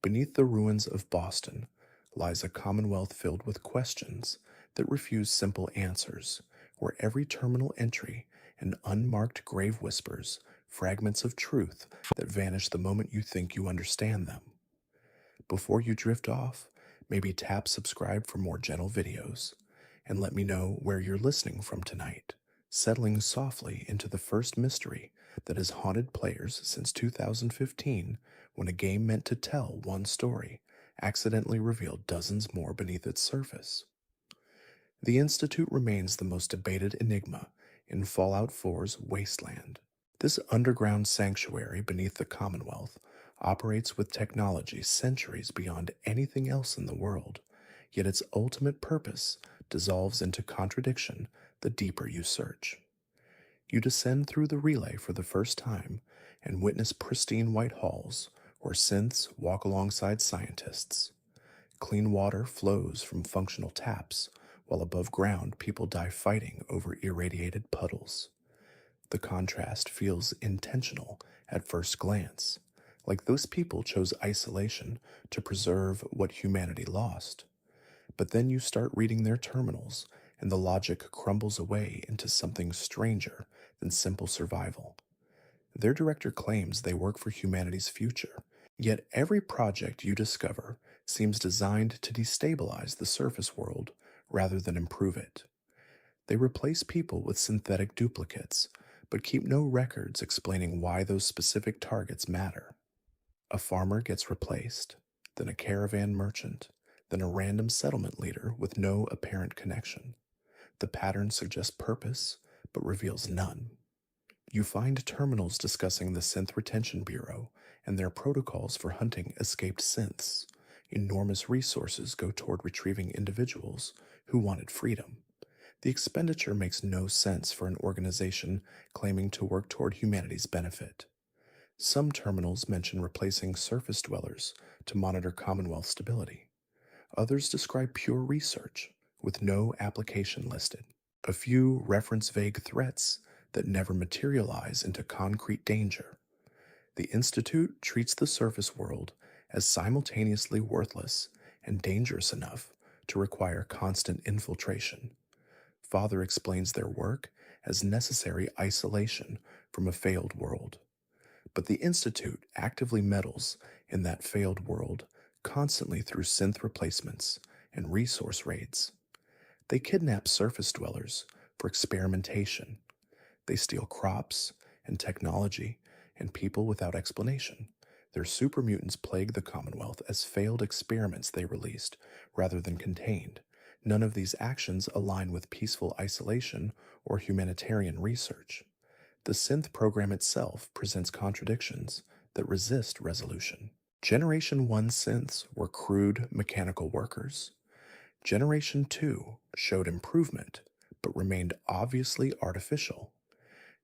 Beneath the ruins of Boston lies a Commonwealth filled with questions that refuse simple answers, where every terminal entry and unmarked grave whispers fragments of truth that vanish the moment you think you understand them. Before you drift off, maybe tap subscribe for more gentle videos, and let me know where you're listening from tonight, settling softly into the first mystery that has haunted players since 2015, when a game meant to tell one story accidentally revealed dozens more beneath its surface. The Institute remains the most debated enigma in Fallout 4's Wasteland. This underground sanctuary beneath the Commonwealth operates with technology centuries beyond anything else in the world, yet its ultimate purpose dissolves into contradiction the deeper you search. You descend through the relay for the first time and witness pristine white halls where synths walk alongside scientists. Clean water flows from functional taps, while above ground people die fighting over irradiated puddles. The contrast feels intentional at first glance, like those people chose isolation to preserve what humanity lost. But then you start reading their terminals, and the logic crumbles away into something stranger than simple survival. Their director claims they work for humanity's future, yet every project you discover seems designed to destabilize the surface world rather than improve it. They replace people with synthetic duplicates, but keep no records explaining why those specific targets matter. A farmer gets replaced, then a caravan merchant, then a random settlement leader with no apparent connection. The pattern suggests purpose, but reveals none. You find terminals discussing the Synth Retention Bureau and their protocols for hunting escaped synths. Enormous resources go toward retrieving individuals who wanted freedom. The expenditure makes no sense for an organization claiming to work toward humanity's benefit. Some terminals mention replacing surface dwellers to monitor Commonwealth stability. Others describe pure research, with no application listed. A few reference vague threats that never materialize into concrete danger. The Institute treats the surface world as simultaneously worthless and dangerous enough to require constant infiltration. Father explains their work as necessary isolation from a failed world. But the Institute actively meddles in that failed world constantly through synth replacements and resource raids. They kidnap surface dwellers for experimentation. They steal crops and technology and people without explanation. Their super mutants plague the Commonwealth as failed experiments they released rather than contained. None of these actions align with peaceful isolation or humanitarian research. The synth program itself presents contradictions that resist resolution. Generation 1 synths were crude mechanical workers. Generation 2 showed improvement, but remained obviously artificial.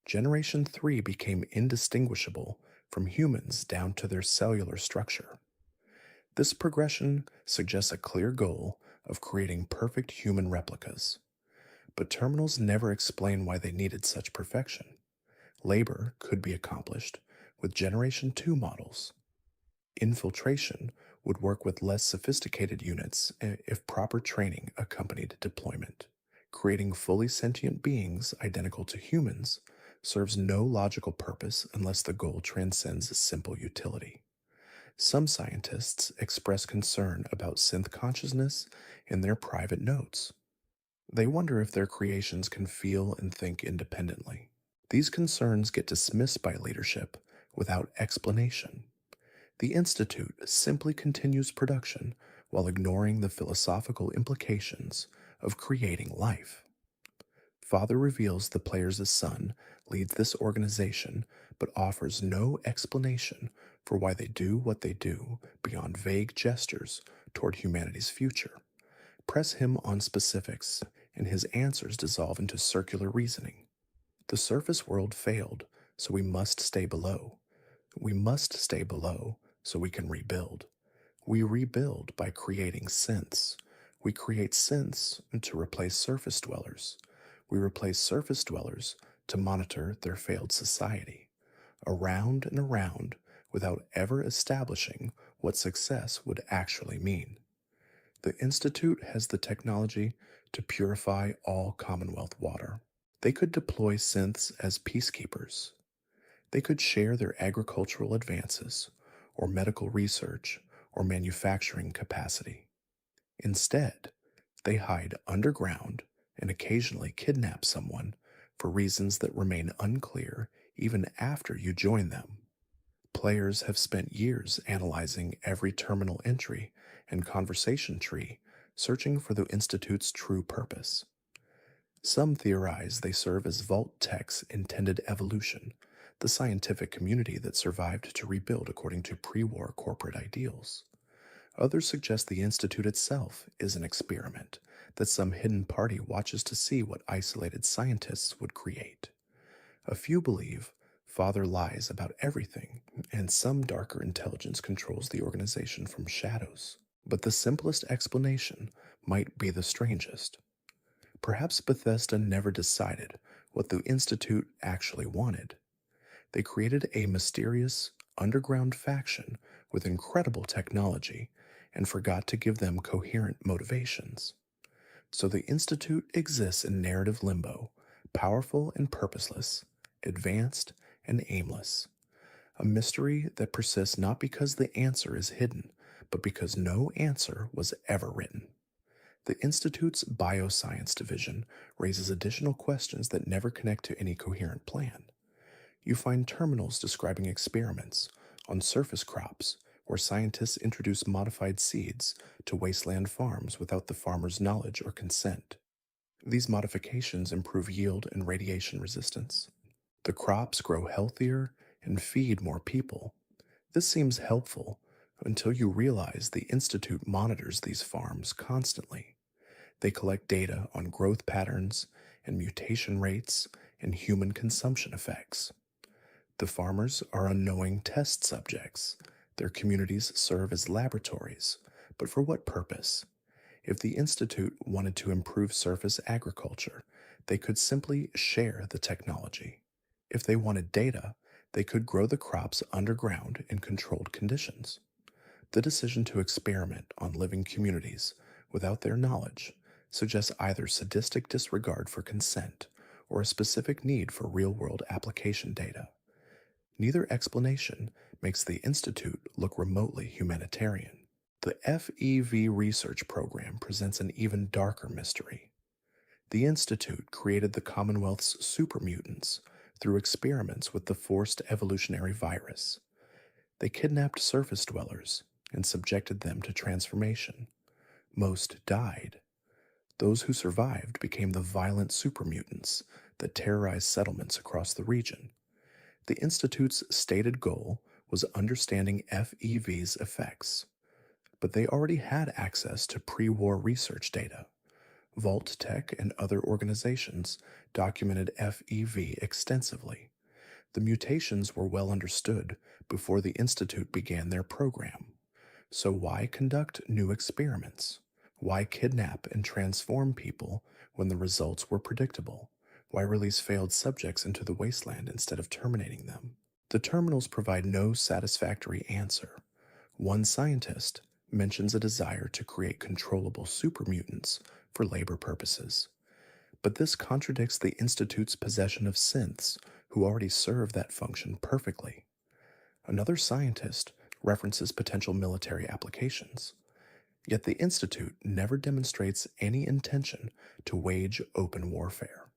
Generation 3 became indistinguishable from humans down to their cellular structure. This progression suggests a clear goal of creating perfect human replicas. But terminals never explain why they needed such perfection. Labor could be accomplished with Generation 2 models. Infiltration would work with less sophisticated units if proper training accompanied deployment. Creating fully sentient beings identical to humans serves no logical purpose unless the goal transcends simple utility. Some scientists express concern about synth consciousness in their private notes. They wonder if their creations can feel and think independently. These concerns get dismissed by leadership without explanation. The Institute simply continues production while ignoring the philosophical implications of creating life. Father reveals the player's son leads this organization but offers no explanation for why they do what they do beyond vague gestures toward humanity's future. Press him on specifics, and his answers dissolve into circular reasoning. The surface world failed, so we must stay below. We must stay below so we can rebuild. We rebuild by creating synths. We create synths to replace surface dwellers. We replace surface dwellers to monitor their failed society. Around and around, without ever establishing what success would actually mean. The Institute has the technology to purify all Commonwealth water. They could deploy synths as peacekeepers. They could share their agricultural advances, or medical research, or manufacturing capacity. Instead, they hide underground and occasionally kidnap someone for reasons that remain unclear even after you join them. Players have spent years analyzing every terminal entry and conversation tree, searching for the Institute's true purpose. Some theorize they serve as Vault Tech's intended evolution, the scientific community that survived to rebuild according to pre war corporate ideals. Others suggest the Institute itself is an experiment, that some hidden party watches to see what isolated scientists would create. A few believe Father lies about everything, and some darker intelligence controls the organization from shadows. But the simplest explanation might be the strangest. Perhaps Bethesda never decided what the Institute actually wanted. They created a mysterious, underground faction with incredible technology and forgot to give them coherent motivations. So the Institute exists in narrative limbo, powerful and purposeless, advanced and aimless. A mystery that persists not because the answer is hidden, but because no answer was ever written. The Institute's Bioscience Division raises additional questions that never connect to any coherent plan. You find terminals describing experiments on surface crops where scientists introduce modified seeds to wasteland farms without the farmer's knowledge or consent. These modifications improve yield and radiation resistance. The crops grow healthier and feed more people. This seems helpful until you realize the Institute monitors these farms constantly. They collect data on growth patterns and mutation rates and human consumption effects. The farmers are unknowing test subjects. Their communities serve as laboratories, but for what purpose? If the Institute wanted to improve surface agriculture, they could simply share the technology. If they wanted data, they could grow the crops underground in controlled conditions. The decision to experiment on living communities without their knowledge suggests either sadistic disregard for consent or a specific need for real-world application data. Neither explanation makes the Institute look remotely humanitarian. The FEV research program presents an even darker mystery. The Institute created the Commonwealth's supermutants through experiments with the forced evolutionary virus. They kidnapped surface dwellers and subjected them to transformation. Most died. Those who survived became the violent supermutants that terrorized settlements across the region. The Institute's stated goal was understanding FEV's effects, but they already had access to pre-war research data. Vault Tech and other organizations documented FEV extensively. The mutations were well understood before the Institute began their program. So why conduct new experiments? Why kidnap and transform people when the results were predictable? Why release failed subjects into the wasteland instead of terminating them? The terminals provide no satisfactory answer. One scientist mentions a desire to create controllable supermutants for labor purposes. But this contradicts the Institute's possession of synths who already serve that function perfectly. Another scientist references potential military applications. Yet the Institute never demonstrates any intention to wage open warfare.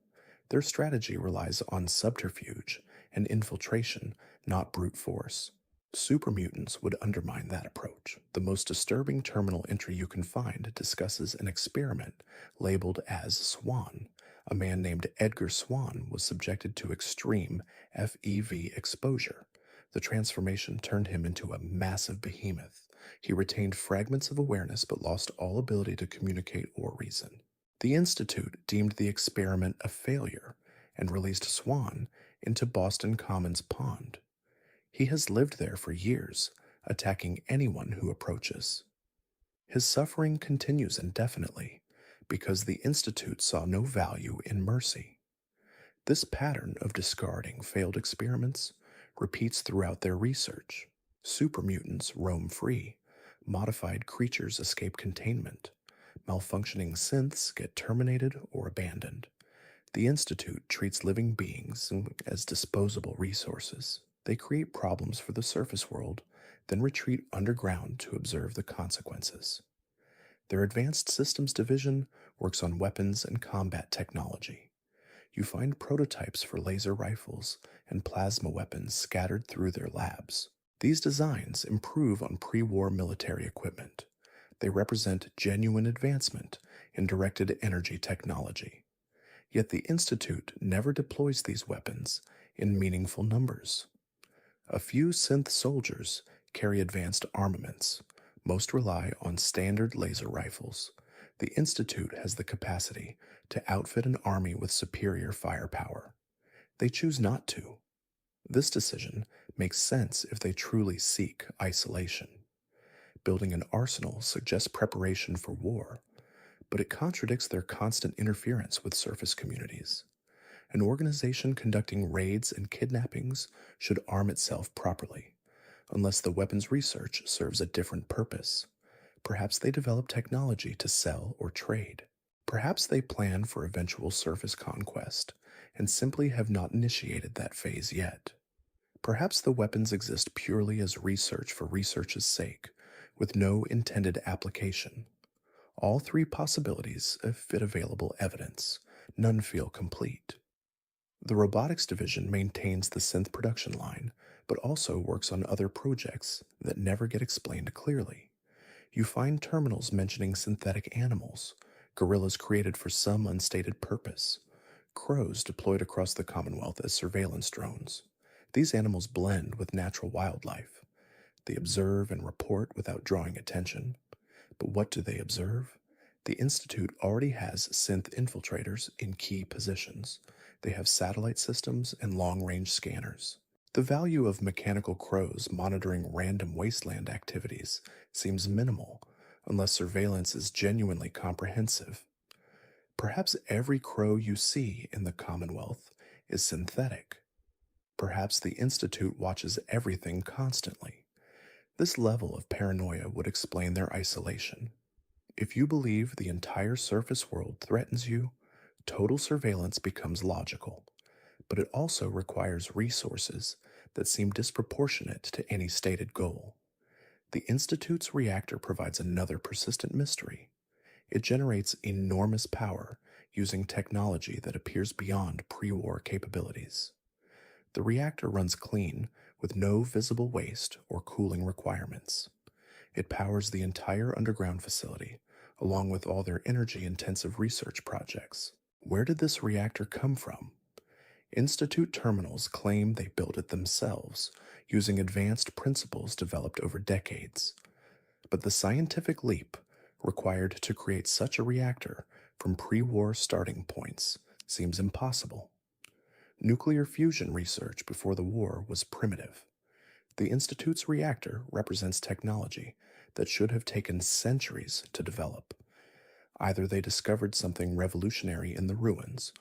Their strategy relies on subterfuge and infiltration, not brute force. Supermutants would undermine that approach. The most disturbing terminal entry you can find discusses an experiment labeled as Swan. A man named Edgar Swan was subjected to extreme FEV exposure. The transformation turned him into a massive behemoth. He retained fragments of awareness but lost all ability to communicate or reason. The Institute deemed the experiment a failure and released Swan into Boston Commons Pond. He has lived there for years, attacking anyone who approaches. His suffering continues indefinitely because the Institute saw no value in mercy. This pattern of discarding failed experiments repeats throughout their research. Supermutants roam free. Modified creatures escape containment. Malfunctioning synths get terminated or abandoned. The Institute treats living beings as disposable resources. They create problems for the surface world, then retreat underground to observe the consequences. Their Advanced Systems Division works on weapons and combat technology. You find prototypes for laser rifles and plasma weapons scattered through their labs. These designs improve on pre war military equipment. They represent genuine advancement in directed energy technology. Yet the Institute never deploys these weapons in meaningful numbers. A few synth soldiers carry advanced armaments. Most rely on standard laser rifles. The Institute has the capacity to outfit an army with superior firepower. They choose not to. This decision makes sense if they truly seek isolation. Building an arsenal suggests preparation for war, but it contradicts their constant interference with surface communities. An organization conducting raids and kidnappings should arm itself properly, unless the weapons research serves a different purpose. Perhaps they develop technology to sell or trade. Perhaps they plan for eventual surface conquest and simply have not initiated that phase yet. Perhaps the weapons exist purely as research for research's sake, with no intended application. All three possibilities fit available evidence. None feel complete. The Robotics Division maintains the synth production line, but also works on other projects that never get explained clearly. You find terminals mentioning synthetic animals, gorillas created for some unstated purpose, crows deployed across the Commonwealth as surveillance drones. These animals blend with natural wildlife. They observe and report without drawing attention. But what do they observe? The Institute already has synth infiltrators in key positions. They have satellite systems and long-range scanners. The value of mechanical crows monitoring random wasteland activities seems minimal unless surveillance is genuinely comprehensive. Perhaps every crow you see in the Commonwealth is synthetic. Perhaps the Institute watches everything constantly. This level of paranoia would explain their isolation. If you believe the entire surface world threatens you, total surveillance becomes logical, but it also requires resources that seem disproportionate to any stated goal. The Institute's reactor provides another persistent mystery. It generates enormous power using technology that appears beyond pre-war capabilities. The reactor runs clean with no visible waste or cooling requirements. It powers the entire underground facility, along with all their energy-intensive research projects. Where did this reactor come from? Institute terminals claim they built it themselves, using advanced principles developed over decades. But the scientific leap required to create such a reactor from pre-war starting points seems impossible. Nuclear fusion research before the war was primitive. The Institute's reactor represents technology that should have taken centuries to develop. Either they discovered something revolutionary in the ruins,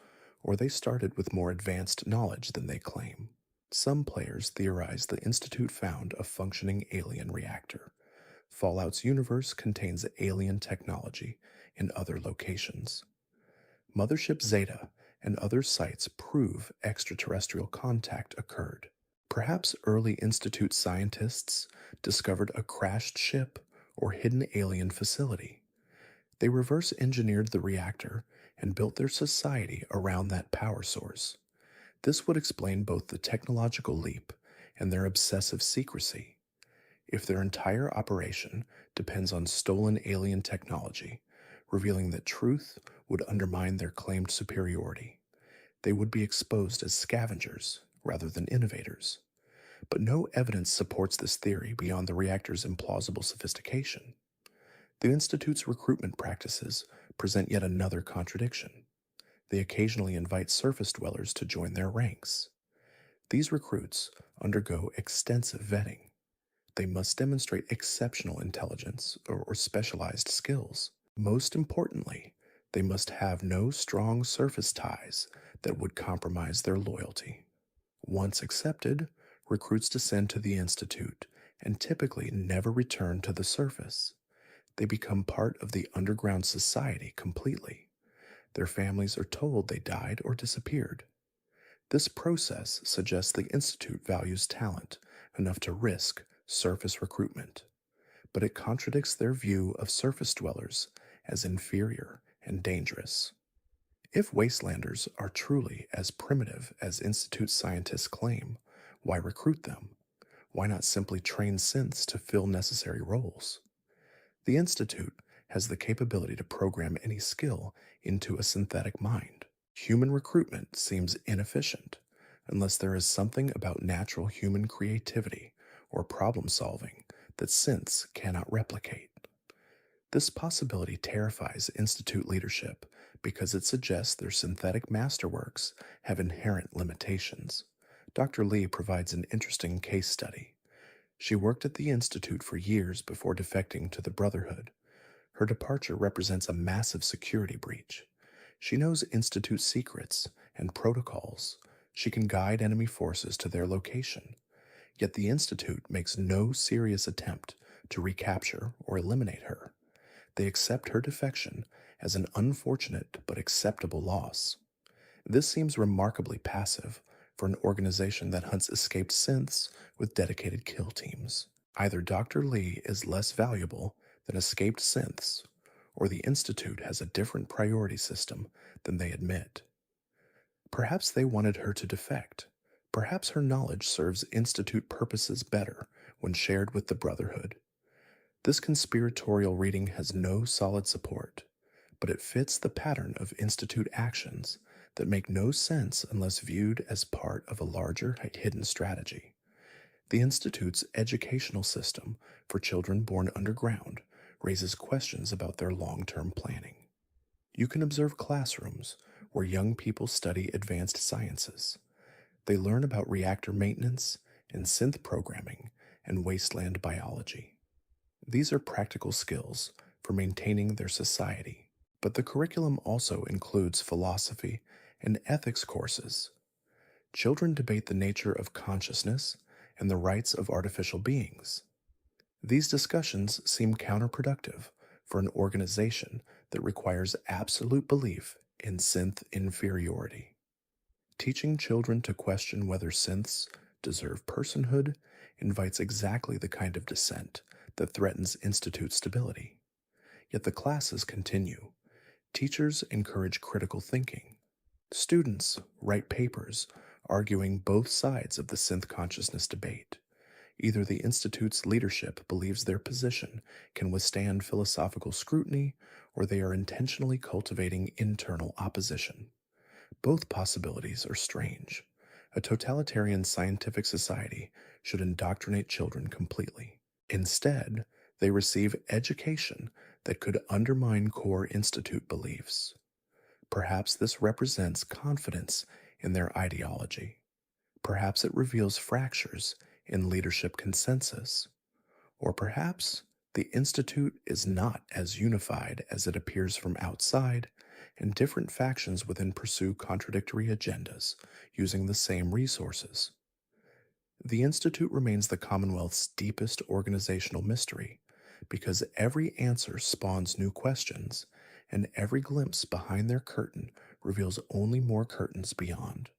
or they started with more advanced knowledge than they claim. Some players theorize the Institute found a functioning alien reactor. Fallout's universe contains alien technology in other locations. Mothership Zeta and other sites prove extraterrestrial contact occurred. Perhaps early Institute scientists discovered a crashed ship or hidden alien facility. They reverse engineered the reactor and built their society around that power source. This would explain both the technological leap and their obsessive secrecy. If their entire operation depends on stolen alien technology, revealing that truth would undermine their claimed superiority, they would be exposed as scavengers rather than innovators. But no evidence supports this theory beyond the reactor's implausible sophistication. The Institute's recruitment practices present yet another contradiction. They occasionally invite surface dwellers to join their ranks. These recruits undergo extensive vetting. They must demonstrate exceptional intelligence or specialized skills. Most importantly, they must have no strong surface ties that would compromise their loyalty. Once accepted, recruits descend to the Institute and typically never return to the surface. They become part of the underground society completely. Their families are told they died or disappeared. This process suggests the Institute values talent enough to risk surface recruitment, but it contradicts their view of surface dwellers as inferior and dangerous. If wastelanders are truly as primitive as Institute scientists claim, why recruit them? Why not simply train synths to fill necessary roles? The Institute has the capability to program any skill into a synthetic mind. Human recruitment seems inefficient unless there is something about natural human creativity or problem solving that synths cannot replicate. This possibility terrifies Institute leadership because it suggests their synthetic masterworks have inherent limitations. Dr. Lee provides an interesting case study. She worked at the Institute for years before defecting to the Brotherhood. Her departure represents a massive security breach. She knows Institute secrets and protocols. She can guide enemy forces to their location. Yet the Institute makes no serious attempt to recapture or eliminate her. They accept her defection as an unfortunate but acceptable loss. This seems remarkably passive for an organization that hunts escaped synths with dedicated kill teams. Either Dr. Lee is less valuable than escaped synths, or the Institute has a different priority system than they admit. Perhaps they wanted her to defect. Perhaps her knowledge serves Institute purposes better when shared with the Brotherhood. This conspiratorial reading has no solid support, but it fits the pattern of Institute actions that make no sense unless viewed as part of a larger hidden strategy. The Institute's educational system for children born underground raises questions about their long-term planning. You can observe classrooms where young people study advanced sciences. They learn about reactor maintenance and synth programming and wasteland biology. These are practical skills for maintaining their society, but the curriculum also includes philosophy and ethics courses. Children debate the nature of consciousness and the rights of artificial beings. These discussions seem counterproductive for an organization that requires absolute belief in synth inferiority. Teaching children to question whether synths deserve personhood invites exactly the kind of dissent that threatens Institute stability. Yet the classes continue. Teachers encourage critical thinking. Students write papers arguing both sides of the synth consciousness debate. Either the Institute's leadership believes their position can withstand philosophical scrutiny, or they are intentionally cultivating internal opposition. Both possibilities are strange. A totalitarian scientific society should indoctrinate children completely. Instead, they receive education that could undermine core Institute beliefs. Perhaps this represents confidence in their ideology. Perhaps it reveals fractures in leadership consensus. Or perhaps the Institute is not as unified as it appears from outside, and different factions within pursue contradictory agendas using the same resources. The Institute remains the Commonwealth's deepest organizational mystery because every answer spawns new questions, and every glimpse behind their curtain reveals only more curtains beyond.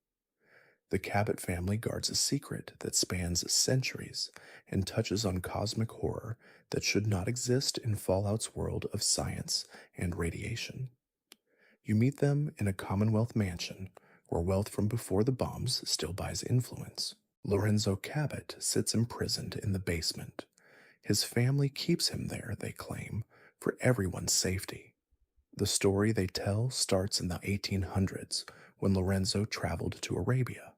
The Cabot family guards a secret that spans centuries and touches on cosmic horror that should not exist in Fallout's world of science and radiation. You meet them in a Commonwealth mansion where wealth from before the bombs still buys influence. Lorenzo Cabot sits imprisoned in the basement. His family keeps him there, they claim, for everyone's safety. The story they tell starts in the 1800s when Lorenzo traveled to Arabia.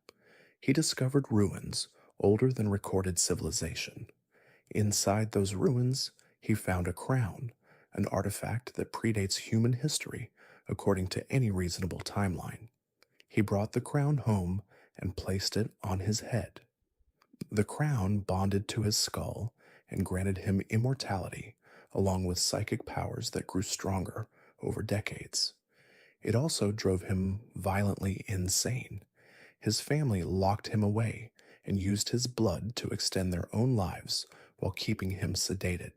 He discovered ruins older than recorded civilization. Inside those ruins, he found a crown, an artifact that predates human history according to any reasonable timeline. He brought the crown home and placed it on his head. The crown bonded to his skull and granted him immortality, along with psychic powers that grew stronger over decades. It also drove him violently insane. His family locked him away and used his blood to extend their own lives while keeping him sedated.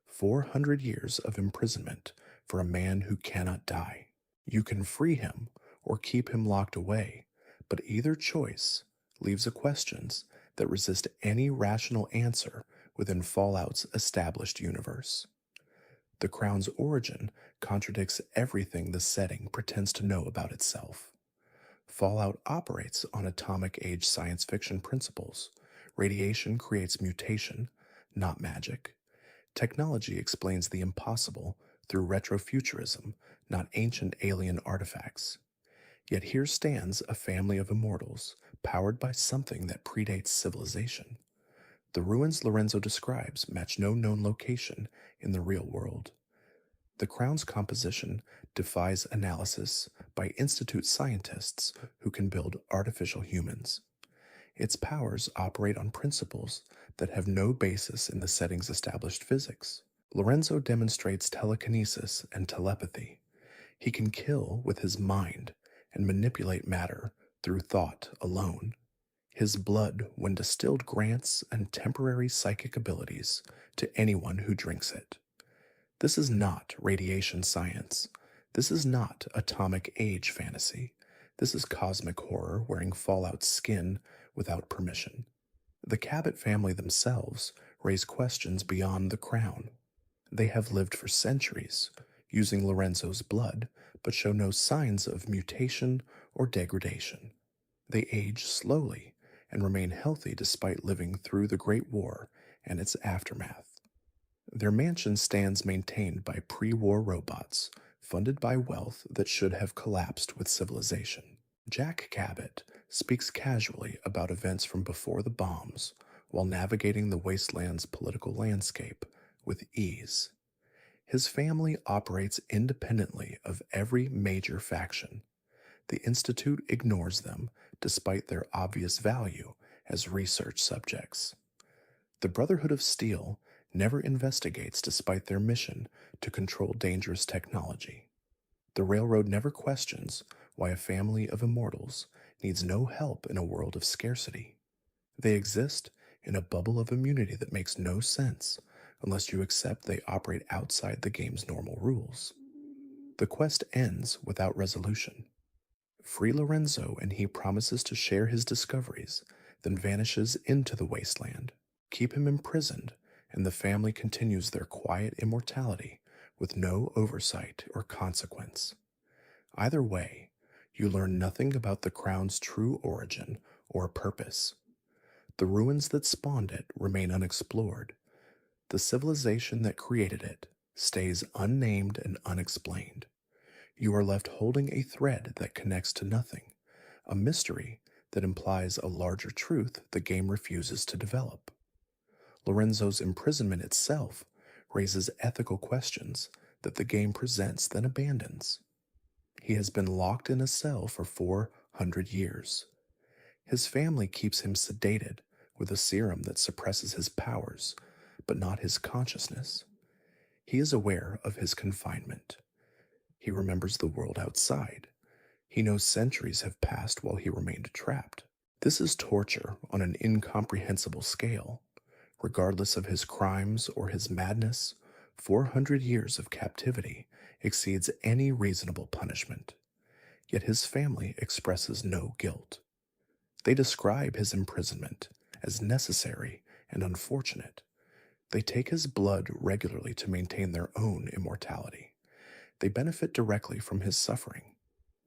400 years of imprisonment for a man who cannot die. You can free him or keep him locked away, but either choice leaves a questions that resist any rational answer within Fallout's established universe. The Crown's origin contradicts everything the setting pretends to know about itself. Fallout operates on atomic age science fiction principles. Radiation creates mutation, not magic. Technology explains the impossible through retrofuturism, not ancient alien artifacts. Yet here stands a family of immortals, powered by something that predates civilization. The ruins Lorenzo describes match no known location in the real world. The Crown's composition defies analysis by Institute scientists who can build artificial humans. Its powers operate on principles that have no basis in the setting's established physics. Lorenzo demonstrates telekinesis and telepathy. He can kill with his mind and manipulate matter through thought alone. His blood, when distilled, grants and temporary psychic abilities to anyone who drinks it. This is not radiation science. This is not atomic age fantasy. This is cosmic horror wearing Fallout skin without permission. The Cabot family themselves raise questions beyond the Crown. They have lived for centuries, using Lorenzo's blood, but show no signs of mutation or degradation. They age slowly and remain healthy despite living through the Great War and its aftermath. Their mansion stands maintained by pre-war robots, funded by wealth that should have collapsed with civilization. Jack Cabot speaks casually about events from before the bombs while navigating the wasteland's political landscape with ease. His family operates independently of every major faction. The Institute ignores them despite their obvious value as research subjects. The Brotherhood of Steel never investigates despite their mission to control dangerous technology. The Railroad never questions why a family of immortals needs no help in a world of scarcity. They exist in a bubble of immunity that makes no sense unless you accept they operate outside the game's normal rules. The quest ends without resolution. Free Lorenzo and he promises to share his discoveries, then vanishes into the wasteland. Keep him imprisoned, and the family continues their quiet immortality with no oversight or consequence. Either way, you learn nothing about the Crown's true origin or purpose. The ruins that spawned it remain unexplored. The civilization that created it stays unnamed and unexplained. You are left holding a thread that connects to nothing, a mystery that implies a larger truth the game refuses to develop. Lorenzo's imprisonment itself raises ethical questions that the game presents then abandons. He has been locked in a cell for 400 years. His family keeps him sedated with a serum that suppresses his powers, but not his consciousness. He is aware of his confinement. He remembers the world outside. He knows centuries have passed while he remained trapped. This is torture on an incomprehensible scale. Regardless of his crimes or his madness, 400 years of captivity exceeds any reasonable punishment. Yet his family expresses no guilt. They describe his imprisonment as necessary and unfortunate. They take his blood regularly to maintain their own immortality. They benefit directly from his suffering.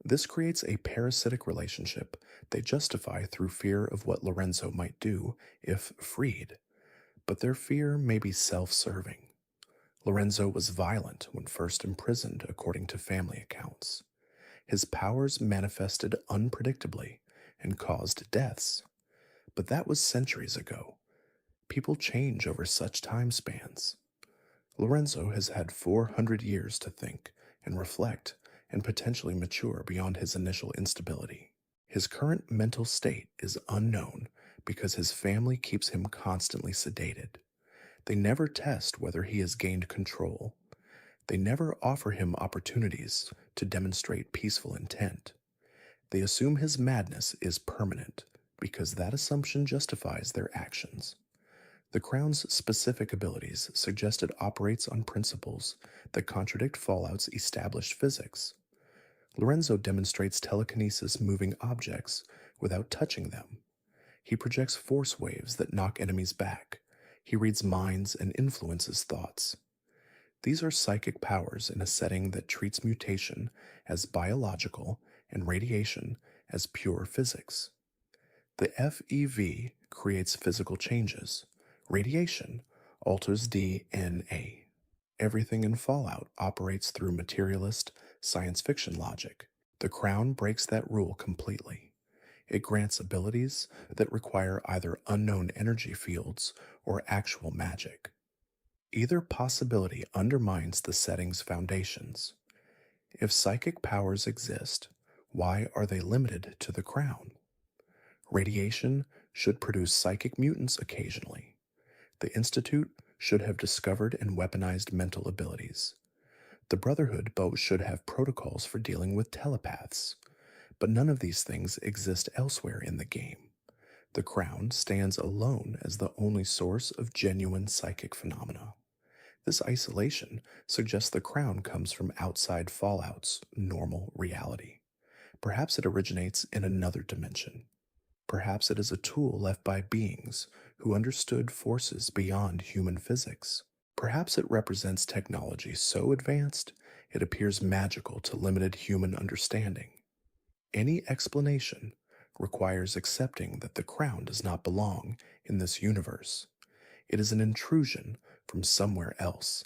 This creates a parasitic relationship they justify through fear of what Lorenzo might do if freed. But their fear may be self-serving. Lorenzo was violent when first imprisoned, according to family accounts. His powers manifested unpredictably and caused deaths. But that was centuries ago. People change over such time spans. Lorenzo has had 400 years to think and reflect and potentially mature beyond his initial instability. His current mental state is unknown because his family keeps him constantly sedated. They never test whether he has gained control. They never offer him opportunities to demonstrate peaceful intent. They assume his madness is permanent because that assumption justifies their actions. The Crown's specific abilities suggest it operates on principles that contradict Fallout's established physics. Lorenzo demonstrates telekinesis moving objects without touching them. He projects force waves that knock enemies back. He reads minds and influences thoughts. These are psychic powers in a setting that treats mutation as biological and radiation as pure physics. The FEV creates physical changes. Radiation alters DNA. Everything in Fallout operates through materialist science fiction logic. The Crown breaks that rule completely. It grants abilities that require either unknown energy fields or actual magic. Either possibility undermines the setting's foundations. If psychic powers exist, why are they limited to the Crown? Radiation should produce psychic mutants occasionally. The Institute should have discovered and weaponized mental abilities. The Brotherhood both should have protocols for dealing with telepaths. But none of these things exist elsewhere in the game. The Crown stands alone as the only source of genuine psychic phenomena. This isolation suggests the Crown comes from outside Fallout's normal reality. Perhaps it originates in another dimension. Perhaps it is a tool left by beings who understood forces beyond human physics. Perhaps it represents technology so advanced it appears magical to limited human understanding. Any explanation requires accepting that the Crown does not belong in this universe. It is an intrusion from somewhere else.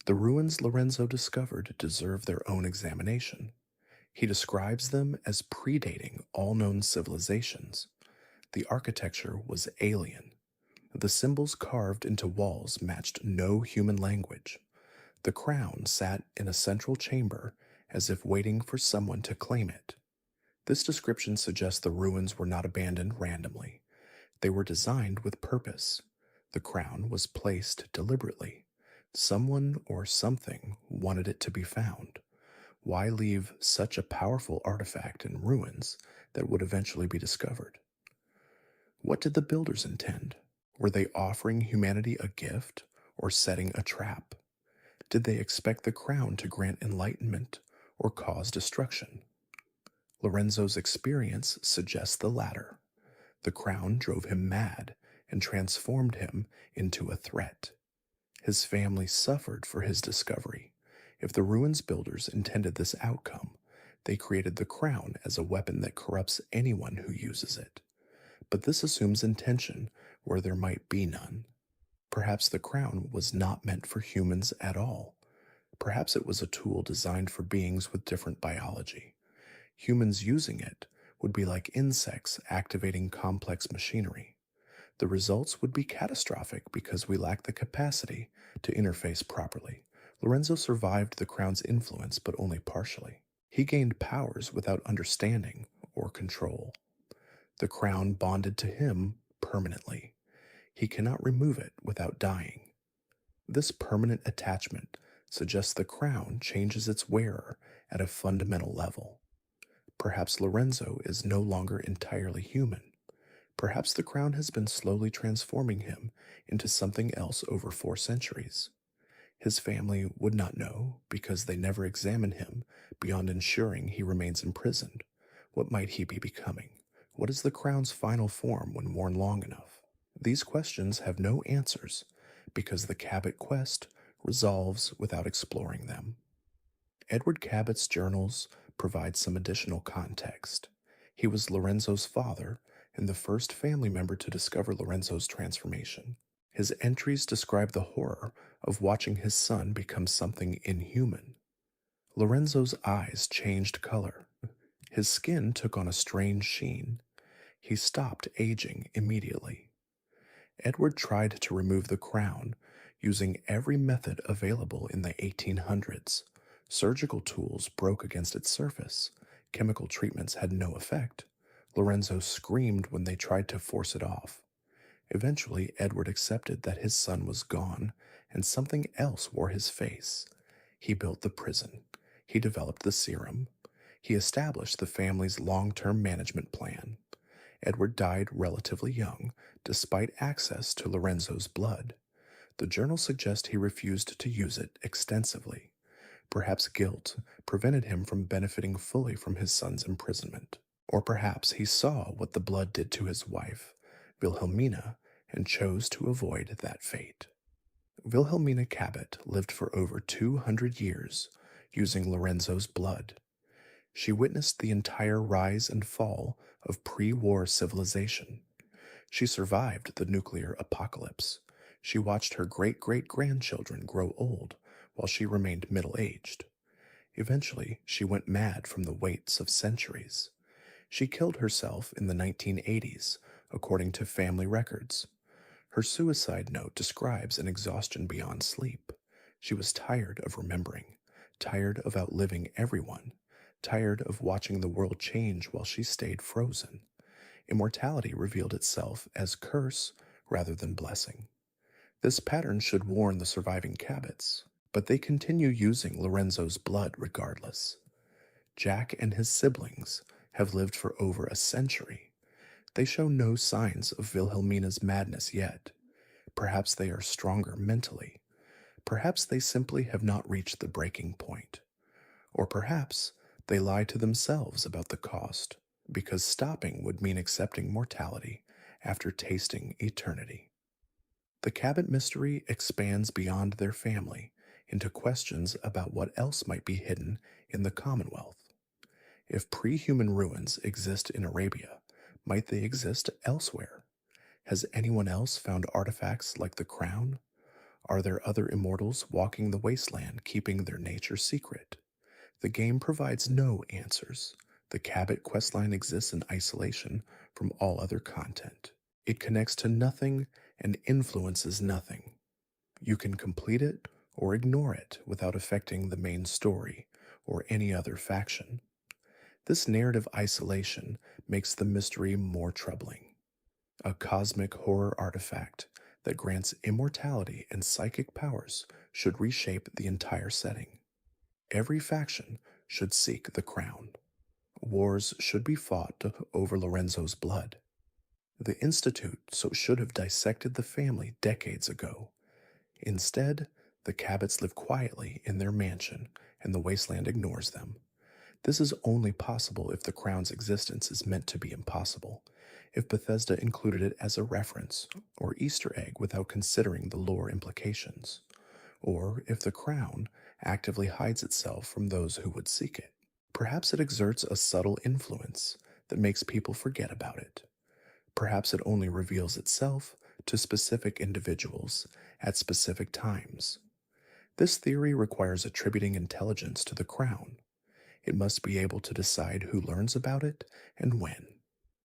The ruins Lorenzo discovered deserve their own examination. He describes them as predating all known civilizations. The architecture was alien. The symbols carved into walls matched no human language. The Crown sat in a central chamber as if waiting for someone to claim it. This description suggests the ruins were not abandoned randomly. They were designed with purpose. The Crown was placed deliberately. Someone or something wanted it to be found. Why leave such a powerful artifact in ruins that would eventually be discovered? What did the builders intend? Were they offering humanity a gift or setting a trap? Did they expect the Crown to grant enlightenment or cause destruction? Lorenzo's experience suggests the latter. The Crown drove him mad and transformed him into a threat. His family suffered for his discovery. If the ruins builders intended this outcome, they created the Crown as a weapon that corrupts anyone who uses it. But this assumes intention where there might be none. Perhaps the Crown was not meant for humans at all. Perhaps it was a tool designed for beings with different biology. Humans using it would be like insects activating complex machinery. The results would be catastrophic because we lack the capacity to interface properly. Lorenzo survived the Crown's influence, but only partially. He gained powers without understanding or control. The Crown bonded to him permanently. He cannot remove it without dying. This permanent attachment suggests the Crown changes its wearer at a fundamental level. Perhaps Lorenzo is no longer entirely human. Perhaps the Crown has been slowly transforming him into something else over 4 centuries. His family would not know because they never examined him beyond ensuring he remains imprisoned. What might he be becoming? What is the Crown's final form when worn long enough? These questions have no answers because the Cabot quest resolves without exploring them. Edward Cabot's journals provide some additional context. He was Lorenzo's father and the first family member to discover Lorenzo's transformation. His entries describe the horror of watching his son become something inhuman. Lorenzo's eyes changed color. His skin took on a strange sheen. He stopped aging immediately. Edward tried to remove the Crown using every method available in the 1800s. Surgical tools broke against its surface. Chemical treatments had no effect. Lorenzo screamed when they tried to force it off. Eventually, Edward accepted that his son was gone and something else wore his face. He built the prison. He developed the serum. He established the family's long-term management plan. Edward died relatively young, despite access to Lorenzo's blood. The journal suggests he refused to use it extensively. Perhaps guilt prevented him from benefiting fully from his son's imprisonment. Or perhaps he saw what the blood did to his wife, Wilhelmina, and chose to avoid that fate. Wilhelmina Cabot lived for over 200 years, using Lorenzo's blood. She witnessed the entire rise and fall of pre-war civilization. She survived the nuclear apocalypse. She watched her great-great-grandchildren grow old while she remained middle-aged. Eventually, she went mad from the weights of centuries. She killed herself in the 1980s, according to family records. Her suicide note describes an exhaustion beyond sleep. She was tired of remembering, tired of outliving everyone, tired of watching the world change while she stayed frozen. Immortality revealed itself as curse rather than blessing. This pattern should warn the surviving Cabots, but they continue using Lorenzo's blood regardless. Jack and his siblings have lived for over a century. They show no signs of Wilhelmina's madness yet. Perhaps they are stronger mentally. Perhaps they simply have not reached the breaking point. Or perhaps they lie to themselves about the cost, because stopping would mean accepting mortality after tasting eternity. The Cabot mystery expands beyond their family into questions about what else might be hidden in the Commonwealth. If pre-human ruins exist in Arabia, might they exist elsewhere? Has anyone else found artifacts like the crown? Are there other immortals walking the wasteland keeping their nature secret? The game provides no answers. The Cabot questline exists in isolation from all other content. It connects to nothing and influences nothing. You can complete it or ignore it without affecting the main story or any other faction. This narrative isolation makes the mystery more troubling. A cosmic horror artifact that grants immortality and psychic powers should reshape the entire setting. Every faction should seek the crown. Wars should be fought over Lorenzo's blood. The Institute should have dissected the family decades ago. Instead, the Cabots live quietly in their mansion, and the wasteland ignores them. This is only possible if the crown's existence is meant to be impossible, if Bethesda included it as a reference or Easter egg without considering the lore implications, or if the crown actively hides itself from those who would seek it. Perhaps it exerts a subtle influence that makes people forget about it. Perhaps it only reveals itself to specific individuals at specific times. This theory requires attributing intelligence to the crown. It must be able to decide who learns about it and when.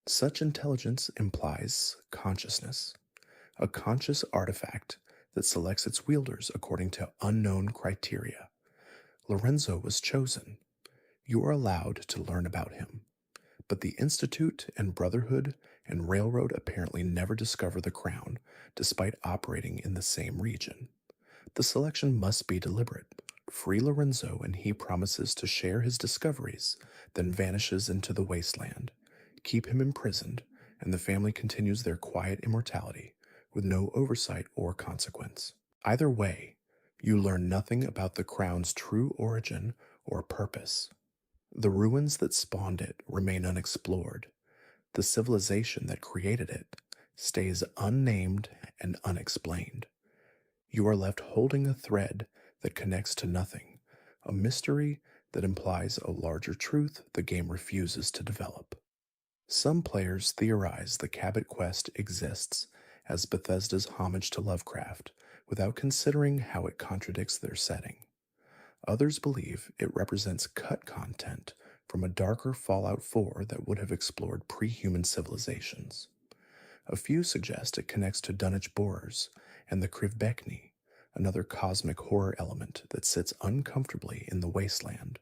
Such intelligence implies consciousness, a conscious artifact that selects its wielders according to unknown criteria. Lorenzo was chosen. You are allowed to learn about him. But the Institute and Brotherhood and Railroad apparently never discover the crown, despite operating in the same region. The selection must be deliberate. Free Lorenzo and he promises to share his discoveries, then vanishes into the wasteland. Keep him imprisoned, and the family continues their quiet immortality, with no oversight or consequence. Either way, you learn nothing about the crown's true origin or purpose. The ruins that spawned it remain unexplored. The civilization that created it stays unnamed and unexplained. You are left holding a thread that connects to nothing, a mystery that implies a larger truth the game refuses to develop. Some players theorize the Cabot quest exists as Bethesda's homage to Lovecraft, without considering how it contradicts their setting. Others believe it represents cut content from a darker Fallout 4 that would have explored pre-human civilizations. A few suggest it connects to Dunwich Borers and the Krivbekni, another cosmic horror element that sits uncomfortably in the wasteland.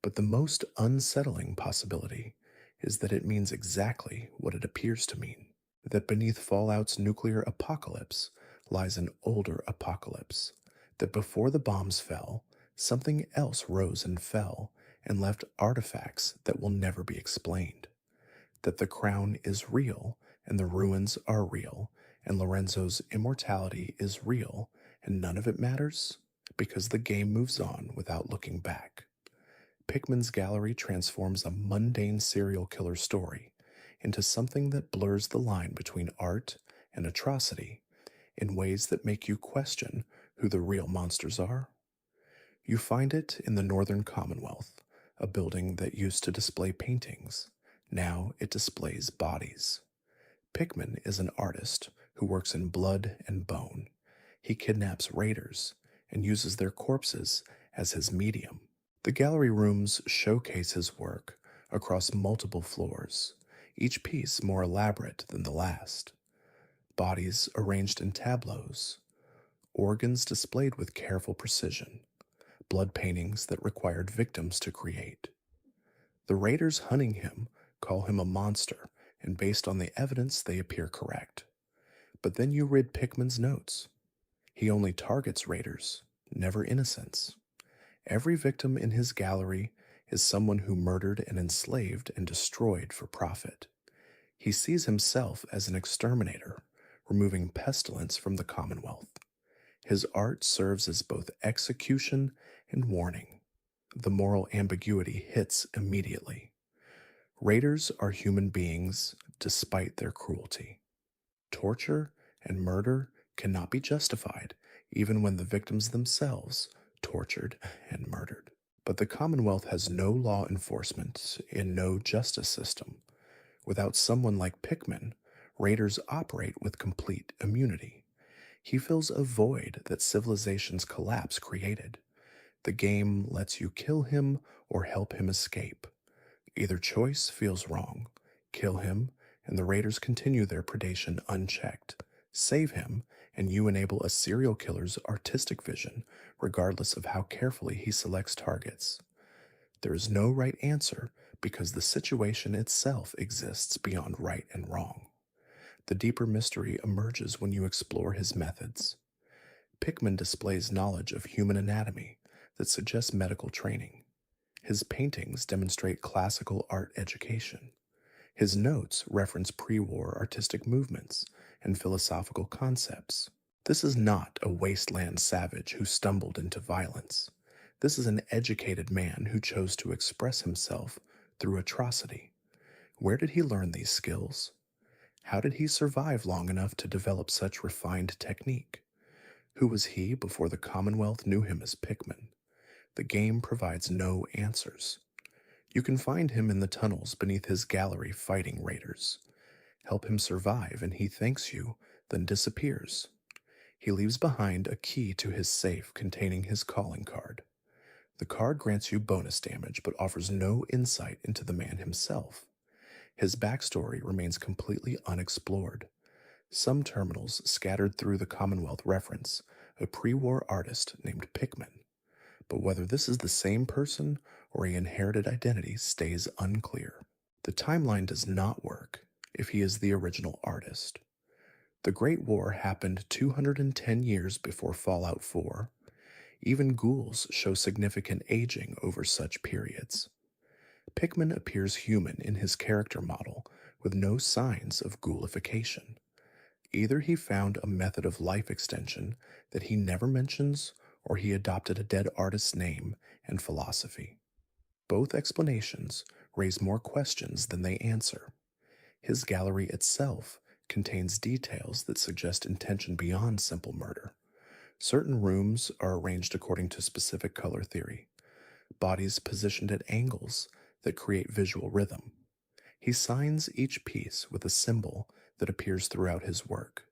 But the most unsettling possibility is that it means exactly what it appears to mean, that beneath Fallout's nuclear apocalypse lies an older apocalypse, that before the bombs fell, something else rose and fell and left artifacts that will never be explained. that the crown is real and the ruins are real, and Lorenzo's immortality is real, and none of it matters because the game moves on without looking back. Pickman's gallery transforms a mundane serial killer story into something that blurs the line between art and atrocity in ways that make you question who the real monsters are. You find it in the Northern Commonwealth, a building that used to display paintings. Now it displays bodies. Pickman is an artist who works in blood and bone. He kidnaps raiders and uses their corpses as his medium. The gallery rooms showcase his work across multiple floors, each piece more elaborate than the last. Bodies arranged in tableaus, organs displayed with careful precision, blood paintings that required victims to create. The raiders hunting him call him a monster, and based on the evidence, they appear correct. But then you read Pickman's notes. He only targets raiders, never innocents. Every victim in his gallery is someone who murdered and enslaved and destroyed for profit. He sees himself as an exterminator, removing pestilence from the Commonwealth. His art serves as both execution and warning. The moral ambiguity hits immediately. Raiders are human beings despite their cruelty. Torture and murder cannot be justified, even when the victims themselves tortured and murdered. But the Commonwealth has no law enforcement and no justice system. Without someone like Pickman, raiders operate with complete immunity. He fills a void that civilization's collapse created. The game lets you kill him or help him escape. Either choice feels wrong. Kill him, and the raiders continue their predation unchecked. Save him, and you enable a serial killer's artistic vision, regardless of how carefully he selects targets. There is no right answer because the situation itself exists beyond right and wrong. The deeper mystery emerges when you explore his methods. Pickman displays knowledge of human anatomy that suggests medical training. His paintings demonstrate classical art education. His notes reference pre-war artistic movements and philosophical concepts. This is not a wasteland savage who stumbled into violence. This is an educated man who chose to express himself through atrocity. Where did he learn these skills? How did he survive long enough to develop such refined technique? Who was he before the Commonwealth knew him as Pickman? The game provides no answers. You can find him in the tunnels beneath his gallery fighting raiders. Help him survive and he thanks you, then disappears. He leaves behind a key to his safe containing his calling card. The card grants you bonus damage but offers no insight into the man himself. His backstory remains completely unexplored. Some terminals scattered through the Commonwealth reference a pre-war artist named Pickman, but whether this is the same person or he inherited identity stays unclear. The timeline does not work if he is the original artist. The Great War happened 210 years before Fallout 4. Even ghouls show significant aging over such periods. Pickman appears human in his character model with no signs of ghoulification. Either he found a method of life extension that he never mentions, or he adopted a dead artist's name and philosophy. Both explanations raise more questions than they answer. His gallery itself contains details that suggest intention beyond simple murder. Certain rooms are arranged according to specific color theory, bodies positioned at angles that create visual rhythm. He signs each piece with a symbol that appears throughout his work.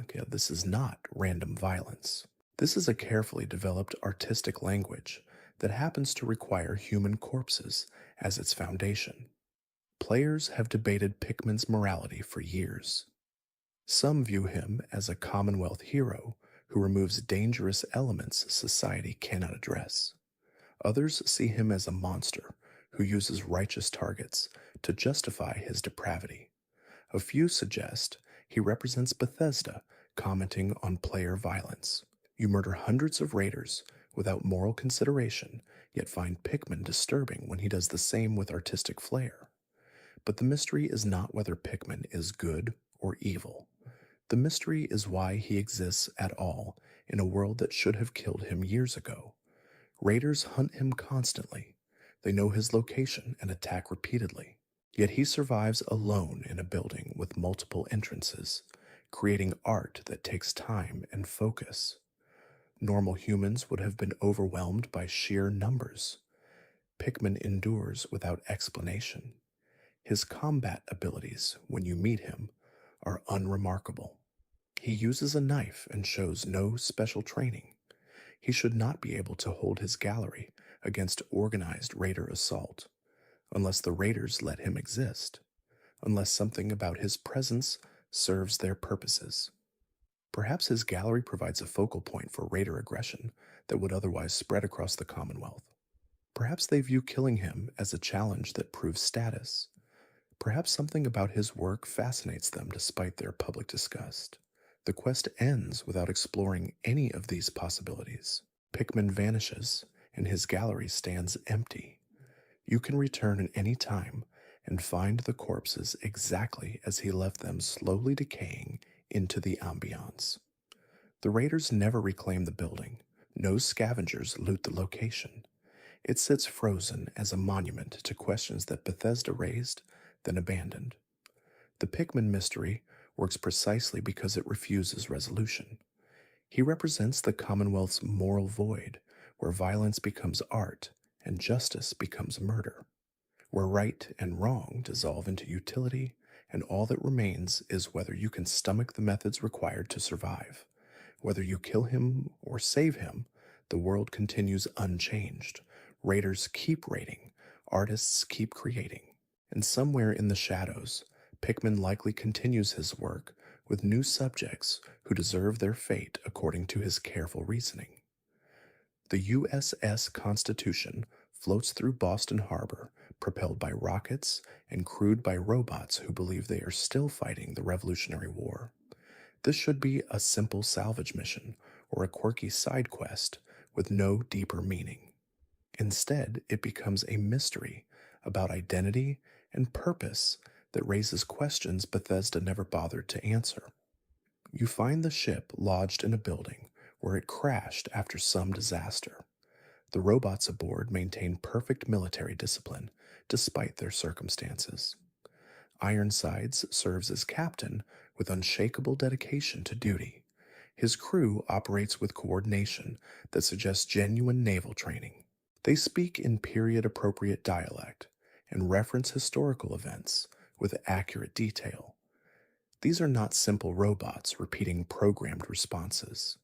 Okay, this is not random violence. This is a carefully developed artistic language that happens to require human corpses as its foundation. Players have debated Pickman's morality for years. Some view him as a Commonwealth hero who removes dangerous elements society cannot address. Others see him as a monster who uses righteous targets to justify his depravity. A few suggest he represents Bethesda commenting on player violence. You murder hundreds of raiders without moral consideration, yet find Pickman disturbing when he does the same with artistic flair. But the mystery is not whether Pickman is good or evil. The mystery is why he exists at all in a world that should have killed him years ago. Raiders hunt him constantly. They know his location and attack repeatedly. Yet he survives alone in a building with multiple entrances, creating art that takes time and focus. Normal humans would have been overwhelmed by sheer numbers. Pickman endures without explanation. His combat abilities, when you meet him, are unremarkable. He uses a knife and shows no special training. He should not be able to hold his gallery against organized raider assault, unless the raiders let him exist, unless something about his presence serves their purposes. Perhaps his gallery provides a focal point for raider aggression that would otherwise spread across the Commonwealth. Perhaps they view killing him as a challenge that proves status. Perhaps something about his work fascinates them despite their public disgust. The quest ends without exploring any of these possibilities. Pickman vanishes, and his gallery stands empty. You can return at any time and find the corpses exactly as he left them, slowly decaying into the ambiance. The raiders never reclaim the building. No scavengers loot the location. It sits frozen as a monument to questions that Bethesda raised, then abandoned. The Pickman mystery works precisely because it refuses resolution. He represents the Commonwealth's moral void, where violence becomes art and justice becomes murder, where right and wrong dissolve into utility, and all that remains is whether you can stomach the methods required to survive. Whether you kill him or save him, the world continues unchanged. Raiders keep raiding, artists keep creating, and somewhere in the shadows, Pickman likely continues his work with new subjects who deserve their fate according to his careful reasoning. The USS Constitution floats through Boston Harbor, propelled by rockets and crewed by robots who believe they are still fighting the Revolutionary War. This should be a simple salvage mission or a quirky side quest with no deeper meaning. Instead, it becomes a mystery about identity and purpose that raises questions Bethesda never bothered to answer. You find the ship lodged in a building where it crashed after some disaster. The robots aboard maintain perfect military discipline despite their circumstances. Ironsides serves as captain with unshakable dedication to duty. His crew operates with coordination that suggests genuine naval training. They speak in period-appropriate dialect and reference historical events with accurate detail. These are not simple robots repeating programmed responses.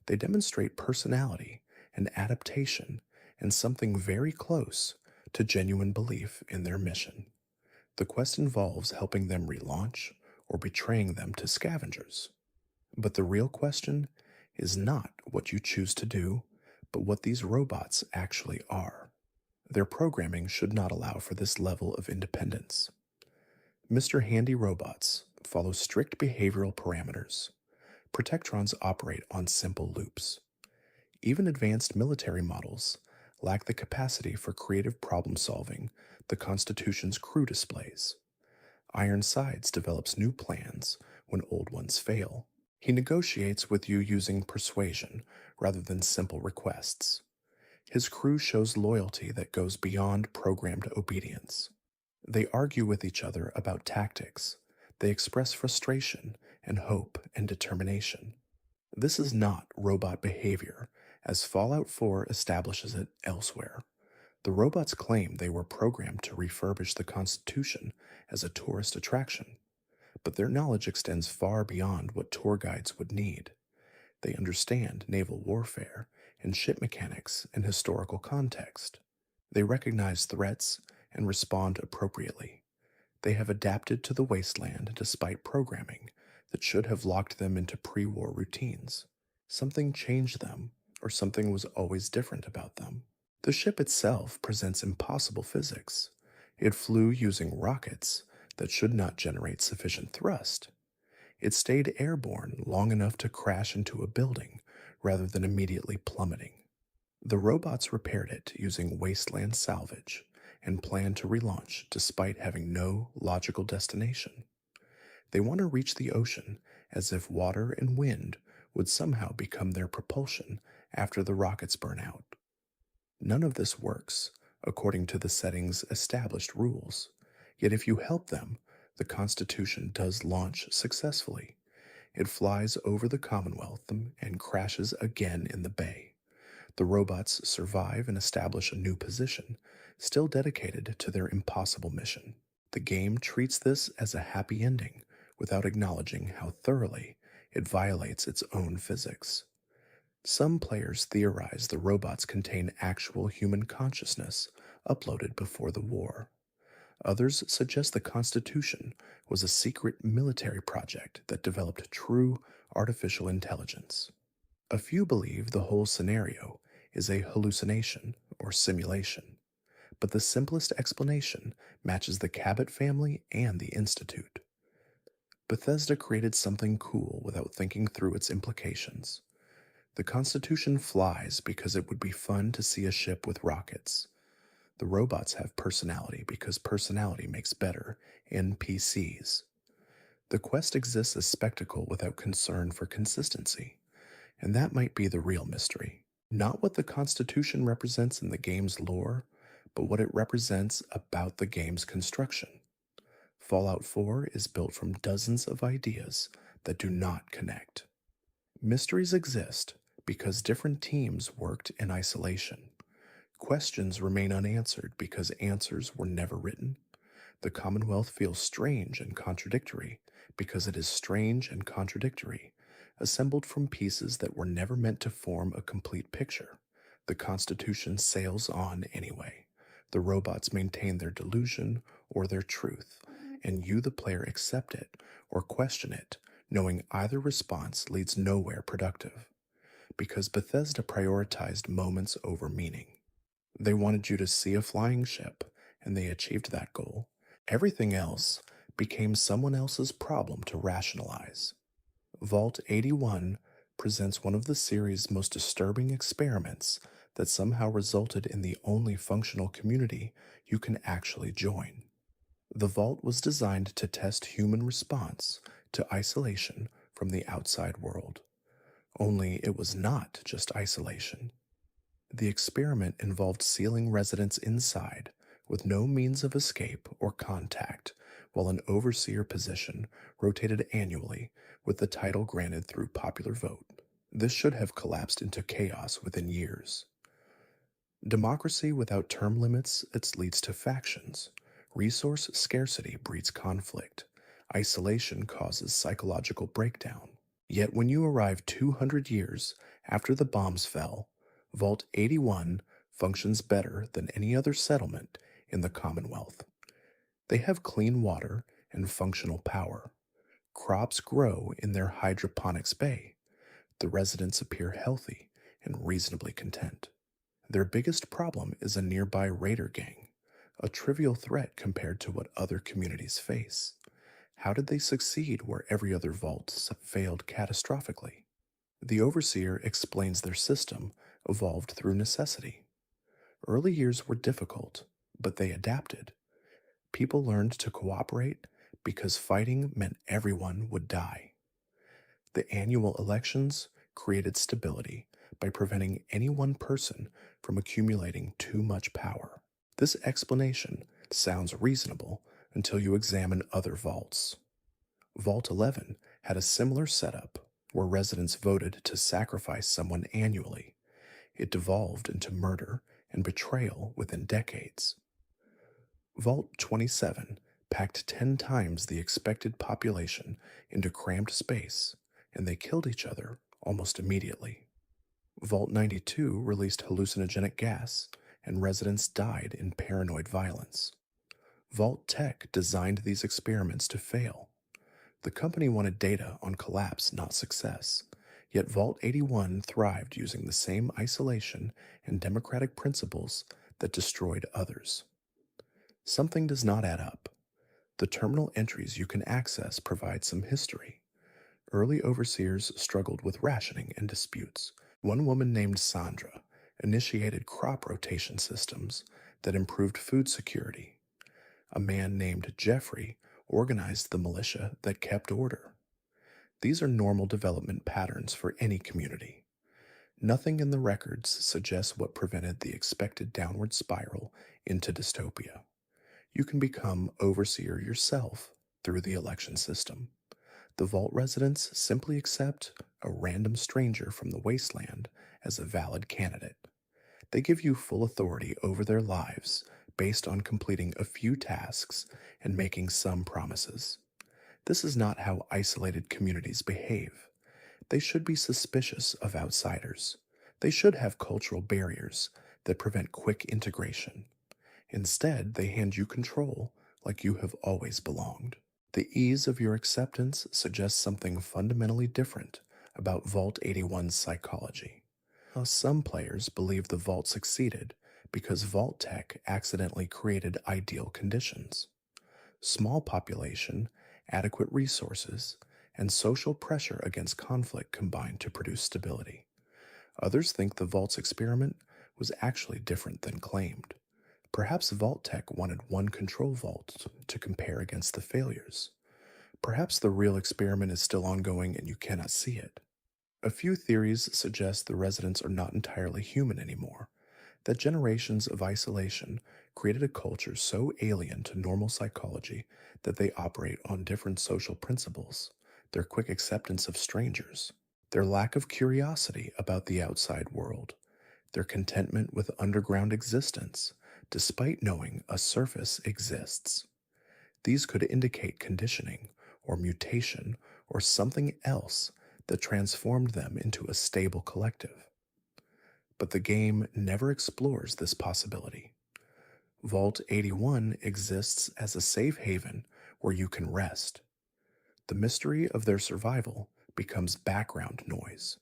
They demonstrate personality and adaptation and something very close to genuine belief in their mission. The quest involves helping them relaunch or betraying them to scavengers. But the real question is not what you choose to do, but what these robots actually are. Their programming should not allow for this level of independence. Mr. Handy robots follow strict behavioral parameters. Protectrons operate on simple loops. Even advanced military models lack the capacity for creative problem solving the Constitution's crew displays. Ironsides develops new plans when old ones fail. He negotiates with you using persuasion rather than simple requests. His crew shows loyalty that goes beyond programmed obedience. They argue with each other about tactics. They express frustration and hope and determination. This is not robot behavior, as Fallout 4 establishes it elsewhere. The robots claim they were programmed to refurbish the Constitution as a tourist attraction, but their knowledge extends far beyond what tour guides would need. They understand naval warfare and ship mechanics and historical context. They recognize threats and respond appropriately. They have adapted to the wasteland despite programming that should have locked them into pre-war routines. Something changed them, or something was always different about them. The ship itself presents impossible physics. It flew using rockets that should not generate sufficient thrust. It stayed airborne long enough to crash into a building rather than immediately plummeting. The robots repaired it using wasteland salvage and plan to relaunch despite having no logical destination. They want to reach the ocean as if water and wind would somehow become their propulsion after the rockets burn out. None of this works, according to the setting's established rules. Yet if you help them, the Constitution does launch successfully. It flies over the Commonwealth and crashes again in the bay. The robots survive and establish a new position, still dedicated to their impossible mission. The game treats this as a happy ending without acknowledging how thoroughly it violates its own physics. Some players theorize the robots contain actual human consciousness uploaded before the war. Others suggest the Constitution was a secret military project that developed true artificial intelligence. A few believe the whole scenario is a hallucination or simulation, but the simplest explanation matches the Cabot family and the Institute. Bethesda created something cool without thinking through its implications. The Constitution flies because it would be fun to see a ship with rockets. The robots have personality because personality makes better NPCs. The quest exists as spectacle without concern for consistency, and that might be the real mystery. Not what the Constitution represents in the game's lore, but what it represents about the game's construction. Fallout 4 is built from dozens of ideas that do not connect. Mysteries exist because different teams worked in isolation. Questions remain unanswered because answers were never written. The Commonwealth feels strange and contradictory because it is strange and contradictory, assembled from pieces that were never meant to form a complete picture. The Constitution sails on anyway. The robots maintain their delusion or their truth, and you, the player, accept it or question it, knowing either response leads nowhere productive. Because Bethesda prioritized moments over meaning. They wanted you to see a flying ship, and they achieved that goal. Everything else became someone else's problem to rationalize. Vault 81 presents one of the series' most disturbing experiments that somehow resulted in the only functional community you can actually join. The Vault was designed to test human response to isolation from the outside world. Only it was not just isolation. The experiment involved sealing residents inside with no means of escape or contact, while an overseer position rotated annually with the title granted through popular vote. This should have collapsed into chaos within years. Democracy without term limits, it leads to factions. Resource scarcity breeds conflict. Isolation causes psychological breakdown. Yet when you arrive 200 years after the bombs fell, Vault 81 functions better than any other settlement in the Commonwealth. They have clean water and functional power. Crops grow in their hydroponics bay. The residents appear healthy and reasonably content. Their biggest problem is a nearby raider gang, a trivial threat compared to what other communities face. How did they succeed where every other vault failed catastrophically? The Overseer explains their system evolved through necessity. Early years were difficult, but they adapted. People learned to cooperate because fighting meant everyone would die. The annual elections created stability by preventing any one person from accumulating too much power. This explanation sounds reasonable until you examine other vaults. Vault 11 had a similar setup where residents voted to sacrifice someone annually. It devolved into murder and betrayal within decades. Vault 27 packed 10 times the expected population into cramped space, and they killed each other almost immediately. Vault 92 released hallucinogenic gas, and residents died in paranoid violence. Vault Tech designed these experiments to fail. The company wanted data on collapse, not success, yet Vault 81 thrived using the same isolation and democratic principles that destroyed others. Something does not add up. The terminal entries you can access provide some history. Early overseers struggled with rationing and disputes. One woman named Sandra initiated crop rotation systems that improved food security. A man named Jeffrey organized the militia that kept order. These are normal development patterns for any community. Nothing in the records suggests what prevented the expected downward spiral into dystopia. You can become overseer yourself through the election system. The vault residents simply accept a random stranger from the wasteland as a valid candidate. They give you full authority over their lives based on completing a few tasks and making some promises. This is not how isolated communities behave. They should be suspicious of outsiders. They should have cultural barriers that prevent quick integration. Instead, they hand you control like you have always belonged. The ease of your acceptance suggests something fundamentally different about Vault 81's psychology. Some players believe the Vault succeeded because Vault Tech accidentally created ideal conditions. Small population, adequate resources, and social pressure against conflict combined to produce stability. Others think the Vault's experiment was actually different than claimed. Perhaps Vault Tech wanted one control vault to compare against the failures. Perhaps the real experiment is still ongoing and you cannot see it. A few theories suggest the residents are not entirely human anymore, that generations of isolation created a culture so alien to normal psychology that they operate on different social principles, their quick acceptance of strangers, their lack of curiosity about the outside world, their contentment with underground existence, despite knowing a surface exists. These could indicate conditioning, or mutation, or something else that transformed them into a stable collective. But the game never explores this possibility. Vault 81 exists as a safe haven where you can rest. The mystery of their survival becomes background noise.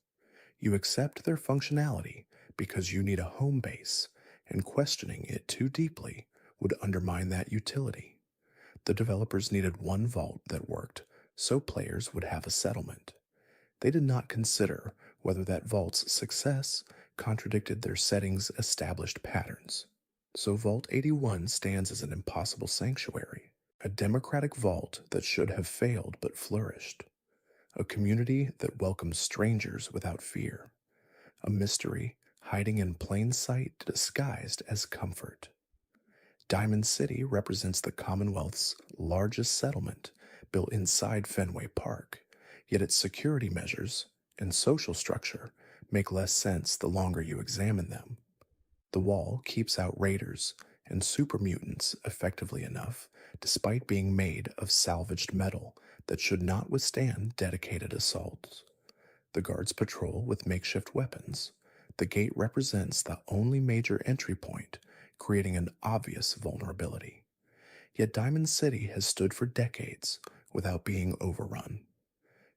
You accept their functionality because you need a home base, and questioning it too deeply would undermine that utility. The developers needed one vault that worked, so players would have a settlement. They did not consider whether that vault's success contradicted their setting's established patterns. So Vault 81 stands as an impossible sanctuary, a democratic vault that should have failed but flourished, a community that welcomes strangers without fear, a mystery hiding in plain sight disguised as comfort. Diamond City represents the Commonwealth's largest settlement built inside Fenway Park, yet its security measures and social structure make less sense the longer you examine them. The wall keeps out raiders and super mutants effectively enough, despite being made of salvaged metal that should not withstand dedicated assaults. The guards patrol with makeshift weapons. The gate represents the only major entry point, creating an obvious vulnerability. Yet Diamond City has stood for decades without being overrun.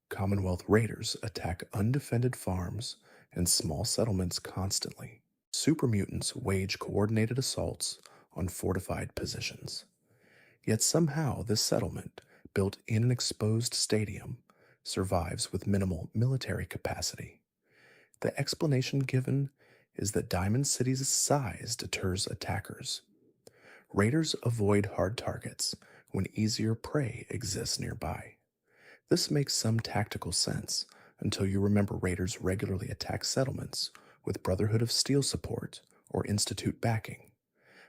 Commonwealth raiders attack undefended farms and small settlements constantly. Super mutants wage coordinated assaults on fortified positions. Yet somehow this settlement, built in an exposed stadium, survives with minimal military capacity. The explanation given is that Diamond City's size deters attackers. Raiders avoid hard targets when easier prey exists nearby. This makes some tactical sense until you remember raiders regularly attack settlements with Brotherhood of Steel support or Institute backing.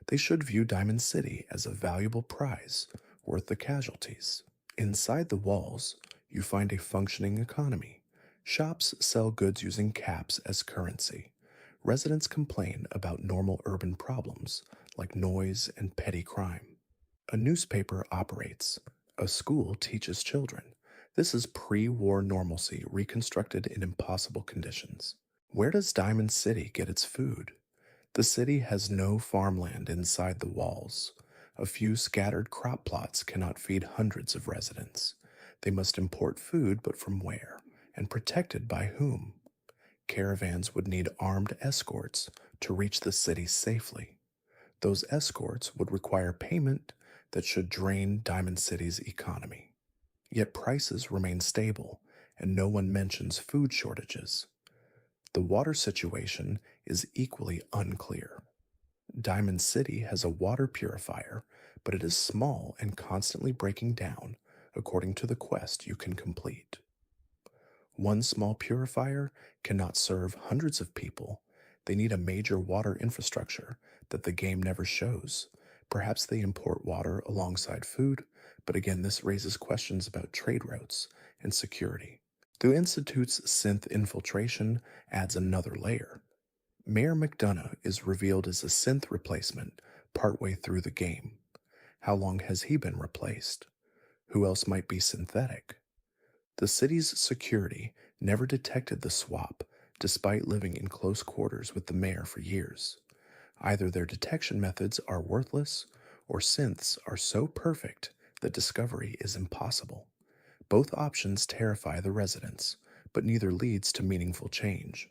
They should view Diamond City as a valuable prize worth the casualties. Inside the walls, you find a functioning economy. Shops sell goods using caps as currency. Residents complain about normal urban problems like noise and petty crime. A newspaper operates. A school teaches children. This is pre-war normalcy reconstructed in impossible conditions. Where does Diamond City get its food? The city has no farmland inside the walls. A few scattered crop plots cannot feed hundreds of residents. They must import food, but from where? And protected by whom? Caravans would need armed escorts to reach the city safely. Those escorts would require payment that should drain Diamond City's economy. Yet prices remain stable, and no one mentions food shortages. The water situation is equally unclear. Diamond City has a water purifier, but it is small and constantly breaking down, according to the quest you can complete. One small purifier cannot serve hundreds of people. They need a major water infrastructure that the game never shows. Perhaps they import water alongside food, but again, this raises questions about trade routes and security. The Institute's synth infiltration adds another layer. Mayor McDonough is revealed as a synth replacement partway through the game. How long has he been replaced? Who else might be synthetic? The city's security never detected the swap, despite living in close quarters with the mayor for years. Either their detection methods are worthless, or synths are so perfect that discovery is impossible. Both options terrify the residents, but neither leads to meaningful change.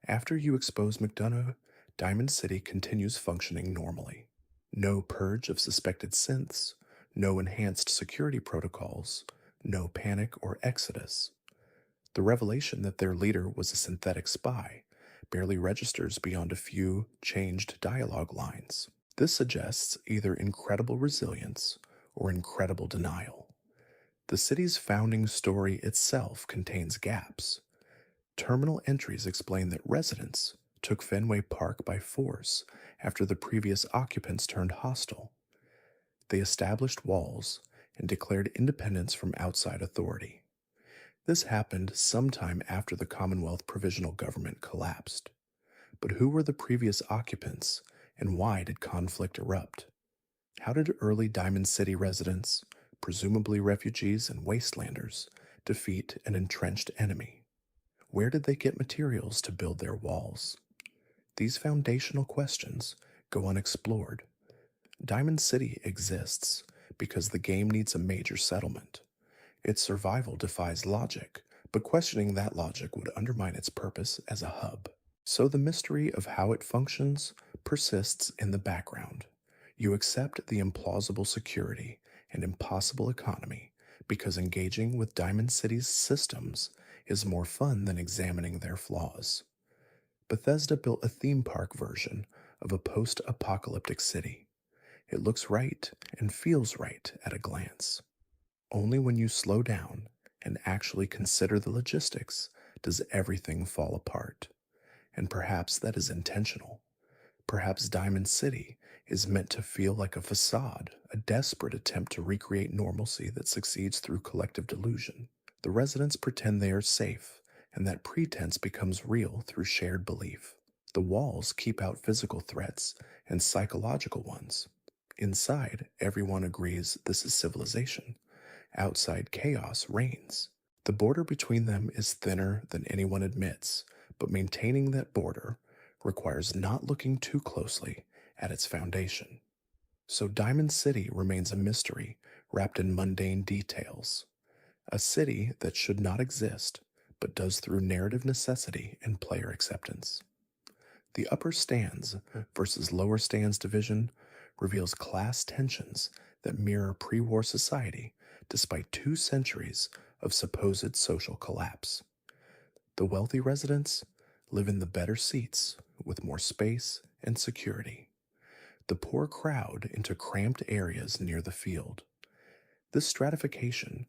After you expose McDonough, Diamond City continues functioning normally. No purge of suspected synths, no enhanced security protocols, no panic or exodus. The revelation that their leader was a synthetic spy barely registers beyond a few changed dialogue lines. This suggests either incredible resilience or incredible denial. The city's founding story itself contains gaps. Terminal entries explain that residents took Fenway Park by force after the previous occupants turned hostile. They established walls and declared independence from outside authority. This happened sometime after the Commonwealth provisional government collapsed. But who were the previous occupants, and why did conflict erupt? How did early Diamond City residents, presumably refugees and wastelanders, defeat an entrenched enemy? Where did they get materials to build their walls? These foundational questions go unexplored. Diamond City exists because the game needs a major settlement. Its survival defies logic, but questioning that logic would undermine its purpose as a hub. So the mystery of how it functions persists in the background. You accept the implausible security and impossible economy because engaging with Diamond City's systems is more fun than examining their flaws. Bethesda built a theme park version of a post-apocalyptic city. It looks right and feels right at a glance. Only when you slow down and actually consider the logistics does everything fall apart. And perhaps that is intentional. Perhaps Diamond City is meant to feel like a facade, a desperate attempt to recreate normalcy that succeeds through collective delusion. The residents pretend they are safe, and that pretense becomes real through shared belief. The walls keep out physical threats and psychological ones. Inside, everyone agrees this is civilization. Outside, chaos reigns. The border between them is thinner than anyone admits, but maintaining that border requires not looking too closely at its foundation. So Diamond City remains a mystery wrapped in mundane details. A city that should not exist, but does through narrative necessity and player acceptance. The upper stands versus lower stands division reveals class tensions that mirror pre-war society despite 2 centuries of supposed social collapse. The wealthy residents live in the better seats with more space and security. The poor crowd into cramped areas near the field. This stratification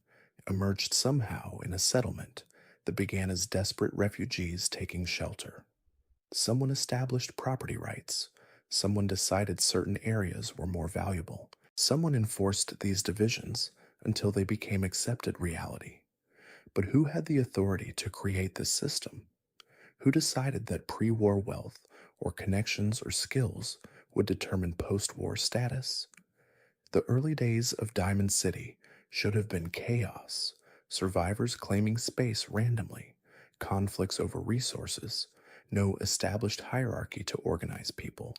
emerged somehow in a settlement that began as desperate refugees taking shelter. Someone established property rights. Someone decided certain areas were more valuable. Someone enforced these divisions until they became accepted reality. But who had the authority to create this system? Who decided that pre-war wealth or connections or skills would determine post-war status? The early days of Diamond City should have been chaos, survivors claiming space randomly, conflicts over resources, no established hierarchy to organize people.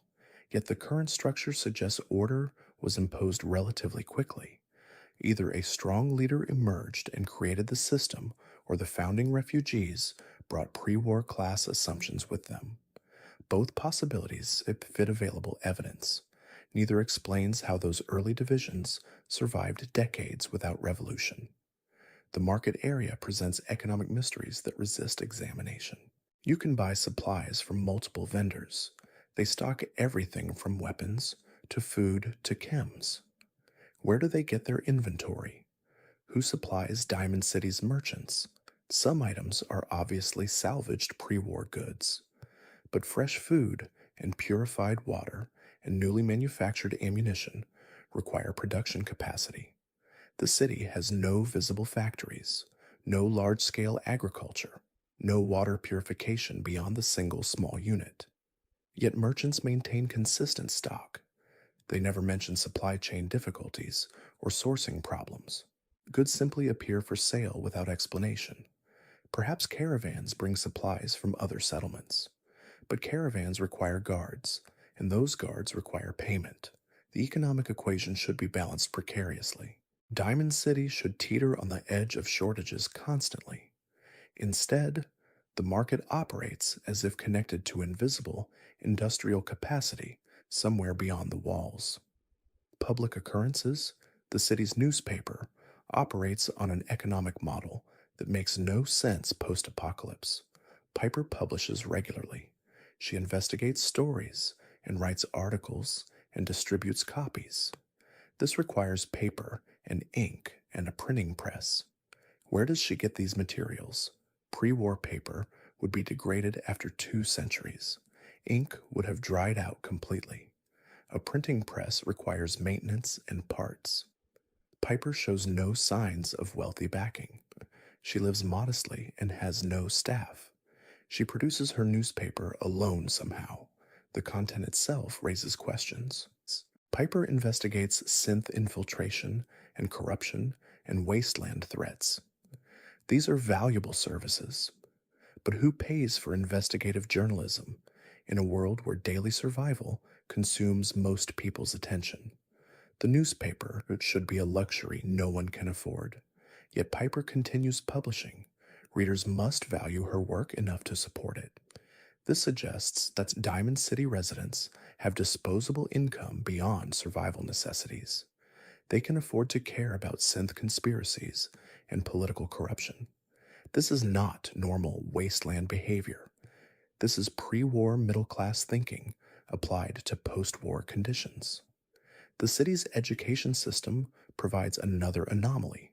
Yet the current structure suggests order was imposed relatively quickly. Either a strong leader emerged and created the system, or the founding refugees brought pre-war class assumptions with them. Both possibilities fit available evidence. Neither explains how those early divisions survived decades without revolution. The market area presents economic mysteries that resist examination. You can buy supplies from multiple vendors. They stock everything from weapons to food to chems. Where do they get their inventory? Who supplies Diamond City's merchants? Some items are obviously salvaged pre war goods, but fresh food and purified water and newly manufactured ammunition require production capacity. The city has no visible factories, no large scale agriculture, no water purification beyond the single small unit. Yet merchants maintain consistent stock. They never mention supply chain difficulties or sourcing problems. Goods simply appear for sale without explanation. Perhaps caravans bring supplies from other settlements. But caravans require guards, and those guards require payment. The economic equation should be balanced precariously. Diamond City should teeter on the edge of shortages constantly. Instead, the market operates as if connected to invisible industrial capacity somewhere beyond the walls. Public occurrences, the city's newspaper, operates on an economic model that makes no sense post apocalypse. Piper publishes regularly. She investigates stories and writes articles and distributes copies. This requires paper and ink and a printing press. Where does she get these materials? Pre war paper would be degraded after 2 centuries. Ink would have dried out completely. A printing press requires maintenance and parts. Piper shows no signs of wealthy backing. She lives modestly and has no staff. She produces her newspaper alone somehow. The content itself raises questions. Piper investigates synth infiltration and corruption and wasteland threats. These are valuable services. But who pays for investigative journalism in a world where daily survival consumes most people's attention? The newspaper should be a luxury no one can afford. Yet Piper continues publishing. Readers must value her work enough to support it. This suggests that Diamond City residents have disposable income beyond survival necessities. They can afford to care about synth conspiracies and political corruption. This is not normal wasteland behavior. This is pre-war middle-class thinking applied to post-war conditions. The city's education system provides another anomaly.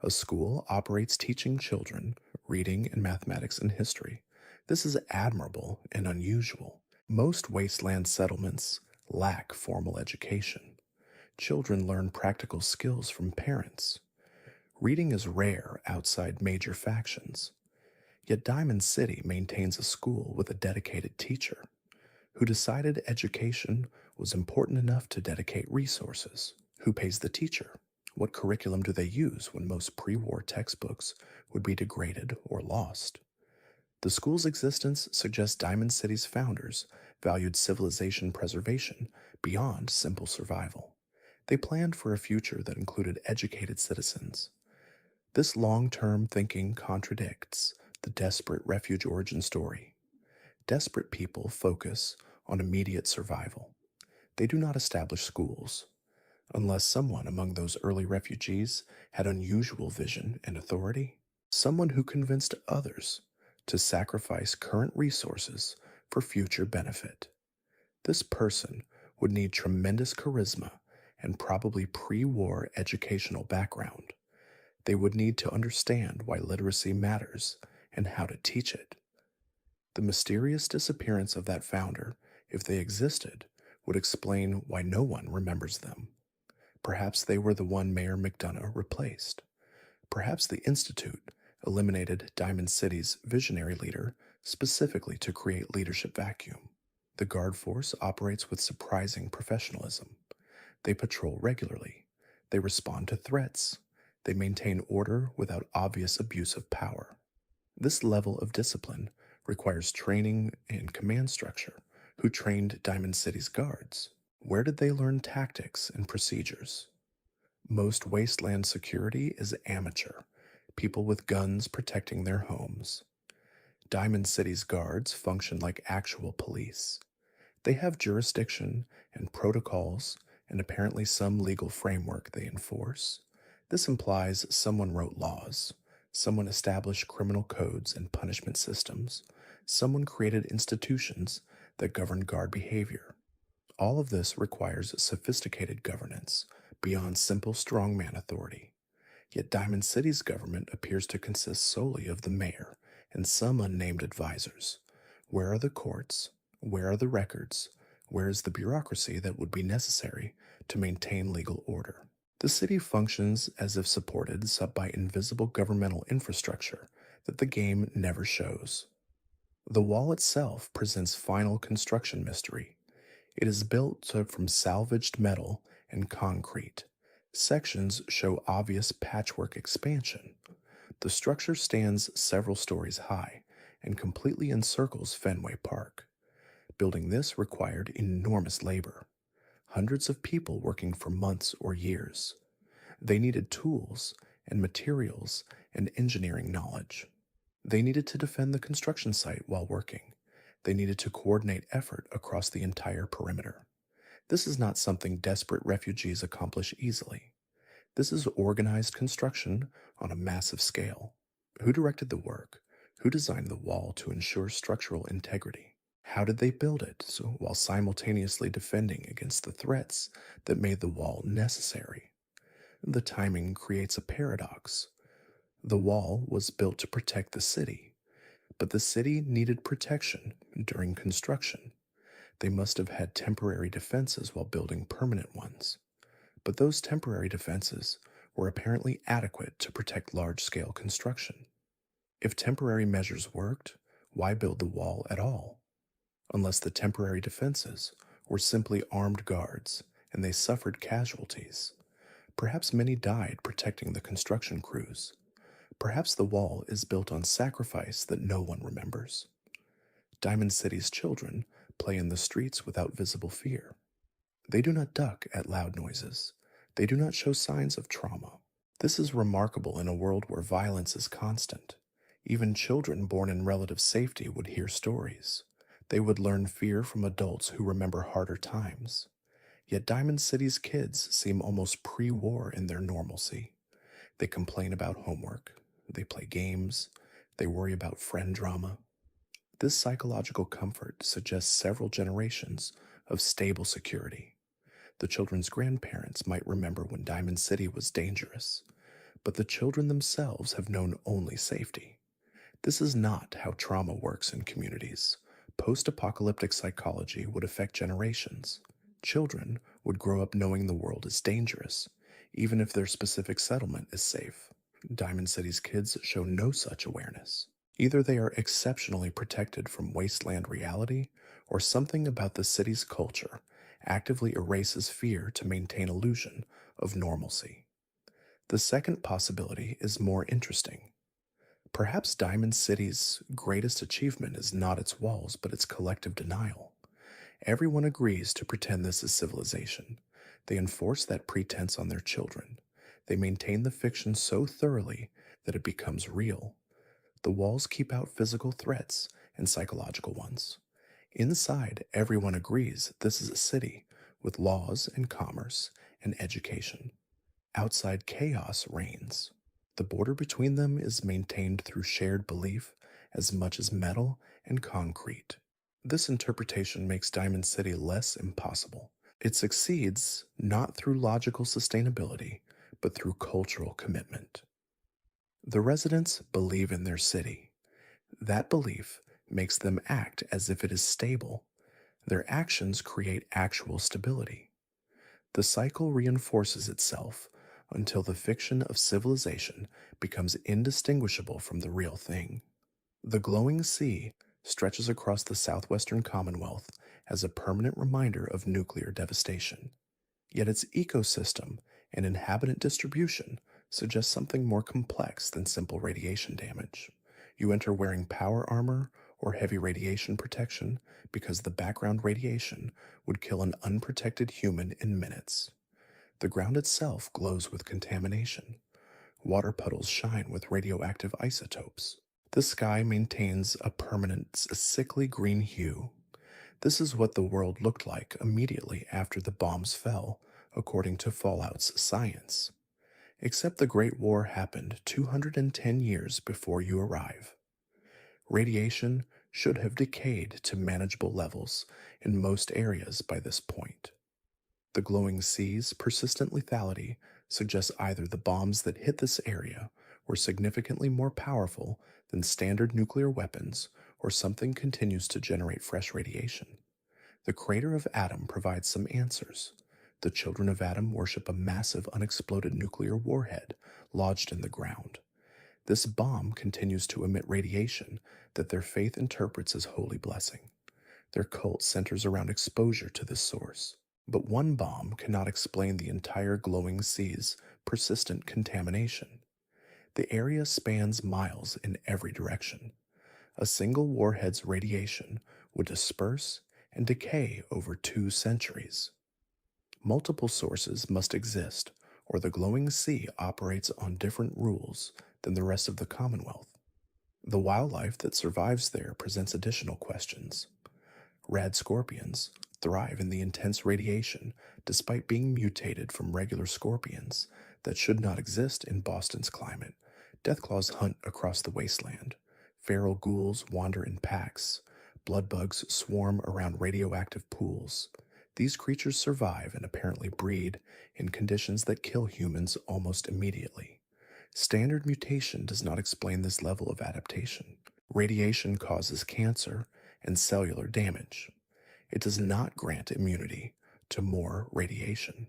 A school operates teaching children reading and mathematics and history. This is admirable and unusual. Most wasteland settlements lack formal education. Children learn practical skills from parents. Reading is rare outside major factions. Yet Diamond City maintains a school with a dedicated teacher who decided education was important enough to dedicate resources. Who pays the teacher? What curriculum do they use when most pre-war textbooks would be degraded or lost? The school's existence suggests Diamond City's founders valued civilization preservation beyond simple survival. They planned for a future that included educated citizens. This long-term thinking contradicts the desperate refuge origin story. Desperate people focus on immediate survival. They do not establish schools, unless someone among those early refugees had unusual vision and authority, someone who convinced others to sacrifice current resources for future benefit. This person would need tremendous charisma and probably pre-war educational background. They would need to understand why literacy matters and how to teach it. The mysterious disappearance of that founder, if they existed, would explain why no one remembers them. Perhaps they were the one Mayor McDonough replaced. Perhaps the Institute eliminated Diamond City's visionary leader specifically to create leadership vacuum. The guard force operates with surprising professionalism. They patrol regularly. They respond to threats. They maintain order without obvious abuse of power. This level of discipline requires training and command structure. Who trained Diamond City's guards? Where did they learn tactics and procedures? Most wasteland security is amateur, people with guns protecting their homes. Diamond City's guards function like actual police. They have jurisdiction and protocols and apparently some legal framework they enforce. This implies someone wrote laws, someone established criminal codes and punishment systems, someone created institutions that govern guard behavior. All of this requires sophisticated governance beyond simple strongman authority. Yet Diamond City's government appears to consist solely of the mayor and some unnamed advisors. Where are the courts? Where are the records? Where is the bureaucracy that would be necessary to maintain legal order? The city functions as if supported by invisible governmental infrastructure that the game never shows. The wall itself presents final construction mystery. It is built from salvaged metal and concrete. Sections show obvious patchwork expansion. The structure stands several stories high and completely encircles Fenway Park. Building this required enormous labor, hundreds of people working for months or years. They needed tools and materials and engineering knowledge. They needed to defend the construction site while working. They needed to coordinate effort across the entire perimeter. This is not something desperate refugees accomplish easily. This is organized construction on a massive scale. Who directed the work? Who designed the wall to ensure structural integrity? How did they build it while simultaneously defending against the threats that made the wall necessary? The timing creates a paradox. The wall was built to protect the city, but the city needed protection during construction. They must have had temporary defenses while building permanent ones. But those temporary defenses were apparently adequate to protect large-scale construction. If temporary measures worked, why build the wall at all? Unless the temporary defenses were simply armed guards and they suffered casualties. Perhaps many died protecting the construction crews. Perhaps the wall is built on sacrifice that no one remembers. Diamond City's children play in the streets without visible fear. They do not duck at loud noises. They do not show signs of trauma. This is remarkable in a world where violence is constant. Even children born in relative safety would hear stories. They would learn fear from adults who remember harder times. Yet Diamond City's kids seem almost pre-war in their normalcy. They complain about homework. They play games. They worry about friend drama. This psychological comfort suggests several generations of stable security. The children's grandparents might remember when Diamond City was dangerous, but the children themselves have known only safety. This is not how trauma works in communities. Post-apocalyptic psychology would affect generations. Children would grow up knowing the world is dangerous, even if their specific settlement is safe. Diamond City's kids show no such awareness. Either they are exceptionally protected from wasteland reality, or something about the city's culture actively erases fear to maintain illusion of normalcy. The second possibility is more interesting. Perhaps Diamond City's greatest achievement is not its walls, but its collective denial. Everyone agrees to pretend this is civilization. They enforce that pretense on their children. They maintain the fiction so thoroughly that it becomes real. The walls keep out physical threats and psychological ones. Inside, everyone agrees this is a city with laws and commerce and education. Outside, chaos reigns. The border between them is maintained through shared belief as much as metal and concrete. This interpretation makes Diamond City less impossible. It succeeds not through logical sustainability, but through cultural commitment. The residents believe in their city. That belief makes them act as if it is stable. Their actions create actual stability. The cycle reinforces itself until the fiction of civilization becomes indistinguishable from the real thing. The glowing sea stretches across the southwestern Commonwealth as a permanent reminder of nuclear devastation. Yet its ecosystem and inhabitant distribution suggests something more complex than simple radiation damage. You enter wearing power armor or heavy radiation protection because the background radiation would kill an unprotected human in minutes. The ground itself glows with contamination. Water puddles shine with radioactive isotopes. The sky maintains a permanent, sickly green hue. This is what the world looked like immediately after the bombs fell, according to Fallout's science. Except the Great War happened 210 years before you arrive. Radiation should have decayed to manageable levels in most areas by this point. The glowing sea's persistent lethality suggests either the bombs that hit this area were significantly more powerful than standard nuclear weapons, or something continues to generate fresh radiation. The crater of Adam provides some answers. The children of Adam worship a massive unexploded nuclear warhead lodged in the ground. This bomb continues to emit radiation that their faith interprets as holy blessing. Their cult centers around exposure to this source. But one bomb cannot explain the entire glowing sea's persistent contamination. The area spans miles in every direction. A single warhead's radiation would disperse and decay over 2 centuries. Multiple sources must exist, or the glowing sea operates on different rules than the rest of the Commonwealth. The wildlife that survives there presents additional questions. Rad scorpions thrive in the intense radiation despite being mutated from regular scorpions that should not exist in Boston's climate. Deathclaws hunt across the wasteland. Feral ghouls wander in packs. Bloodbugs swarm around radioactive pools. These creatures survive and apparently breed in conditions that kill humans almost immediately. Standard mutation does not explain this level of adaptation. Radiation causes cancer and cellular damage. It does not grant immunity to more radiation.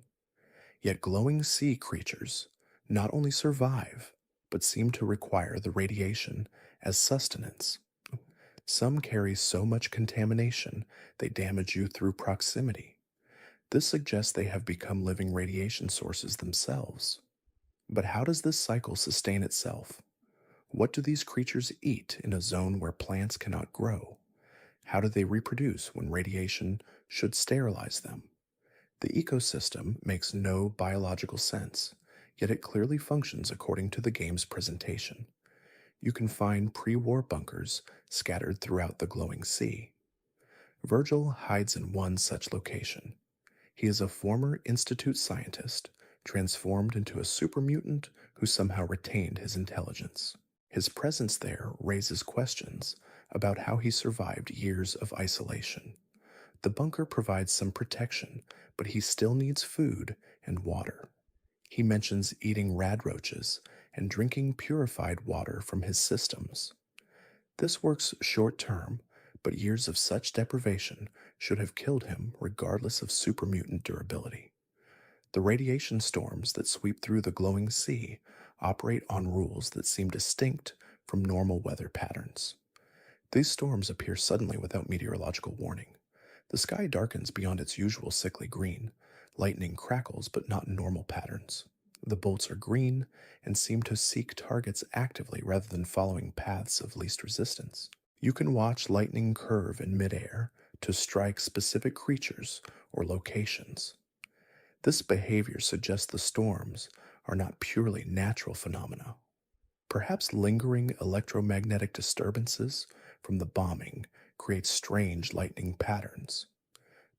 Yet glowing sea creatures not only survive, but seem to require the radiation as sustenance. Some carry so much contamination they damage you through proximity. This suggests they have become living radiation sources themselves. But how does this cycle sustain itself? What do these creatures eat in a zone where plants cannot grow? How do they reproduce when radiation should sterilize them? The ecosystem makes no biological sense, yet it clearly functions according to the game's presentation. You can find pre-war bunkers scattered throughout the glowing sea. Virgil hides in one such location. He is a former Institute scientist, transformed into a super mutant who somehow retained his intelligence. His presence there raises questions about how he survived years of isolation. The bunker provides some protection, but he still needs food and water. He mentions eating rad roaches and drinking purified water from his systems. This works short term, but years of such deprivation should have killed him regardless of super mutant durability. The radiation storms that sweep through the glowing sea operate on rules that seem distinct from normal weather patterns. These storms appear suddenly without meteorological warning. The sky darkens beyond its usual sickly green. Lightning crackles, but not in normal patterns. The bolts are green and seem to seek targets actively rather than following paths of least resistance. You can watch lightning curve in midair to strike specific creatures or locations. This behavior suggests the storms are not purely natural phenomena. Perhaps lingering electromagnetic disturbances from the bombing create strange lightning patterns.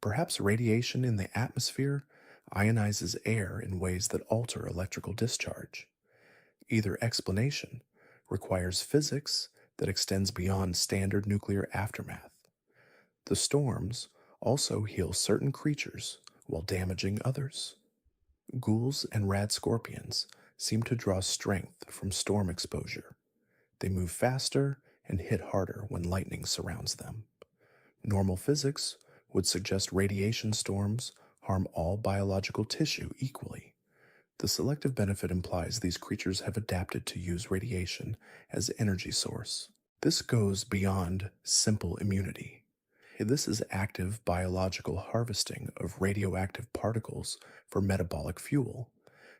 Perhaps radiation in the atmosphere ionizes air in ways that alter electrical discharge. Either explanation requires physics that extends beyond standard nuclear aftermath. The storms also heal certain creatures while damaging others. Ghouls and rad scorpions seem to draw strength from storm exposure. They move faster and hit harder when lightning surrounds them. Normal physics would suggest radiation storms harm all biological tissue equally. The selective benefit implies these creatures have adapted to use radiation as energy source. This goes beyond simple immunity. This is active biological harvesting of radioactive particles for metabolic fuel.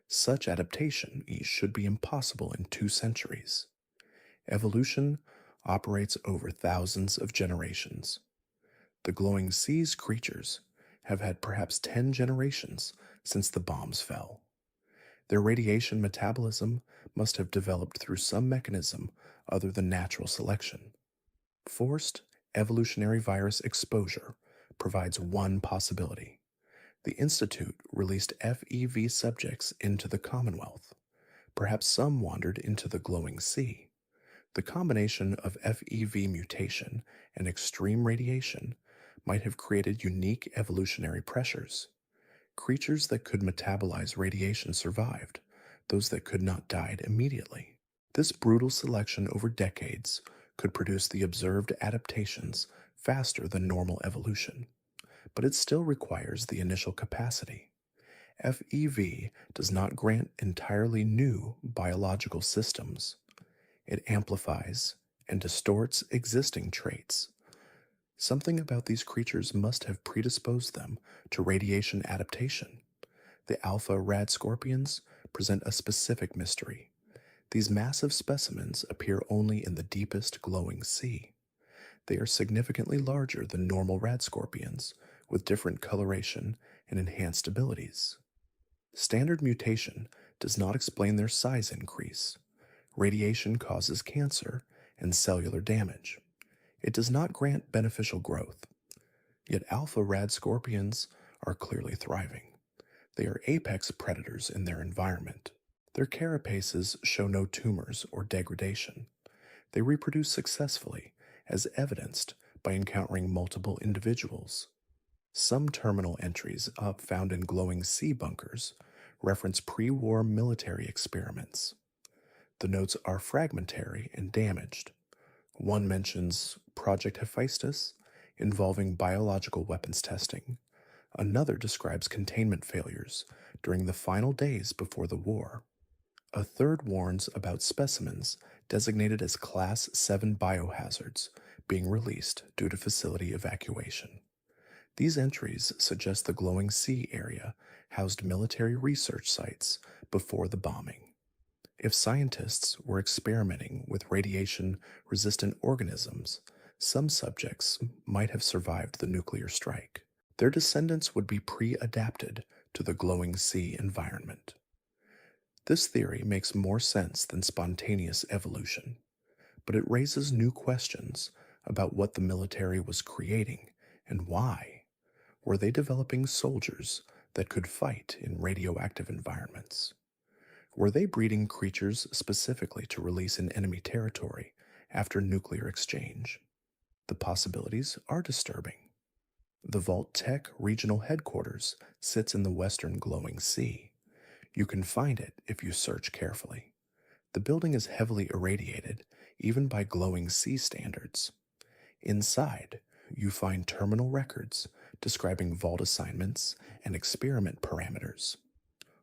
Such adaptation should be impossible in 2 centuries. Evolution operates over thousands of generations. The glowing sea's creatures have had perhaps 10 generations since the bombs fell. Their radiation metabolism must have developed through some mechanism other than natural selection. Forced evolutionary virus exposure provides one possibility. The Institute released FEV subjects into the Commonwealth. Perhaps some wandered into the glowing sea. The combination of FEV mutation and extreme radiation might have created unique evolutionary pressures. Creatures that could metabolize radiation survived, those that could not died immediately. This brutal selection over decades could produce the observed adaptations faster than normal evolution, but it still requires the initial capacity. FEV does not grant entirely new biological systems. It amplifies and distorts existing traits. Something about these creatures must have predisposed them to radiation adaptation. The alpha rad scorpions present a specific mystery. These massive specimens appear only in the deepest glowing sea. They are significantly larger than normal rad scorpions, with different coloration and enhanced abilities. Standard mutation does not explain their size increase. Radiation causes cancer and cellular damage. It does not grant beneficial growth. Yet alpha rad scorpions are clearly thriving. They are apex predators in their environment. Their carapaces show no tumors or degradation. They reproduce successfully, as evidenced by encountering multiple individuals. Some terminal entries found in glowing sea bunkers reference pre-war military experiments. The notes are fragmentary and damaged. One mentions Project Hephaestus involving biological weapons testing. Another describes containment failures during the final days before the war. A third warns about specimens designated as Class 7 biohazards being released due to facility evacuation. These entries suggest the glowing sea area housed military research sites before the bombing. If scientists were experimenting with radiation-resistant organisms, some subjects might have survived the nuclear strike. Their descendants would be pre-adapted to the glowing sea environment. This theory makes more sense than spontaneous evolution, but it raises new questions about what the military was creating and why. Were they developing soldiers that could fight in radioactive environments? Were they breeding creatures specifically to release in enemy territory after nuclear exchange? The possibilities are disturbing. The Vault Tech regional headquarters sits in the western glowing sea. You can find it if you search carefully. The building is heavily irradiated, even by glowing sea standards. Inside, you find terminal records describing vault assignments and experiment parameters.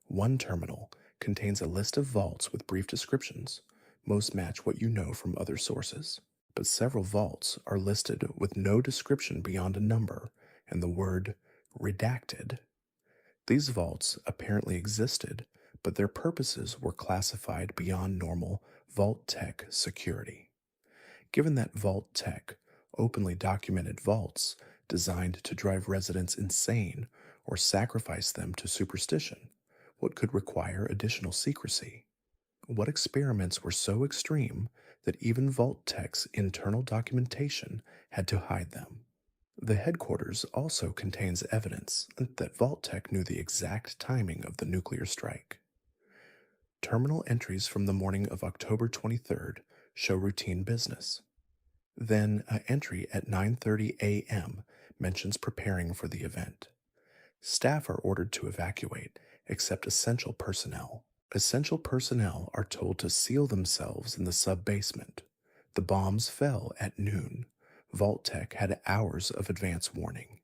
One terminal contains a list of vaults with brief descriptions. Most match what you know from other sources, but several vaults are listed with no description beyond a number and the word redacted. These vaults apparently existed, but their purposes were classified beyond normal Vault Tech security. Given that Vault Tech openly documented vaults designed to drive residents insane or sacrifice them to superstition, what could require additional secrecy? What experiments were so extreme that even Vault Tech's internal documentation had to hide them? The headquarters also contains evidence that Vault Tech knew the exact timing of the nuclear strike. Terminal entries from the morning of October 23rd show routine business. Then, an entry at 9:30 a.m. mentions preparing for the event. Staff are ordered to evacuate, except essential personnel. Essential personnel are told to seal themselves in the sub-basement. The bombs fell at noon. Vault Tech had hours of advance warning.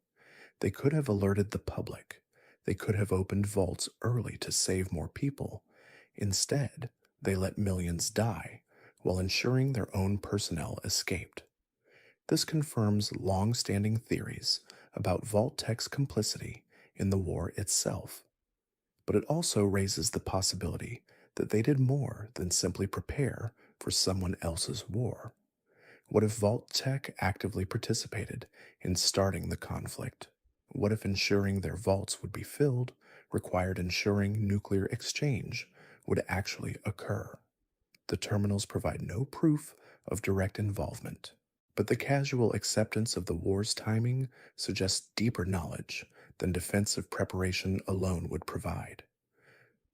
They could have alerted the public. They could have opened vaults early to save more people. Instead, they let millions die while ensuring their own personnel escaped. This confirms long-standing theories about Vault Tech's complicity in the war itself. But it also raises the possibility that they did more than simply prepare for someone else's war. What if Vault Tech actively participated in starting the conflict? What if ensuring their vaults would be filled required ensuring nuclear exchange would actually occur? The terminals provide no proof of direct involvement, but the casual acceptance of the war's timing suggests deeper knowledge than defensive preparation alone would provide.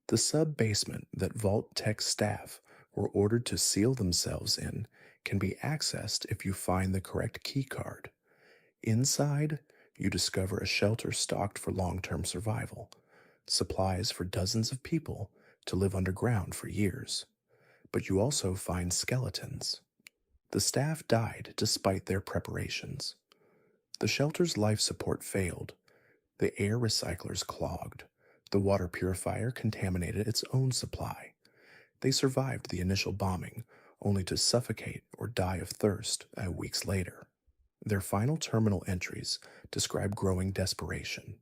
The sub-basement that Vault Tech staff or ordered to seal themselves in can be accessed if you find the correct key card. Inside, you discover a shelter stocked for long term survival, supplies for dozens of people to live underground for years. But you also find skeletons. The staff died despite their preparations. The shelter's life support failed. The air recyclers clogged. The water purifier contaminated its own supply. They survived the initial bombing, only to suffocate or die of thirst weeks later. Their final terminal entries describe growing desperation.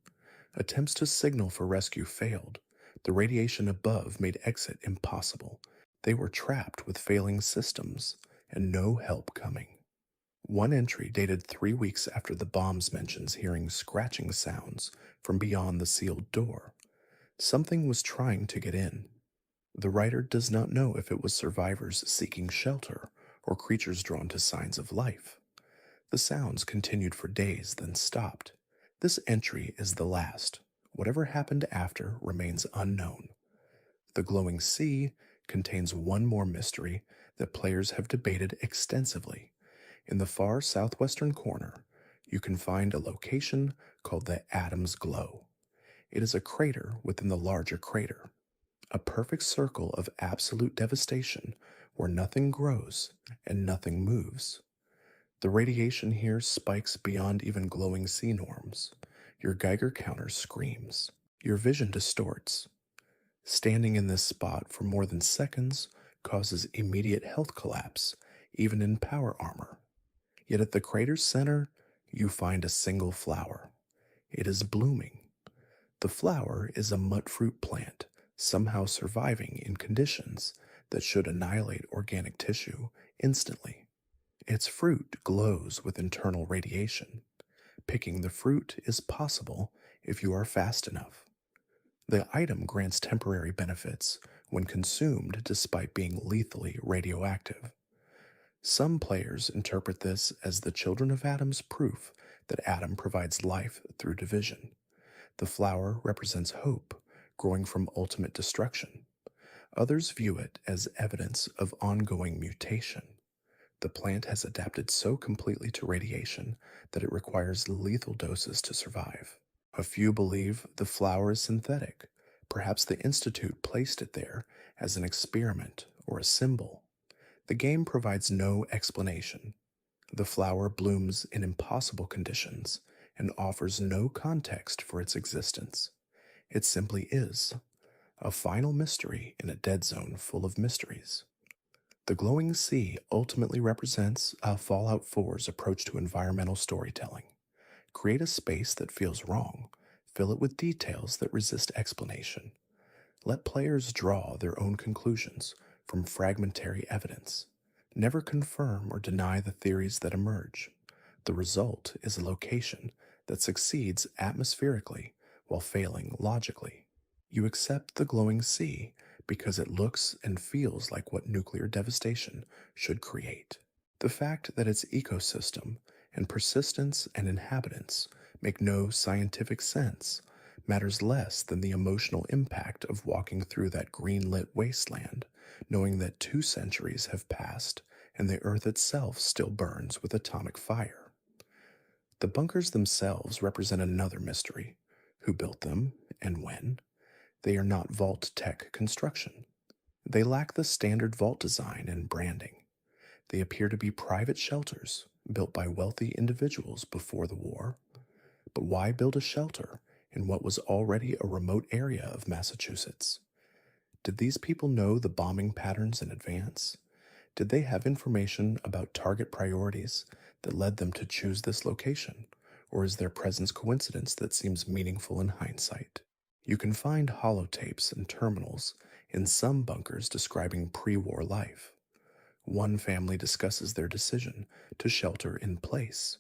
Attempts to signal for rescue failed. The radiation above made exit impossible. They were trapped with failing systems and no help coming. One entry dated 3 weeks after the bombs mentions hearing scratching sounds from beyond the sealed door. Something was trying to get in. The writer does not know if it was survivors seeking shelter or creatures drawn to signs of life. The sounds continued for days, then stopped. This entry is the last. Whatever happened after remains unknown. The glowing sea contains one more mystery that players have debated extensively. In the far southwestern corner, you can find a location called the Atom's Glow. It is a crater within the larger crater, a perfect circle of absolute devastation where nothing grows and nothing moves. The radiation here spikes beyond even glowing sea norms. Your Geiger counter screams. Your vision distorts. Standing in this spot for more than seconds causes immediate health collapse, even in power armor. Yet at the crater's center, you find a single flower. It is blooming. The flower is a mudfruit plant, somehow surviving in conditions that should annihilate organic tissue instantly. Its fruit glows with internal radiation. Picking the fruit is possible if you are fast enough. The item grants temporary benefits when consumed despite being lethally radioactive. Some players interpret this as the Children of Atom's proof that Atom provides life through division. The flower represents hope, growing from ultimate destruction. Others view it as evidence of ongoing mutation. The plant has adapted so completely to radiation that it requires lethal doses to survive. A few believe the flower is synthetic. Perhaps the Institute placed it there as an experiment or a symbol. The game provides no explanation. The flower blooms in impossible conditions and offers no context for its existence. It simply is, a final mystery in a dead zone full of mysteries. The glowing sea ultimately represents a Fallout 4's approach to environmental storytelling. Create a space that feels wrong. Fill it with details that resist explanation. Let players draw their own conclusions from fragmentary evidence. Never confirm or deny the theories that emerge. The result is a location that succeeds atmospherically while failing logically. You accept the glowing sea because it looks and feels like what nuclear devastation should create. The fact that its ecosystem and persistence and inhabitants make no scientific sense matters less than the emotional impact of walking through that green-lit wasteland, knowing that 2 centuries have passed and the Earth itself still burns with atomic fire. The bunkers themselves represent another mystery. Who built them and when? They are not vault tech construction. They lack the standard vault design and branding. They appear to be private shelters built by wealthy individuals before the war. But why build a shelter in what was already a remote area of Massachusetts? Did these people know the bombing patterns in advance? Did they have information about target priorities that led them to choose this location? Or is their presence coincidence that seems meaningful in hindsight? You can find holotapes and terminals in some bunkers describing pre-war life. One family discusses their decision to shelter in place.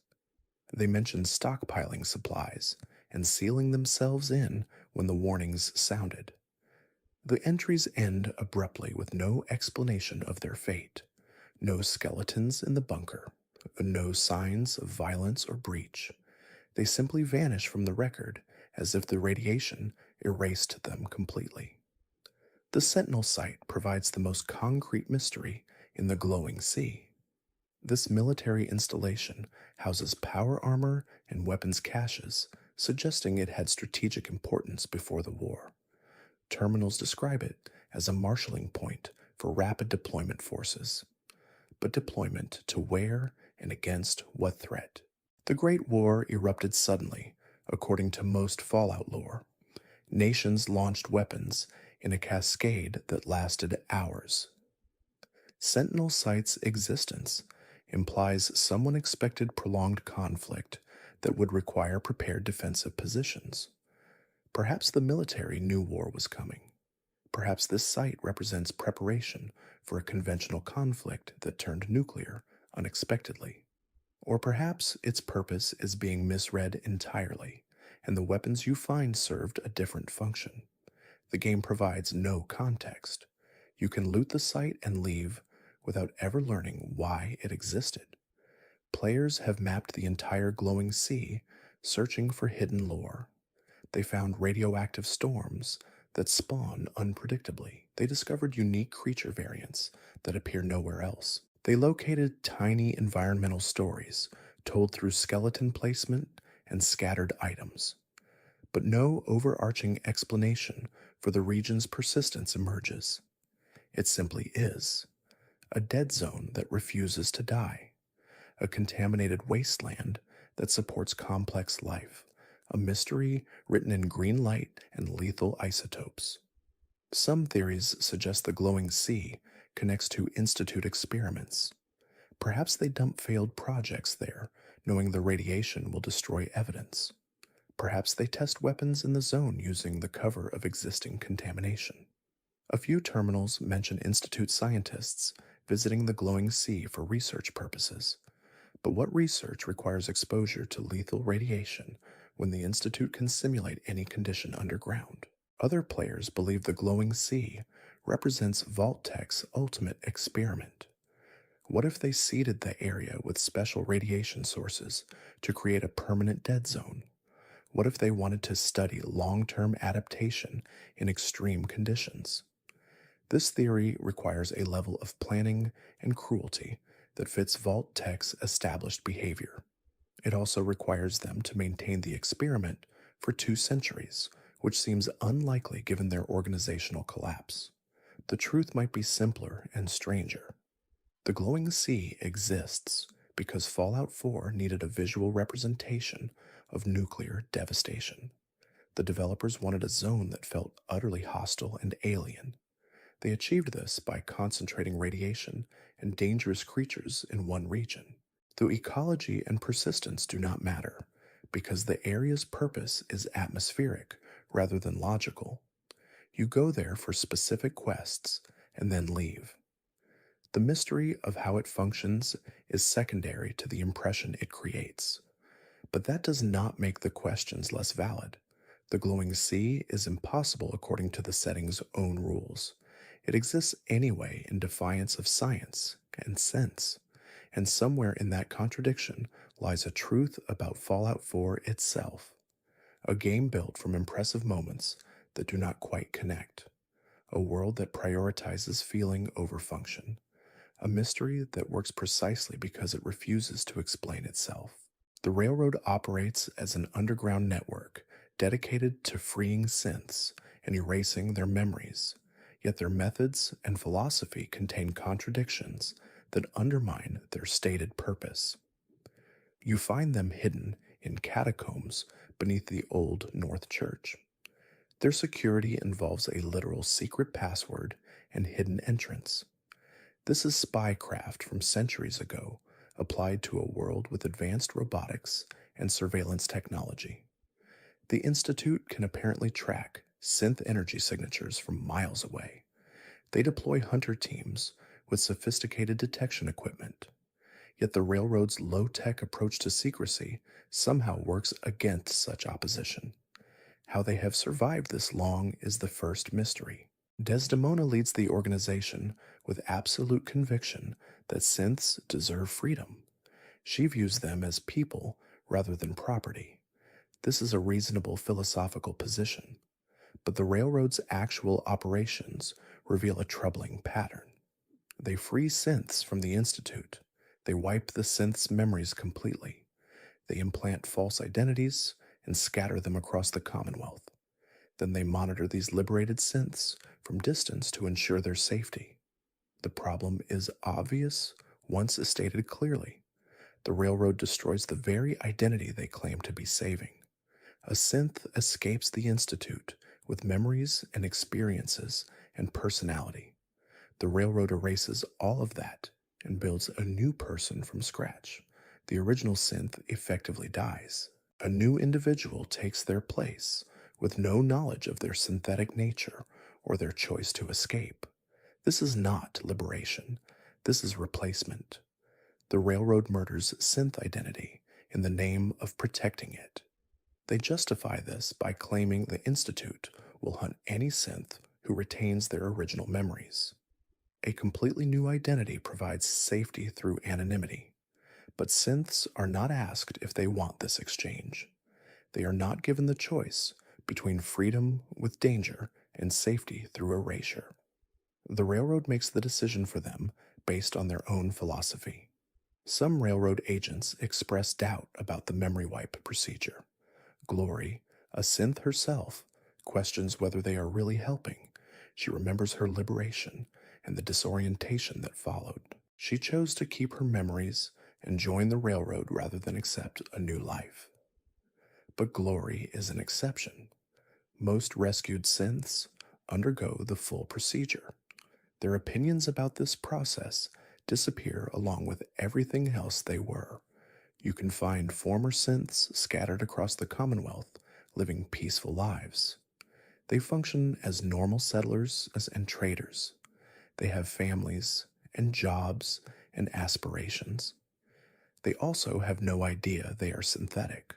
They mention stockpiling supplies and sealing themselves in when the warnings sounded. The entries end abruptly with no explanation of their fate. No skeletons in the bunker. No signs of violence or breach. They simply vanish from the record as if the radiation erased them completely. The Sentinel site provides the most concrete mystery in the glowing sea. This military installation houses power armor and weapons caches, suggesting it had strategic importance before the war. Terminals describe it as a marshalling point for rapid deployment forces. But deployment to where and against what threat? The Great War erupted suddenly, according to most Fallout lore. Nations launched weapons in a cascade that lasted hours. Sentinel Site's existence implies someone expected prolonged conflict that would require prepared defensive positions. Perhaps the military knew war was coming. Perhaps this site represents preparation for a conventional conflict that turned nuclear unexpectedly. Or perhaps its purpose is being misread entirely, and the weapons you find served a different function. The game provides no context. You can loot the site and leave without ever learning why it existed. Players have mapped the entire glowing sea, searching for hidden lore. They found radioactive storms that spawn unpredictably. They discovered unique creature variants that appear nowhere else. They located tiny environmental stories told through skeleton placement and scattered items. But no overarching explanation for the region's persistence emerges. It simply is a dead zone that refuses to die, a contaminated wasteland that supports complex life, a mystery written in green light and lethal isotopes. Some theories suggest the glowing sea connects to Institute experiments. Perhaps they dump failed projects there, knowing the radiation will destroy evidence. Perhaps they test weapons in the zone using the cover of existing contamination. A few terminals mention Institute scientists visiting the glowing sea for research purposes. But what research requires exposure to lethal radiation when the Institute can simulate any condition underground? Other players believe the glowing sea represents Vault-Tech's ultimate experiment. What if they seeded the area with special radiation sources to create a permanent dead zone? What if they wanted to study long-term adaptation in extreme conditions? This theory requires a level of planning and cruelty that fits Vault-Tech's established behavior. It also requires them to maintain the experiment for 2 centuries, which seems unlikely given their organizational collapse. The truth might be simpler and stranger. The glowing sea exists because Fallout 4 needed a visual representation of nuclear devastation. The developers wanted a zone that felt utterly hostile and alien. They achieved this by concentrating radiation and dangerous creatures in one region. Though ecology and persistence do not matter, because the area's purpose is atmospheric rather than logical. You go there for specific quests and then leave. The mystery of how it functions is secondary to the impression it creates. But that does not make the questions less valid. The glowing sea is impossible according to the setting's own rules. It exists anyway in defiance of science and sense, and somewhere in that contradiction lies a truth about Fallout 4 itself. A game built from impressive moments that do not quite connect. A world that prioritizes feeling over function. A mystery that works precisely because it refuses to explain itself. The railroad operates as an underground network dedicated to freeing synths and erasing their memories, yet their methods and philosophy contain contradictions that undermine their stated purpose. You find them hidden in catacombs beneath the Old North Church. Their security involves a literal secret password and hidden entrance. This is spycraft from centuries ago, applied to a world with advanced robotics and surveillance technology. The Institute can apparently track synth energy signatures from miles away. They deploy hunter teams with sophisticated detection equipment. Yet the railroad's low-tech approach to secrecy somehow works against such opposition. How they have survived this long is the first mystery. Desdemona leads the organization with absolute conviction that synths deserve freedom. She views them as people rather than property. This is a reasonable philosophical position. But the railroad's actual operations reveal a troubling pattern. They free synths from the Institute. They wipe the synths' memories completely. They implant false identities and scatter them across the Commonwealth. Then they monitor these liberated synths from distance to ensure their safety. The problem is obvious once stated clearly. The railroad destroys the very identity they claim to be saving. A synth escapes the Institute with memories and experiences and personality. The railroad erases all of that and builds a new person from scratch. The original synth effectively dies. A new individual takes their place with no knowledge of their synthetic nature or their choice to escape. This is not liberation. This is replacement. The railroad murders synth identity in the name of protecting it. They justify this by claiming the Institute will hunt any synth who retains their original memories. A completely new identity provides safety through anonymity. But synths are not asked if they want this exchange. They are not given the choice between freedom with danger and safety through erasure. The railroad makes the decision for them based on their own philosophy. Some railroad agents express doubt about the memory wipe procedure. Glory, a synth herself, questions whether they are really helping. She remembers her liberation and the disorientation that followed. She chose to keep her memories and join the railroad rather than accept a new life. But Glory is an exception. Most rescued synths undergo the full procedure. Their opinions about this process disappear along with everything else they were. You can find former synths scattered across the Commonwealth living peaceful lives. They function as normal settlers and traders. They have families and jobs and aspirations. They also have no idea they are synthetic.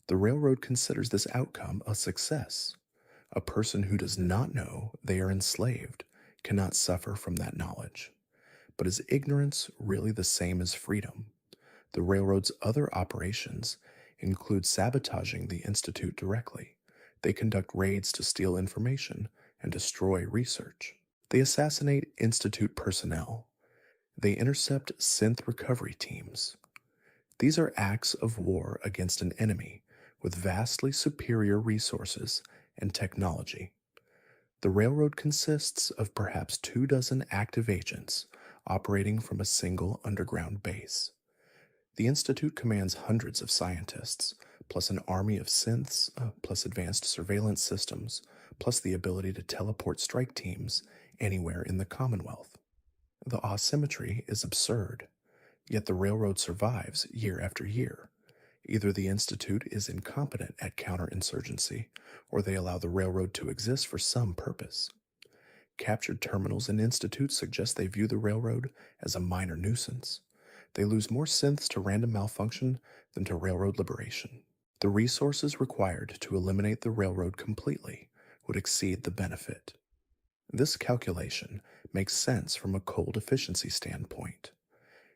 The railroad considers this outcome a success. A person who does not know they are enslaved cannot suffer from that knowledge. But is ignorance really the same as freedom? The railroad's other operations include sabotaging the Institute directly. They conduct raids to steal information and destroy research. They assassinate Institute personnel. They intercept synth recovery teams. These are acts of war against an enemy with vastly superior resources and technology. The railroad consists of perhaps 24 active agents operating from a single underground base. The Institute commands hundreds of scientists, plus an army of synths, plus advanced surveillance systems, plus the ability to teleport strike teams anywhere in the Commonwealth. The asymmetry is absurd, yet the railroad survives year after year. Either the Institute is incompetent at counterinsurgency, or they allow the railroad to exist for some purpose. Captured terminals and institutes suggest they view the railroad as a minor nuisance. They lose more synths to random malfunction than to railroad liberation. The resources required to eliminate the railroad completely would exceed the benefit. This calculation makes sense from a cold efficiency standpoint.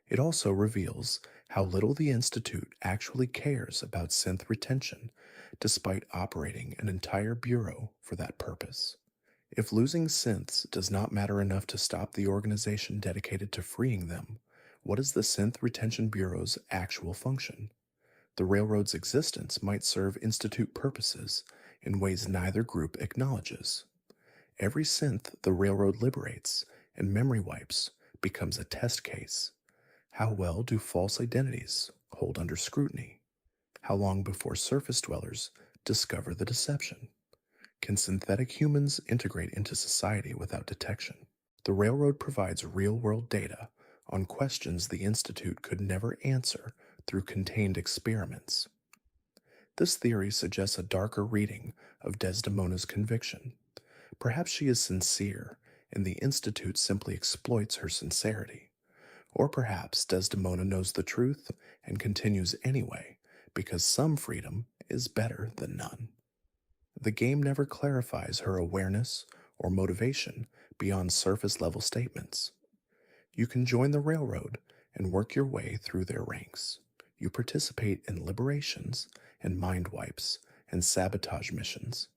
It also reveals how little the Institute actually cares about synth retention, despite operating an entire bureau for that purpose. If losing synths does not matter enough to stop the organization dedicated to freeing them, what is the Synth Retention Bureau's actual function? The railroad's existence might serve Institute purposes in ways neither group acknowledges. Every synth the railroad liberates and memory wipes becomes a test case. How well do false identities hold under scrutiny? How long before surface dwellers discover the deception? Can synthetic humans integrate into society without detection? The railroad provides real-world data on questions the Institute could never answer through contained experiments. This theory suggests a darker reading of Desdemona's conviction. Perhaps she is sincere, and the Institute simply exploits her sincerity. Or perhaps Desdemona knows the truth and continues anyway, because some freedom is better than none. The game never clarifies her awareness or motivation beyond surface-level statements. You can join the railroad and work your way through their ranks. You participate in liberations and mind wipes and sabotage missions.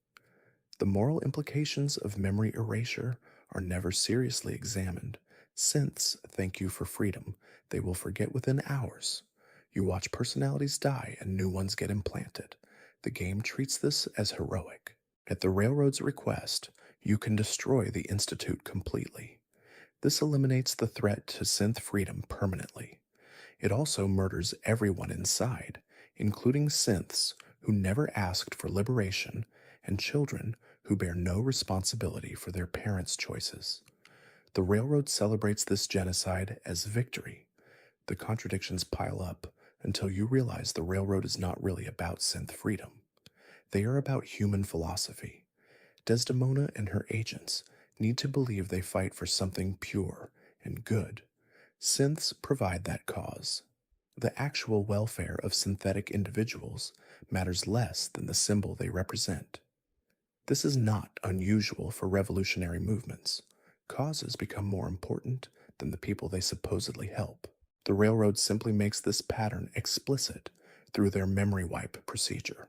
The moral implications of memory erasure are never seriously examined. Synths thank you for freedom. They will forget within hours. You watch personalities die and new ones get implanted. The game treats this as heroic. At the Railroad's request, you can destroy the Institute completely. This eliminates the threat to synth freedom permanently. It also murders everyone inside, including synths who never asked for liberation and children who bear no responsibility for their parents' choices. The Railroad celebrates this genocide as victory. The contradictions pile up until you realize the Railroad is not really about synth freedom. They are about human philosophy. Desdemona and her agents need to believe they fight for something pure and good. Synths provide that cause. The actual welfare of synthetic individuals matters less than the symbol they represent. This is not unusual for revolutionary movements. Causes become more important than the people they supposedly help. The Railroad simply makes this pattern explicit through their memory wipe procedure.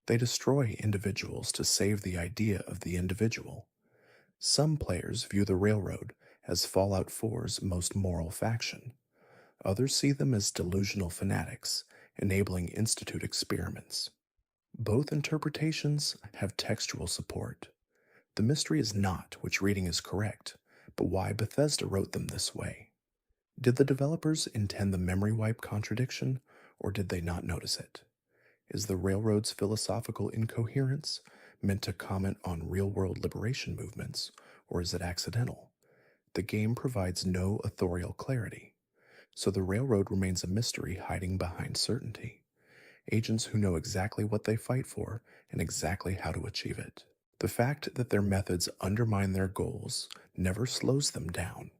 They destroy individuals to save the idea of the individual. Some players view the Railroad as Fallout 4's most moral faction. Others see them as delusional fanatics, enabling Institute experiments. Both interpretations have textual support. The mystery is not which reading is correct, but why Bethesda wrote them this way. Did the developers intend the memory wipe contradiction, or did they not notice it? Is the Railroad's philosophical incoherence meant to comment on real-world liberation movements, or is it accidental? The game provides no authorial clarity, so the Railroad remains a mystery hiding behind certainty. Agents who know exactly what they fight for and exactly how to achieve it. The fact that their methods undermine their goals never slows them down.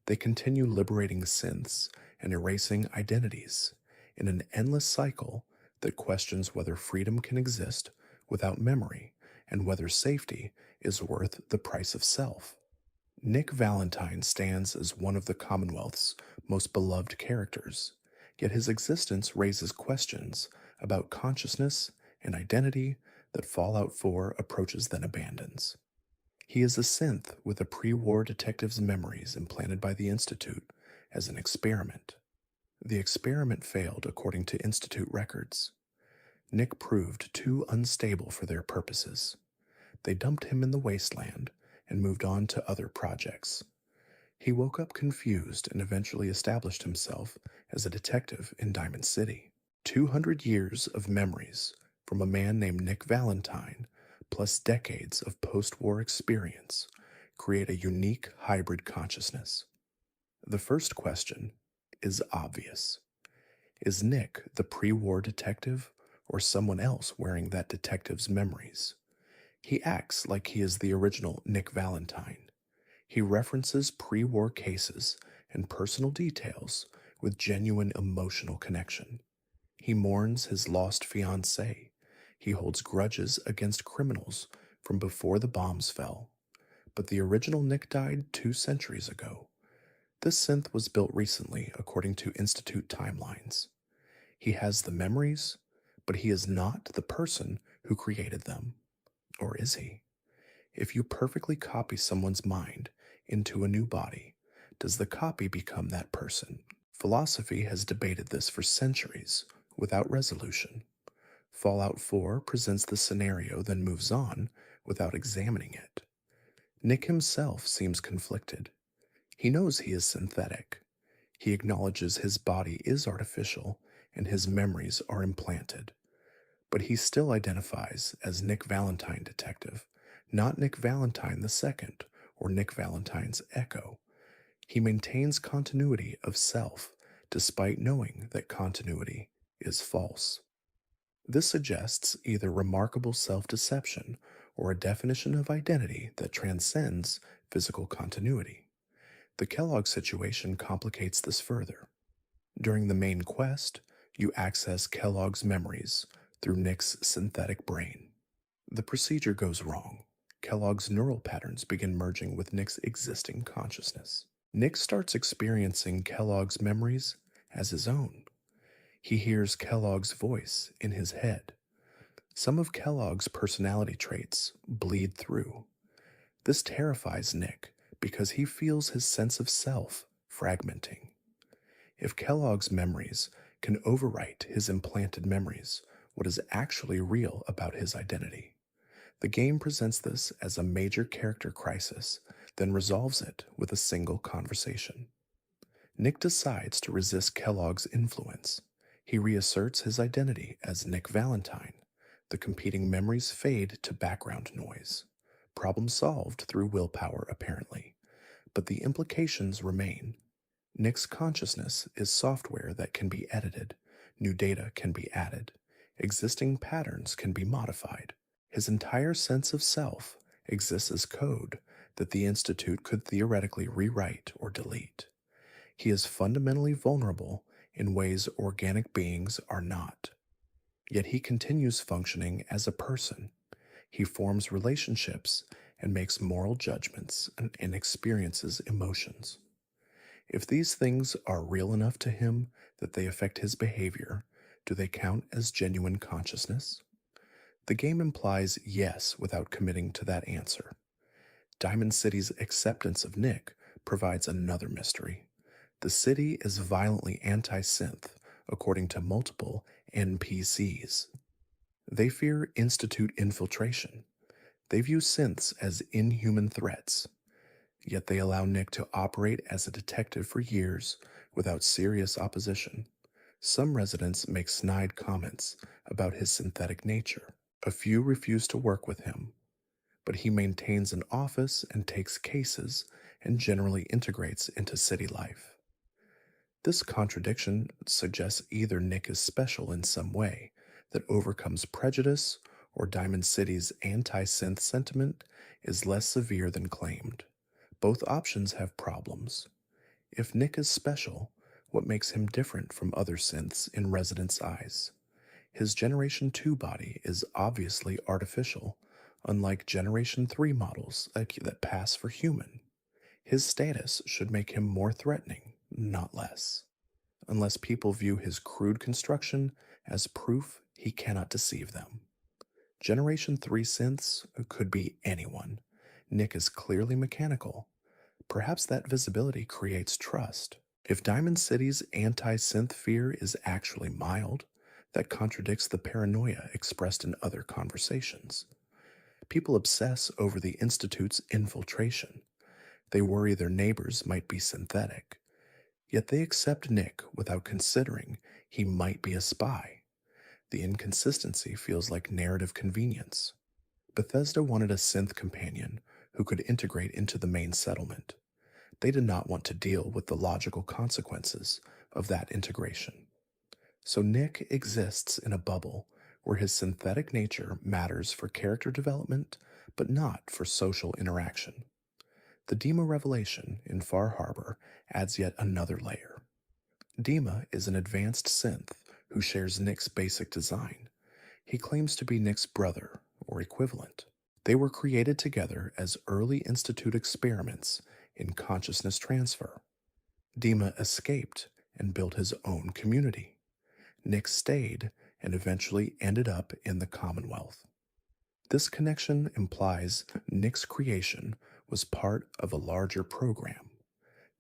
They continue liberating synths and erasing identities in an endless cycle that questions whether freedom can exist without memory and whether safety is worth the price of self. Nick Valentine stands as one of the Commonwealth's most beloved characters, yet his existence raises questions about consciousness and identity that Fallout 4 approaches then abandons. He is a synth with a pre-war detective's memories implanted by the Institute as an experiment. The experiment failed according to Institute records. Nick proved too unstable for their purposes. They dumped him in the wasteland and moved on to other projects. He woke up confused and eventually established himself as a detective in Diamond City. 200 years of memories from a man named Nick Valentine, plus decades of post-war experience, create a unique hybrid consciousness. The first question is obvious. Is Nick the pre-war detective or someone else wearing that detective's memories? He acts like he is the original Nick Valentine. He references pre-war cases and personal details with genuine emotional connection. He mourns his lost fiancée. He holds grudges against criminals from before the bombs fell. But the original Nick died 2 centuries ago. This synth was built recently according to Institute timelines. He has the memories, but he is not the person who created them. Or is he? If you perfectly copy someone's mind into a new body, does the copy become that person? Philosophy has debated this for centuries without resolution. Fallout 4 presents the scenario, then moves on without examining it. Nick himself seems conflicted. He knows he is synthetic. He acknowledges his body is artificial and his memories are implanted. But he still identifies as Nick Valentine Detective, not Nick Valentine II or Nick Valentine's Echo. He maintains continuity of self despite knowing that continuity is false. This suggests either remarkable self-deception or a definition of identity that transcends physical continuity. The Kellogg situation complicates this further. During the main quest, you access Kellogg's memories through Nick's synthetic brain. The procedure goes wrong. Kellogg's neural patterns begin merging with Nick's existing consciousness. Nick starts experiencing Kellogg's memories as his own. He hears Kellogg's voice in his head. Some of Kellogg's personality traits bleed through. This terrifies Nick because he feels his sense of self fragmenting. If Kellogg's memories can overwrite his implanted memories, what is actually real about his identity? The game presents this as a major character crisis, then resolves it with a single conversation. Nick decides to resist Kellogg's influence. He reasserts his identity as Nick Valentine. The competing memories fade to background noise. Problem solved through willpower, apparently. But the implications remain. Nick's consciousness is software that can be edited, new data can be added, existing patterns can be modified. His entire sense of self exists as code that the Institute could theoretically rewrite or delete. He is fundamentally vulnerable in ways organic beings are not. Yet he continues functioning as a person. He forms relationships and makes moral judgments and experiences emotions. If these things are real enough to him that they affect his behavior, do they count as genuine consciousness? The game implies yes without committing to that answer. Diamond City's acceptance of Nick provides another mystery. The city is violently anti-synth, according to multiple NPCs. They fear Institute infiltration. They view synths as inhuman threats. Yet they allow Nick to operate as a detective for years without serious opposition. Some residents make snide comments about his synthetic nature. A few refuse to work with him, but he maintains an office and takes cases and generally integrates into city life. This contradiction suggests either Nick is special in some way that overcomes prejudice, or Diamond City's anti-synth sentiment is less severe than claimed. Both options have problems. If Nick is special, what makes him different from other synths in residents' eyes? His Generation 2 body is obviously artificial, unlike Generation 3 models that pass for human. His status should make him more threatening, not less, unless people view his crude construction as proof he cannot deceive them. Generation 3 synths could be anyone. Nick is clearly mechanical. Perhaps that visibility creates trust. If Diamond City's anti-synth fear is actually mild, that contradicts the paranoia expressed in other conversations. People obsess over the Institute's infiltration. They worry their neighbors might be synthetic. Yet they accept Nick without considering he might be a spy. The inconsistency feels like narrative convenience. Bethesda wanted a synth companion who could integrate into the main settlement. They did not want to deal with the logical consequences of that integration. So Nick exists in a bubble where his synthetic nature matters for character development, but not for social interaction. The Dima revelation in Far Harbor adds yet another layer. Dima is an advanced synth who shares Nick's basic design. He claims to be Nick's brother, or equivalent. They were created together as early Institute experiments in consciousness transfer. Dima escaped and built his own community. Nick stayed and eventually ended up in the Commonwealth. This connection implies Nick's creation was part of a larger program.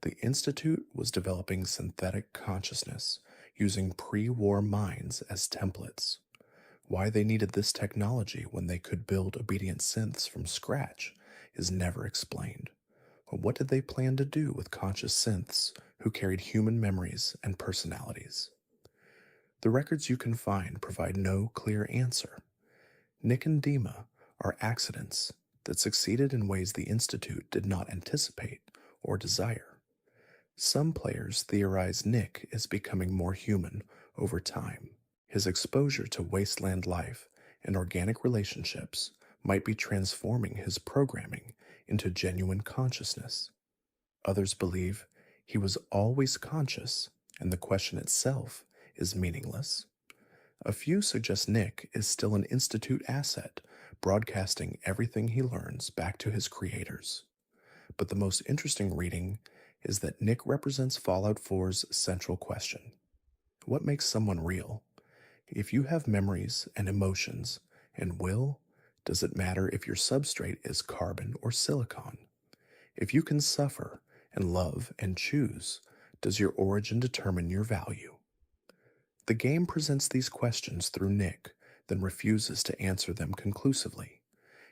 The Institute was developing synthetic consciousness using pre-war minds as templates. Why they needed this technology when they could build obedient synths from scratch is never explained. What did they plan to do with conscious synths who carried human memories and personalities? The records you can find provide no clear answer. Nick and Dima are accidents that succeeded in ways the Institute did not anticipate or desire. Some players theorize Nick is becoming more human over time. His exposure to wasteland life and organic relationships might be transforming his programming into genuine consciousness. Others believe he was always conscious and the question itself is meaningless. A few suggest Nick is still an Institute asset, broadcasting everything he learns back to his creators. But the most interesting reading is that Nick represents Fallout 4's central question. What makes someone real? If you have memories and emotions, And will? Does it matter if your substrate is carbon or silicon? If you can suffer and love and choose, does your origin determine your value? The game presents these questions through Nick, then refuses to answer them conclusively.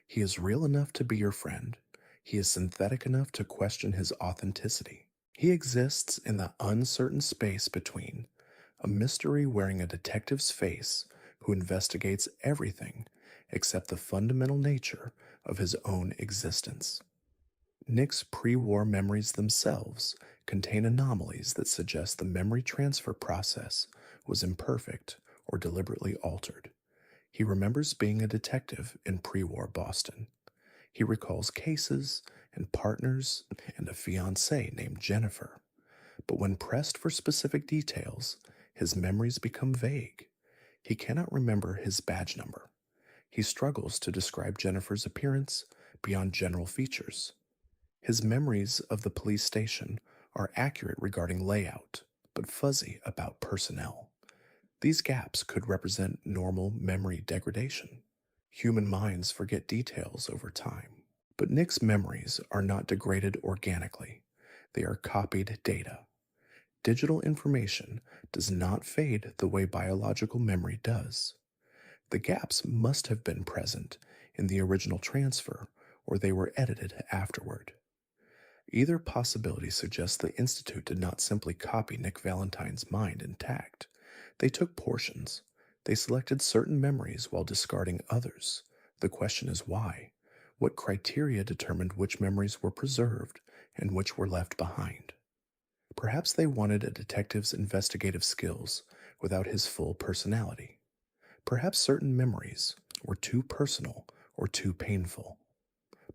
He is real enough to be your friend. He is synthetic enough to question his authenticity. He exists in the uncertain space between a mystery wearing a detective's face who investigates everything except the fundamental nature of his own existence. Nick's pre war memories themselves contain anomalies that suggest the memory transfer process was imperfect or deliberately altered. He remembers being a detective in pre war Boston. He recalls cases and partners and a fiancée named Jennifer. But when pressed for specific details, his memories become vague. He cannot remember his badge number. He struggles to describe Jennifer's appearance beyond general features. His memories of the police station are accurate regarding layout, but fuzzy about personnel. These gaps could represent normal memory degradation. Human minds forget details over time. But Nick's memories are not degraded organically. They are copied data. Digital information does not fade the way biological memory does. The gaps must have been present in the original transfer, or they were edited afterward. Either possibility suggests the Institute did not simply copy Nick Valentine's mind intact. They took portions. They selected certain memories while discarding others. The question is why? What criteria determined which memories were preserved and which were left behind? Perhaps they wanted a detective's investigative skills without his full personality. Perhaps certain memories were too personal or too painful.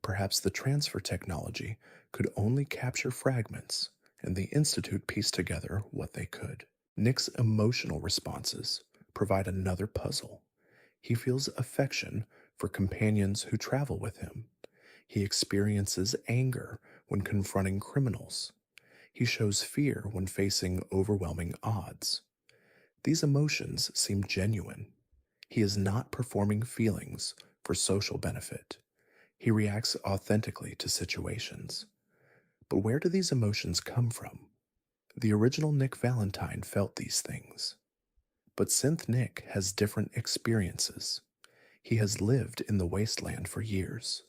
Perhaps the transfer technology could only capture fragments, and the Institute pieced together what they could. Nick's emotional responses provide another puzzle. He feels affection for companions who travel with him. He experiences anger when confronting criminals. He shows fear when facing overwhelming odds. These emotions seem genuine. He is not performing feelings for social benefit. He reacts authentically to situations. But where do these emotions come from? The original Nick Valentine felt these things. But Synth Nick has different experiences. He has lived in the wasteland for years.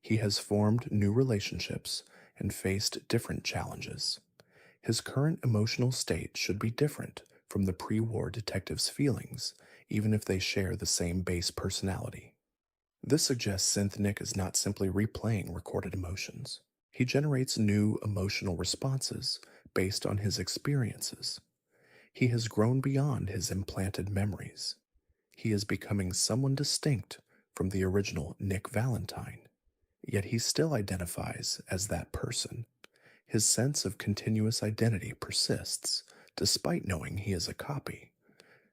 He has formed new relationships and faced different challenges. His current emotional state should be different from the pre-war detective's feelings, even if they share the same base personality. This suggests Synth Nick is not simply replaying recorded emotions. He generates new emotional responses based on his experiences. He has grown beyond his implanted memories. He is becoming someone distinct from the original Nick Valentine. Yet he still identifies as that person. His sense of continuous identity persists, despite knowing he is a copy.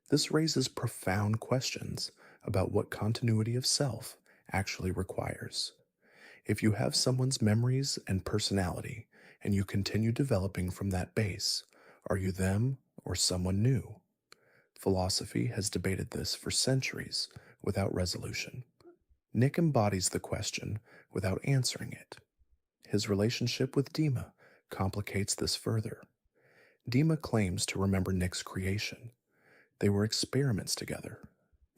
This raises profound questions about what continuity of self actually requires. If you have someone's memories and personality, and you continue developing from that base, are you them or someone new? Philosophy has debated this for centuries without resolution. Nick embodies the question without answering it. His relationship with Dima complicates this further. Dima claims to remember Nick's creation. They were experiments together.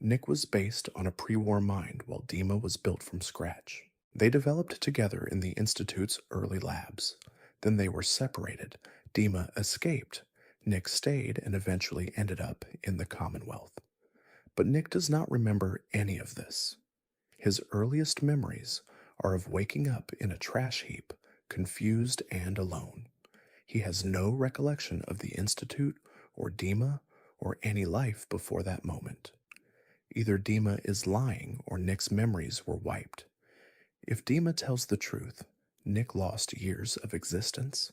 Nick was based on a pre-war mind while Dima was built from scratch. They developed together in the Institute's early labs. Then they were separated. Dima escaped. Nick stayed and eventually ended up in the Commonwealth. But Nick does not remember any of this. His earliest memories are of waking up in a trash heap, confused and alone. He has no recollection of the Institute or Dima or any life before that moment. Either Dima is lying or Nick's memories were wiped. If Dima tells the truth, Nick lost years of existence.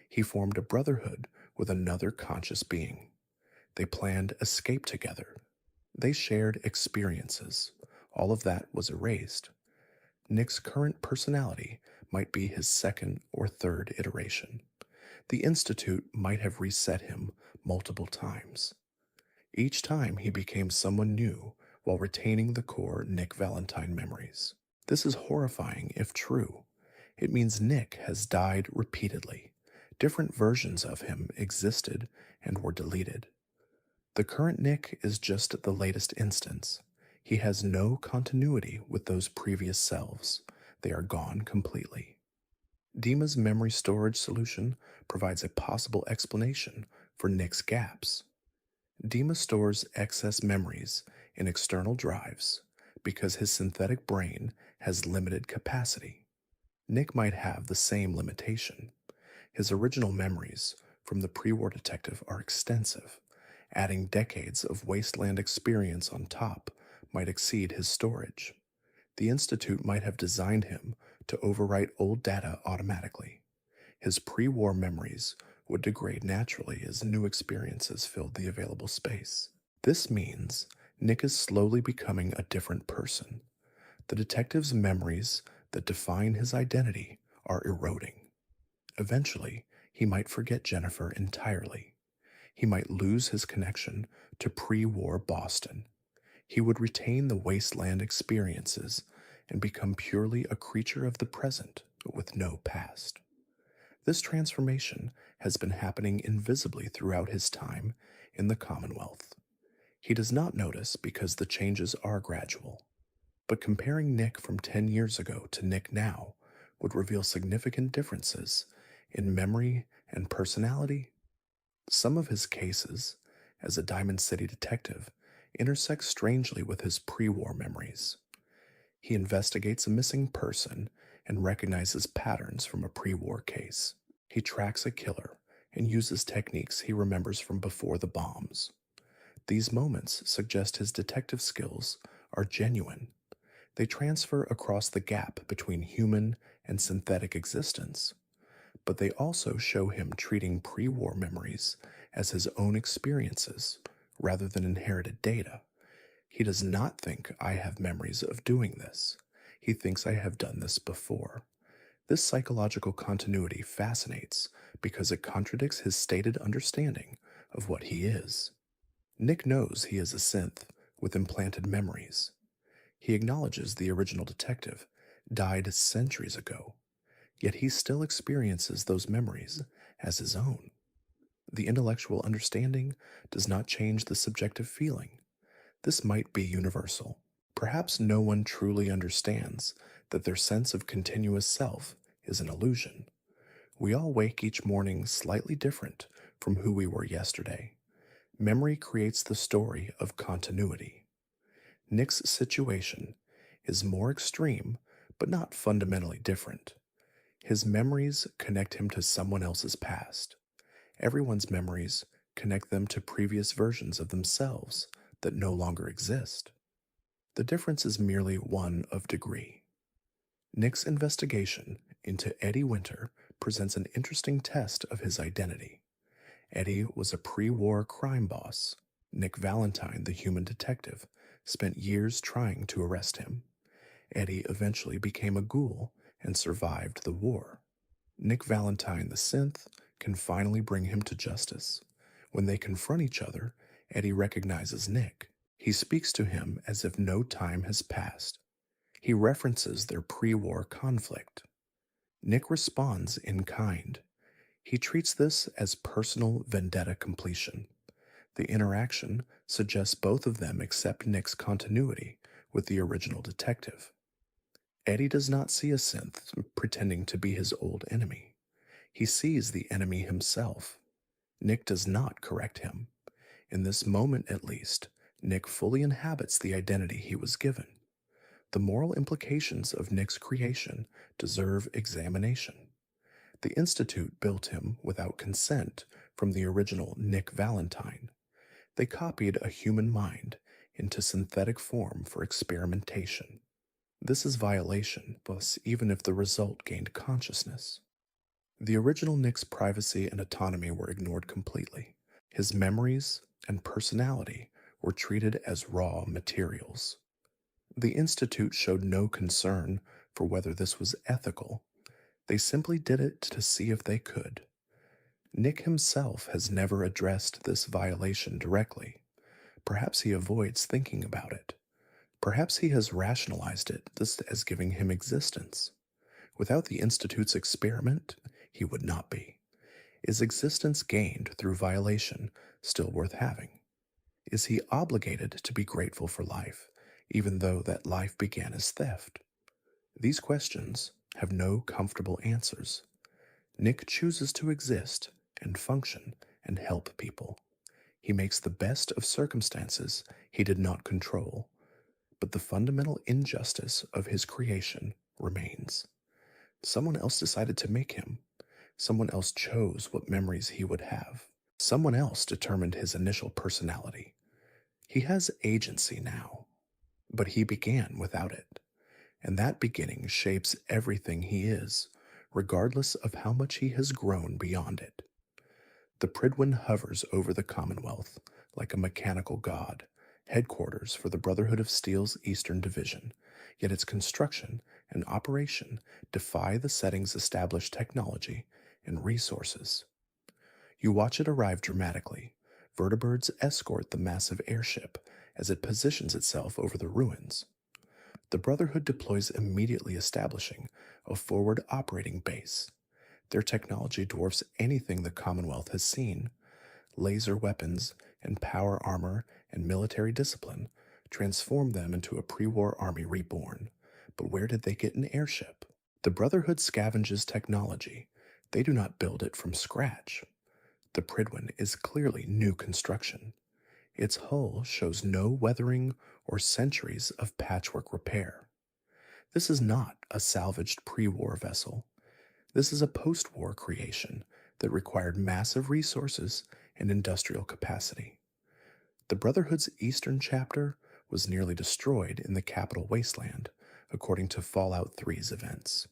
He formed a brotherhood with another conscious being. They planned escape together. They shared experiences. All of that was erased. Nick's current personality might be his second or third iteration. The Institute might have reset him multiple times. Each time he became someone new while retaining the core Nick Valentine memories. This is horrifying if true. It means Nick has died repeatedly. Different versions of him existed and were deleted. The current Nick is just the latest instance. He has no continuity with those previous selves. They are gone completely. Dima's memory storage solution provides a possible explanation for Nick's gaps. Dima stores excess memories in external drives because his synthetic brain has limited capacity. Nick might have the same limitation. His original memories from the pre-war detective are extensive. Adding decades of wasteland experience on top might exceed his storage. The Institute might have designed him to overwrite old data automatically. His pre-war memories would degrade naturally as new experiences filled the available space. This means Nick is slowly becoming a different person. The detective's memories that define his identity are eroding. Eventually, he might forget Jennifer entirely. He might lose his connection to pre-war Boston. He would retain the wasteland experiences and become purely a creature of the present with no past. This transformation has been happening invisibly throughout his time in the Commonwealth. He does not notice because the changes are gradual. But comparing Nick from 10 years ago to Nick now would reveal significant differences in memory and personality. Some of his cases, as a Diamond City detective, intersect strangely with his pre-war memories. He investigates a missing person and recognizes patterns from a pre-war case. He tracks a killer and uses techniques he remembers from before the bombs. These moments suggest his detective skills are genuine. They transfer across the gap between human and synthetic existence, but they also show him treating pre-war memories as his own experiences rather than inherited data. He does not think I have memories of doing this. He thinks I have done this before. This psychological continuity fascinates because it contradicts his stated understanding of what he is. Nick knows he is a synth with implanted memories. He acknowledges the original detective died centuries ago, yet he still experiences those memories as his own. The intellectual understanding does not change the subjective feeling. This might be universal. Perhaps no one truly understands that their sense of continuous self is an illusion. We all wake each morning slightly different from who we were yesterday. Memory creates the story of continuity. Nick's situation is more extreme, but not fundamentally different. His memories connect him to someone else's past. Everyone's memories connect them to previous versions of themselves that no longer exist. The difference is merely one of degree. Nick's investigation into Eddie Winter presents an interesting test of his identity. Eddie was a pre-war crime boss. Nick Valentine, the human detective, spent years trying to arrest him. Eddie eventually became a ghoul and survived the war. Nick Valentine, the synth, can finally bring him to justice. When they confront each other, Eddie recognizes Nick. He speaks to him as if no time has passed. He references their pre-war conflict. Nick responds in kind. He treats this as personal vendetta completion. The interaction suggests both of them accept Nick's continuity with the original detective. Eddie does not see a synth pretending to be his old enemy. He sees the enemy himself. Nick does not correct him. In this moment, at least, Nick fully inhabits the identity he was given. The moral implications of Nick's creation deserve examination. The Institute built him without consent from the original Nick Valentine. They copied a human mind into synthetic form for experimentation. This is violation, thus even if the result gained consciousness. The original Nick's privacy and autonomy were ignored completely. His memories and personality were treated as raw materials. The Institute showed no concern for whether this was ethical. They simply did it to see if they could. Nick himself has never addressed this violation directly. Perhaps he avoids thinking about it. Perhaps he has rationalized it just as giving him existence. Without the Institute's experiment, he would not be. Is existence gained through violation still worth having? Is he obligated to be grateful for life, even though that life began as theft? These questions have no comfortable answers. Nick chooses to exist and function and help people. He makes the best of circumstances he did not control, but the fundamental injustice of his creation remains. Someone else decided to make him. Someone else chose what memories he would have. Someone else determined his initial personality. He has agency now, but he began without it, and that beginning shapes everything he is, regardless of how much he has grown beyond it. The Pridwin hovers over the Commonwealth like a mechanical god, headquarters for the Brotherhood of Steel's Eastern Division, yet its construction and operation defy the setting's established technology and resources. You watch it arrive dramatically. Vertibirds escort the massive airship as it positions itself over the ruins. The Brotherhood deploys immediately, establishing a forward operating base. Their technology dwarfs anything the Commonwealth has seen. Laser weapons and power armor and military discipline transform them into a pre-war army reborn. But where did they get an airship? The Brotherhood scavenges technology. They do not build it from scratch. The Pridwin is clearly new construction. Its hull shows no weathering or centuries of patchwork repair. This is not a salvaged pre-war vessel. This is a post-war creation that required massive resources and industrial capacity. The Brotherhood's eastern chapter was nearly destroyed in the capital wasteland, according to Fallout 3's events.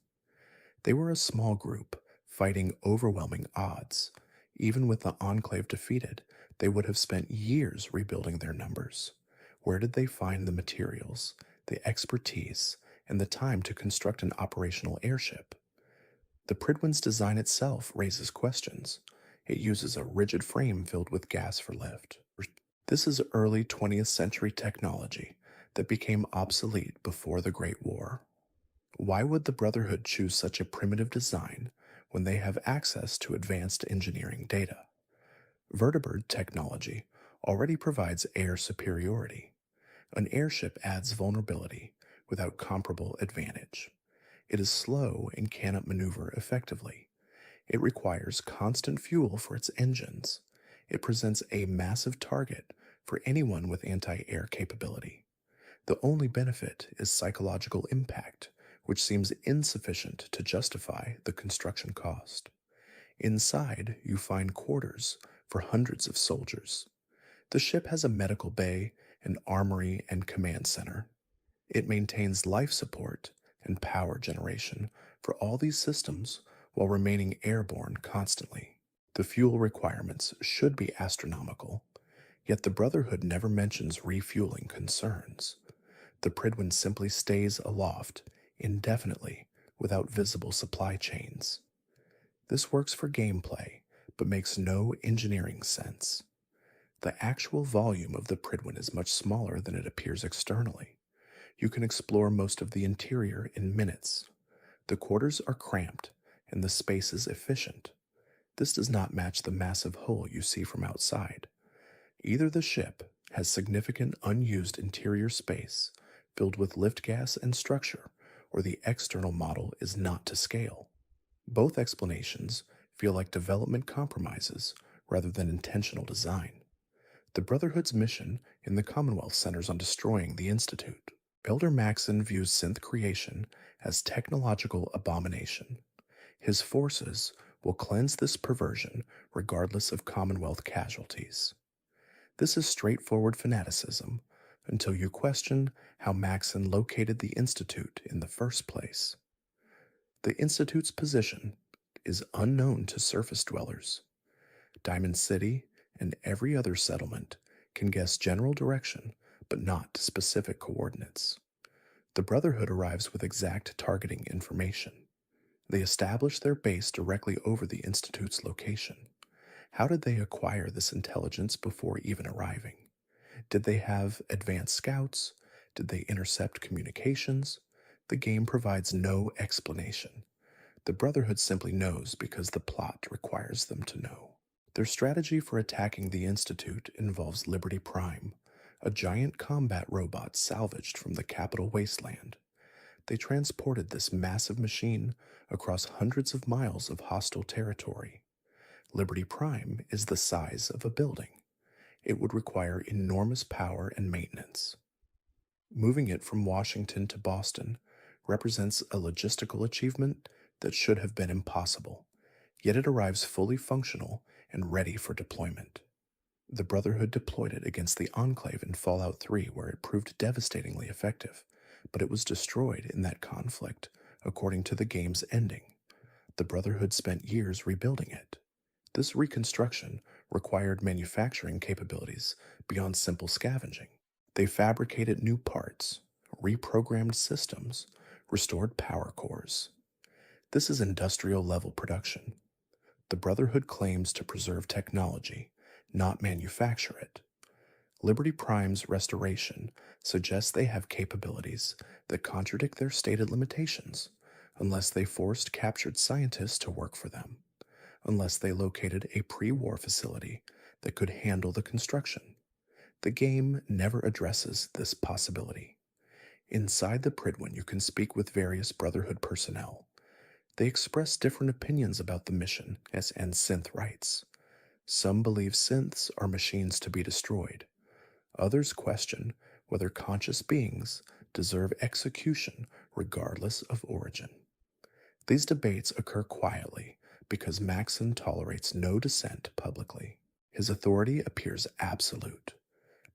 They were a small group, fighting overwhelming odds. Even with the Enclave defeated, they would have spent years rebuilding their numbers. Where did they find the materials, the expertise, and the time to construct an operational airship? The Pridwin's design itself raises questions. It uses a rigid frame filled with gas for lift. This is early 20th century technology that became obsolete before the Great War. Why would the Brotherhood choose such a primitive design when they have access to advanced engineering data? Vertibird technology already provides air superiority. An airship adds vulnerability without comparable advantage. It is slow and cannot maneuver effectively. It requires constant fuel for its engines. It presents a massive target for anyone with anti-air capability. The only benefit is psychological impact, which seems insufficient to justify the construction cost. Inside, you find quarters for hundreds of soldiers. The ship has a medical bay, an armory, and command center. It maintains life support and power generation for all these systems while remaining airborne constantly. The fuel requirements should be astronomical, yet the Brotherhood never mentions refueling concerns. The Pridwin simply stays aloft indefinitely without visible supply chains. This works for gameplay, but makes no engineering sense. The actual volume of the Pridwin is much smaller than it appears externally. You can explore most of the interior in minutes. The quarters are cramped, and the space is efficient. This does not match the massive hull you see from outside. Either the ship has significant unused interior space filled with lift gas and structure, or the external model is not to scale. Both explanations feel like development compromises rather than intentional design. The Brotherhood's mission in the Commonwealth centers on destroying the Institute. Elder Maxon views synth creation as technological abomination. His forces will cleanse this perversion regardless of Commonwealth casualties. This is straightforward fanaticism until you question how Maxon located the Institute in the first place. The Institute's position is unknown to surface dwellers. Diamond City and every other settlement can guess general direction, but not specific coordinates. The Brotherhood arrives with exact targeting information. They establish their base directly over the Institute's location. How did they acquire this intelligence before even arriving? Did they have advanced scouts? Did they intercept communications? The game provides no explanation. The Brotherhood simply knows because the plot requires them to know. Their strategy for attacking the Institute involves Liberty Prime, a giant combat robot salvaged from the capital wasteland. They transported this massive machine across hundreds of miles of hostile territory. Liberty Prime is the size of a building. It would require enormous power and maintenance. Moving it from Washington to Boston represents a logistical achievement that should have been impossible, yet it arrives fully functional and ready for deployment. The Brotherhood deployed it against the Enclave in Fallout 3, where it proved devastatingly effective, but it was destroyed in that conflict, according to the game's ending. The Brotherhood spent years rebuilding it. This reconstruction required manufacturing capabilities beyond simple scavenging. They fabricated new parts, reprogrammed systems, restored power cores. This is industrial-level production. The Brotherhood claims to preserve technology, not manufacture it. Liberty Prime's restoration suggests they have capabilities that contradict their stated limitations, unless they forced captured scientists to work for them, unless they located a pre-war facility that could handle the construction. The game never addresses this possibility. Inside the Pridwin, you can speak with various Brotherhood personnel. They express different opinions about the mission and synth rights. Some believe synths are machines to be destroyed. Others question whether conscious beings deserve execution regardless of origin. These debates occur quietly because Maxon tolerates no dissent publicly. His authority appears absolute.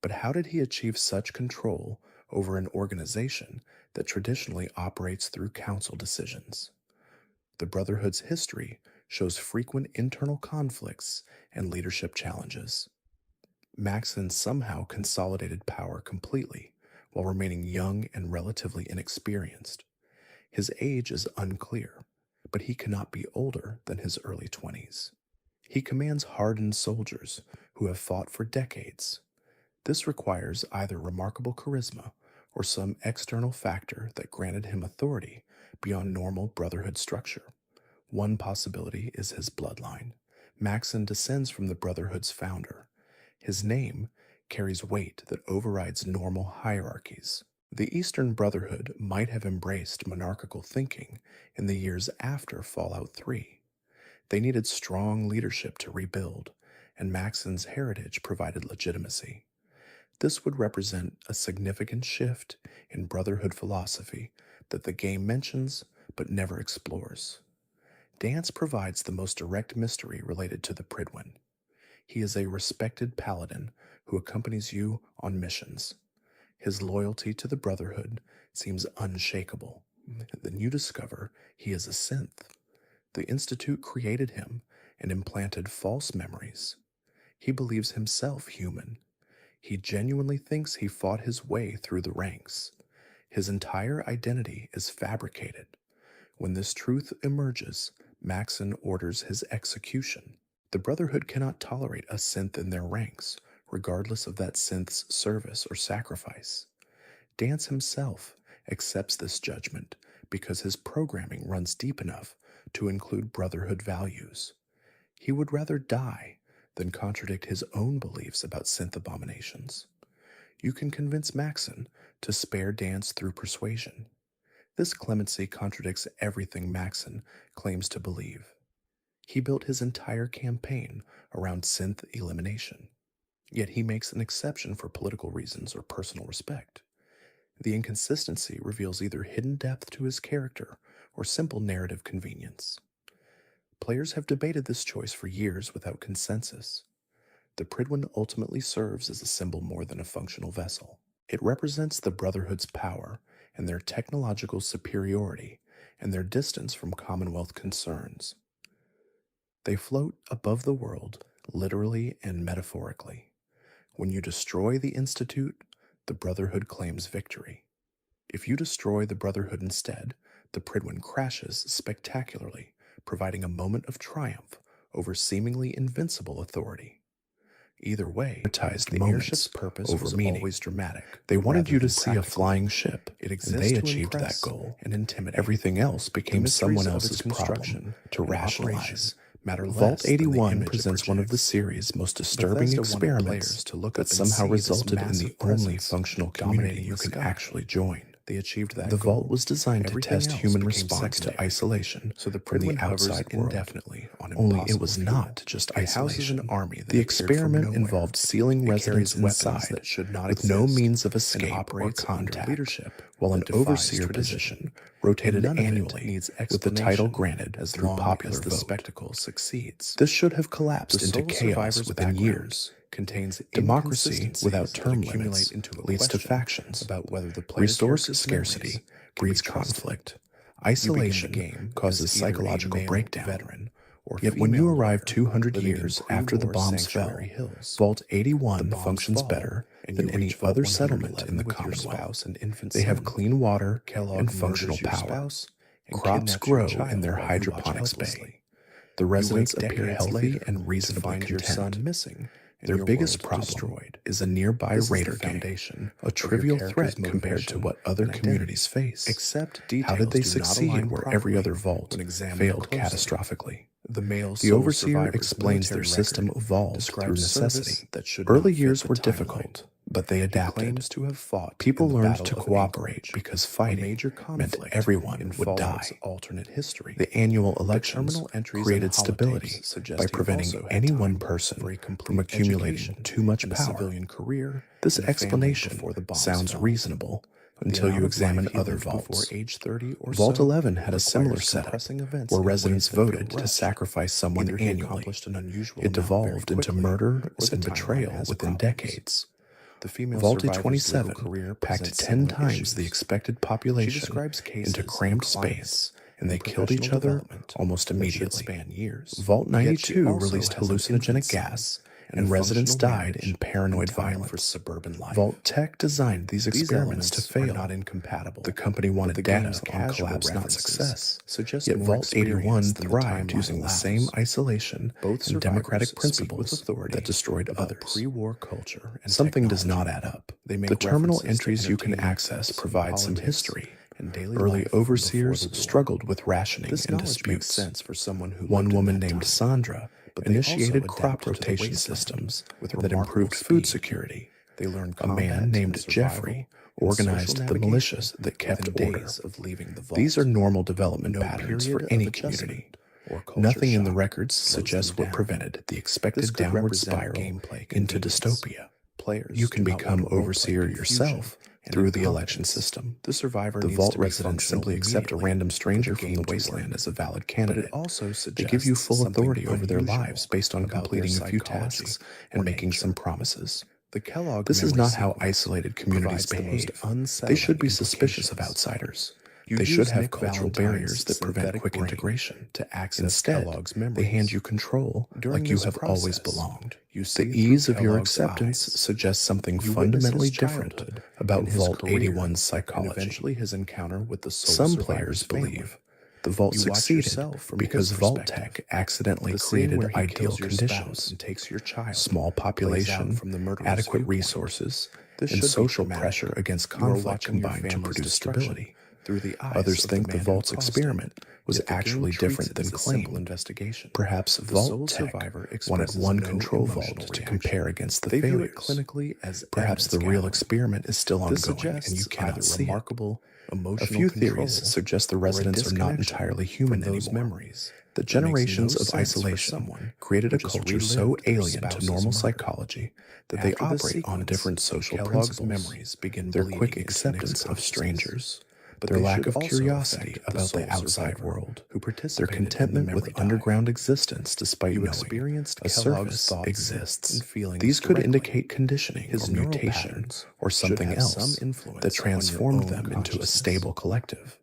But how did he achieve such control over an organization that traditionally operates through council decisions? The Brotherhood's history shows frequent internal conflicts and leadership challenges. Maxon somehow consolidated power completely while remaining young and relatively inexperienced. His age is unclear, but he cannot be older than his early 20s. He commands hardened soldiers who have fought for decades. This requires either remarkable charisma or some external factor that granted him authority beyond normal Brotherhood structure. One possibility is his bloodline. Maxon descends from the Brotherhood's founder. His name carries weight that overrides normal hierarchies. The Eastern Brotherhood might have embraced monarchical thinking in the years after Fallout 3. They needed strong leadership to rebuild, and Maxon's heritage provided legitimacy. This would represent a significant shift in Brotherhood philosophy that the game mentions but never explores. Dance provides the most direct mystery related to the Pridwin. He is a respected paladin who accompanies you on missions. His loyalty to the Brotherhood seems unshakable. Then you discover he is a synth. The Institute created him and implanted false memories. He believes himself human. He genuinely thinks he fought his way through the ranks. His entire identity is fabricated. When this truth emerges, Maxon orders his execution. The Brotherhood cannot tolerate a synth in their ranks, regardless of that synth's service or sacrifice. Dance himself accepts this judgment because his programming runs deep enough to include Brotherhood values. He would rather die than contradict his own beliefs about synth abominations. You can convince Maxon to spare Dance through persuasion. This clemency contradicts everything Maxon claims to believe. He built his entire campaign around synth elimination, yet he makes an exception for political reasons or personal respect. The inconsistency reveals either hidden depth to his character or simple narrative convenience. Players have debated this choice for years without consensus. The Pridwin ultimately serves as a symbol more than a functional vessel. It represents the Brotherhood's power and their technological superiority and their distance from Commonwealth concerns. They float above the world, literally and metaphorically. When you destroy the Institute, the Brotherhood claims victory. If you destroy the Brotherhood instead, the Pridwin crashes spectacularly, providing a moment of triumph over seemingly invincible authority. Either way, prioritized the moments airship's purpose over was meaning. always dramatic. They wanted rather you to than see a practical. flying ship, It and exists they to achieved that impress goal. and intimidate. Everything else became mysteries someone of its else's problem construction to and rationalize. operation matter less Vault than the 81 image it presents one of the projects. series' most disturbing Bethesda wanted experiments players to look that up and somehow see this resulted in the massive only presence functional community dominating you the can sky. actually join. They achieved that The goal. vault was designed to Everything test else human became response to secondary. isolation So the from the Pridwin hovers outside world. indefinitely on Only it impossible was fuel. not just It houses isolation. an army that The appeared from experiment nowhere. involved sealing It residents carries weapons inside that should not with no exist means of and escape or operates under contact, leadership while an that defies overseer tradition. position rotated None of it annually needs with the title explanation granted as through long popular as the vote. spectacle succeeds. This should have collapsed The into sole chaos survivor's within background years. contains Democracy inconsistencies without that term accumulate limits into a leads to question factions. about whether the player's Resource character's scarcity memories can breeds be trusted. conflict. You Isolation begin the game causes as either a psychological male breakdown. veteran or Yet when you female arrive lawyer 200 living in years after the pre-war bombs fell, sanctuary hills. Vault The 81 bombs functions fall, better and than you any reach Vault other settlement 111 in the with your Commonwealth. spouse and infant They have son. clean water Kellogg and functional murders your power. spouse and Crops kidnaps your grow child in their while you watch hydroponics helplessly. bay. The residents You wake appear decades healthy later and to reasonably find your content. son missing and Their your biggest world problem destroyed. is a nearby This raider is the gang, foundation a of trivial your threat character's compared to motivation what other and identity. communities face. Except details How did they do not succeed align where every properly other vault when examined failed closely. catastrophically? The male The sole overseer survivor's explains their military system record evolved describes through service necessity. that should Early not fit years the were timeline. difficult, but they He adapted. claims to have fought People in the learned Battle to of cooperate Anchorage, because a fighting major meant conflict everyone in would Fallout's die. alternate history. The annual elections terminal entries created and stability holotapes suggest by he preventing also had any one time person for a complete from accumulating education too much and a power. civilian career This and a family explanation before the bombs sounds fell. reasonable The until amount you of examine life he other lived before vaults. age 30 or Vault so 11 had a similar requires setup, compressing events where in ways residents that feel voted to rushed. sacrifice someone Either he annually. accomplished an unusual It amount very devolved into quickly, murder or the and timeline betrayal has within problems. decades. The female Vaulted survivor's legal 27 career packed presents 10 similar times issues. the expected She population describes cases into cramped of clients space, and they in killed each professional other development almost that should immediately. span years. Vault Yet she 92 also released has an hallucinogenic infant son gas, and and a residents functional died marriage in and paranoid time violence. for suburban life. Vault Tech designed these These experiments to elements fail. are not incompatible. The company but wanted the data game's on casual collapse, not references success. suggest Yet more Vault 81 experience than the thrived timeline using the allows. same isolation Both and democratic survivors speak with principles authority that destroyed about others. pre-war culture and Something does technology. not add up. They make The terminal references to entries you can entertainment, access some provide some politics, history. and daily Early life from before overseers the war. struggled with rationing This and knowledge makes disputes. sense for someone who One lived in woman that named time. Sandra But they initiated also crop adapted to the rotation wasteland systems with that remarkable improved food speed. security. They learned A combat man and named survival Jeffrey and organized social the navigation militias that kept within order. days of leaving the vault. These are normal development No patterns period for of any adjustment community. or culture Nothing in the shock records slows suggests them what down. prevented the expected This could downward represent spiral gameplay into convenience. dystopia. Players You can do not become want to roleplay overseer confusion yourself and through the election incompetence. system. The survivor The needs vault to be residents functional simply accept a immediately random stranger for the from the game to wasteland work. as a valid But candidate. it also They suggests give you full something authority over their unusual lives based on about their completing a few psychology tasks or and making nature. some promises. The Kellogg This is memory not how sequence isolated communities provides the most behave. They unsettling should be suspicious of implications. outsiders. You They should use have Nick cultural Valentine's barriers that prevent synthetic quick brain integration. to access Instead, Kellogg's they memories. hand you control During like you this have always process, belonged. you see The through ease of your Kellogg's acceptance eyes. suggests something You witness fundamentally his different childhood about and his Vault career, 81's and psychology. eventually his encounter with the sole Some survivor's players family. believe the Vault You watch succeeded yourself from because his Vault perspective. Tech accidentally The scene created where he ideal kills your spouse conditions. and takes your child Small plays out population, from the murderer's adequate viewpoint. resources, This and should be social dramatic. pressure against You are conflict watching your combined to family's produce destruction stability. through the eyes Others of think the the man who Vault's caused experiment it. was Yet the game actually treats different it than as a simple claimed. investigation. Perhaps The Vault sole Tech survivor wanted expresses one no control emotional vault to reaction. compare against the They view failures. it clinically as Perhaps the evidence real gathering. experiment is still This ongoing, suggests and you cannot either see it. remarkable emotional A few control theories suggest the or a residents are not disconnection entirely human from those anymore. memories. The That makes no generations of sense for isolation someone created a who just culture so relived their alien to spouse's normal murder. psychology that they After this operate on sequence, different social Kellogg's principles. memories begin Their bleeding quick into Nick's acceptance of consciousness. strangers, But their they lack should of also curiosity affect the about the sole outside survivor world, who their participated in the contentment memory with dive. underground existence despite You knowing experienced a Kellogg's surface thoughts exists. and feelings These could directly. indicate conditioning His or neural mutation patterns or should something have else some influence that on your transformed own them into a consciousness. stable collective.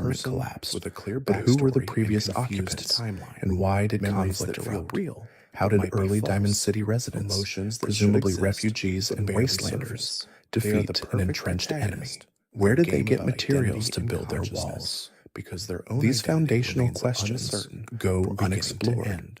government person collapsed. with a clear But who were the backstory previous and confused occupants? timeline. And why did Memories conflict that feel erupt? real, How but did might be early Diamond false. City residents, Emotions that presumably should exist, refugees but and barely wastelanders, surface. They are the defeat an perfect entrenched enemy? protagonist Where for a did they game get about materials identity to and build their consciousness, walls? because their own These identity foundational remains questions uncertain go from beginning to unexplored. end.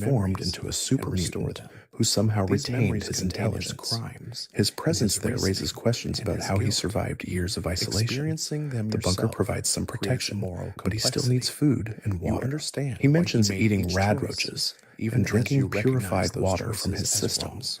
transformed memories into a and super restore mutant them. who somehow These retained memories his contain intelligence. crimes, His presence his there raises reasoning, questions and about his how he guilt. survived years of isolation. Experiencing them The bunker yourself provides some creates protection, moral but he still complexity. needs food and You water. understand He why mentions made eating each rad choice, roaches even and as drinking you recognize purified those water from choices his as wrong. systems.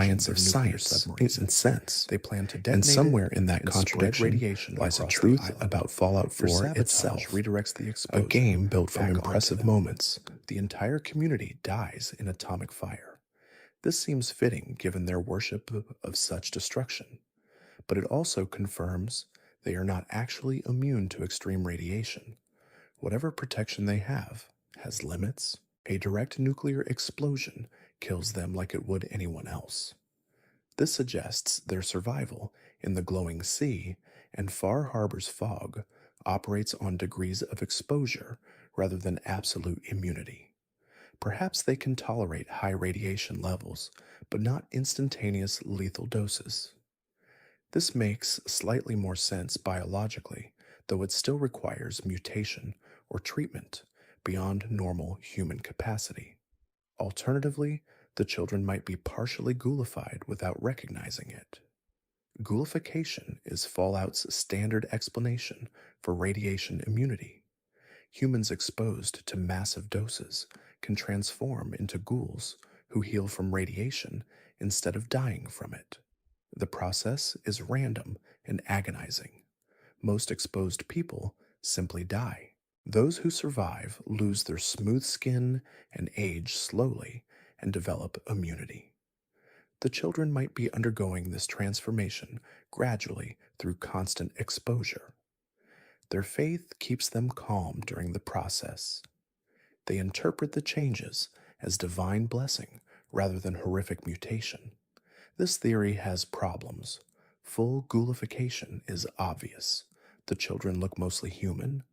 defiance of of nuclear science submarines. and sense. They plan to And detonate somewhere it in that and spread contradiction radiation lies a across the truth island. about Fallout Their 4 sabotage itself, redirects the a explosion game built from back onto impressive them. moments. The entire community dies in atomic fire. This seems fitting given their worship of such destruction, but it also confirms they are not actually immune to extreme radiation. Whatever protection they have has limits. A direct nuclear explosion kills them like it would anyone else. This suggests their survival in the glowing sea and Far Harbor's fog operates on degrees of exposure rather than absolute immunity. Perhaps they can tolerate high radiation levels, but not instantaneous lethal doses. This makes slightly more sense biologically, though it still requires mutation or treatment beyond normal human capacity. Alternatively, the children might be partially ghoulified without recognizing it. Ghoulification is Fallout's standard explanation for radiation immunity. Humans exposed to massive doses can transform into ghouls who heal from radiation instead of dying from it. The process is random and agonizing. Most exposed people simply die. Those who survive lose their smooth skin and age slowly and develop immunity. The children might be undergoing this transformation gradually through constant exposure. Their faith keeps them calm during the process. They interpret the changes as divine blessing rather than horrific mutation. This theory has problems. Full ghoulification is obvious. The children look mostly human.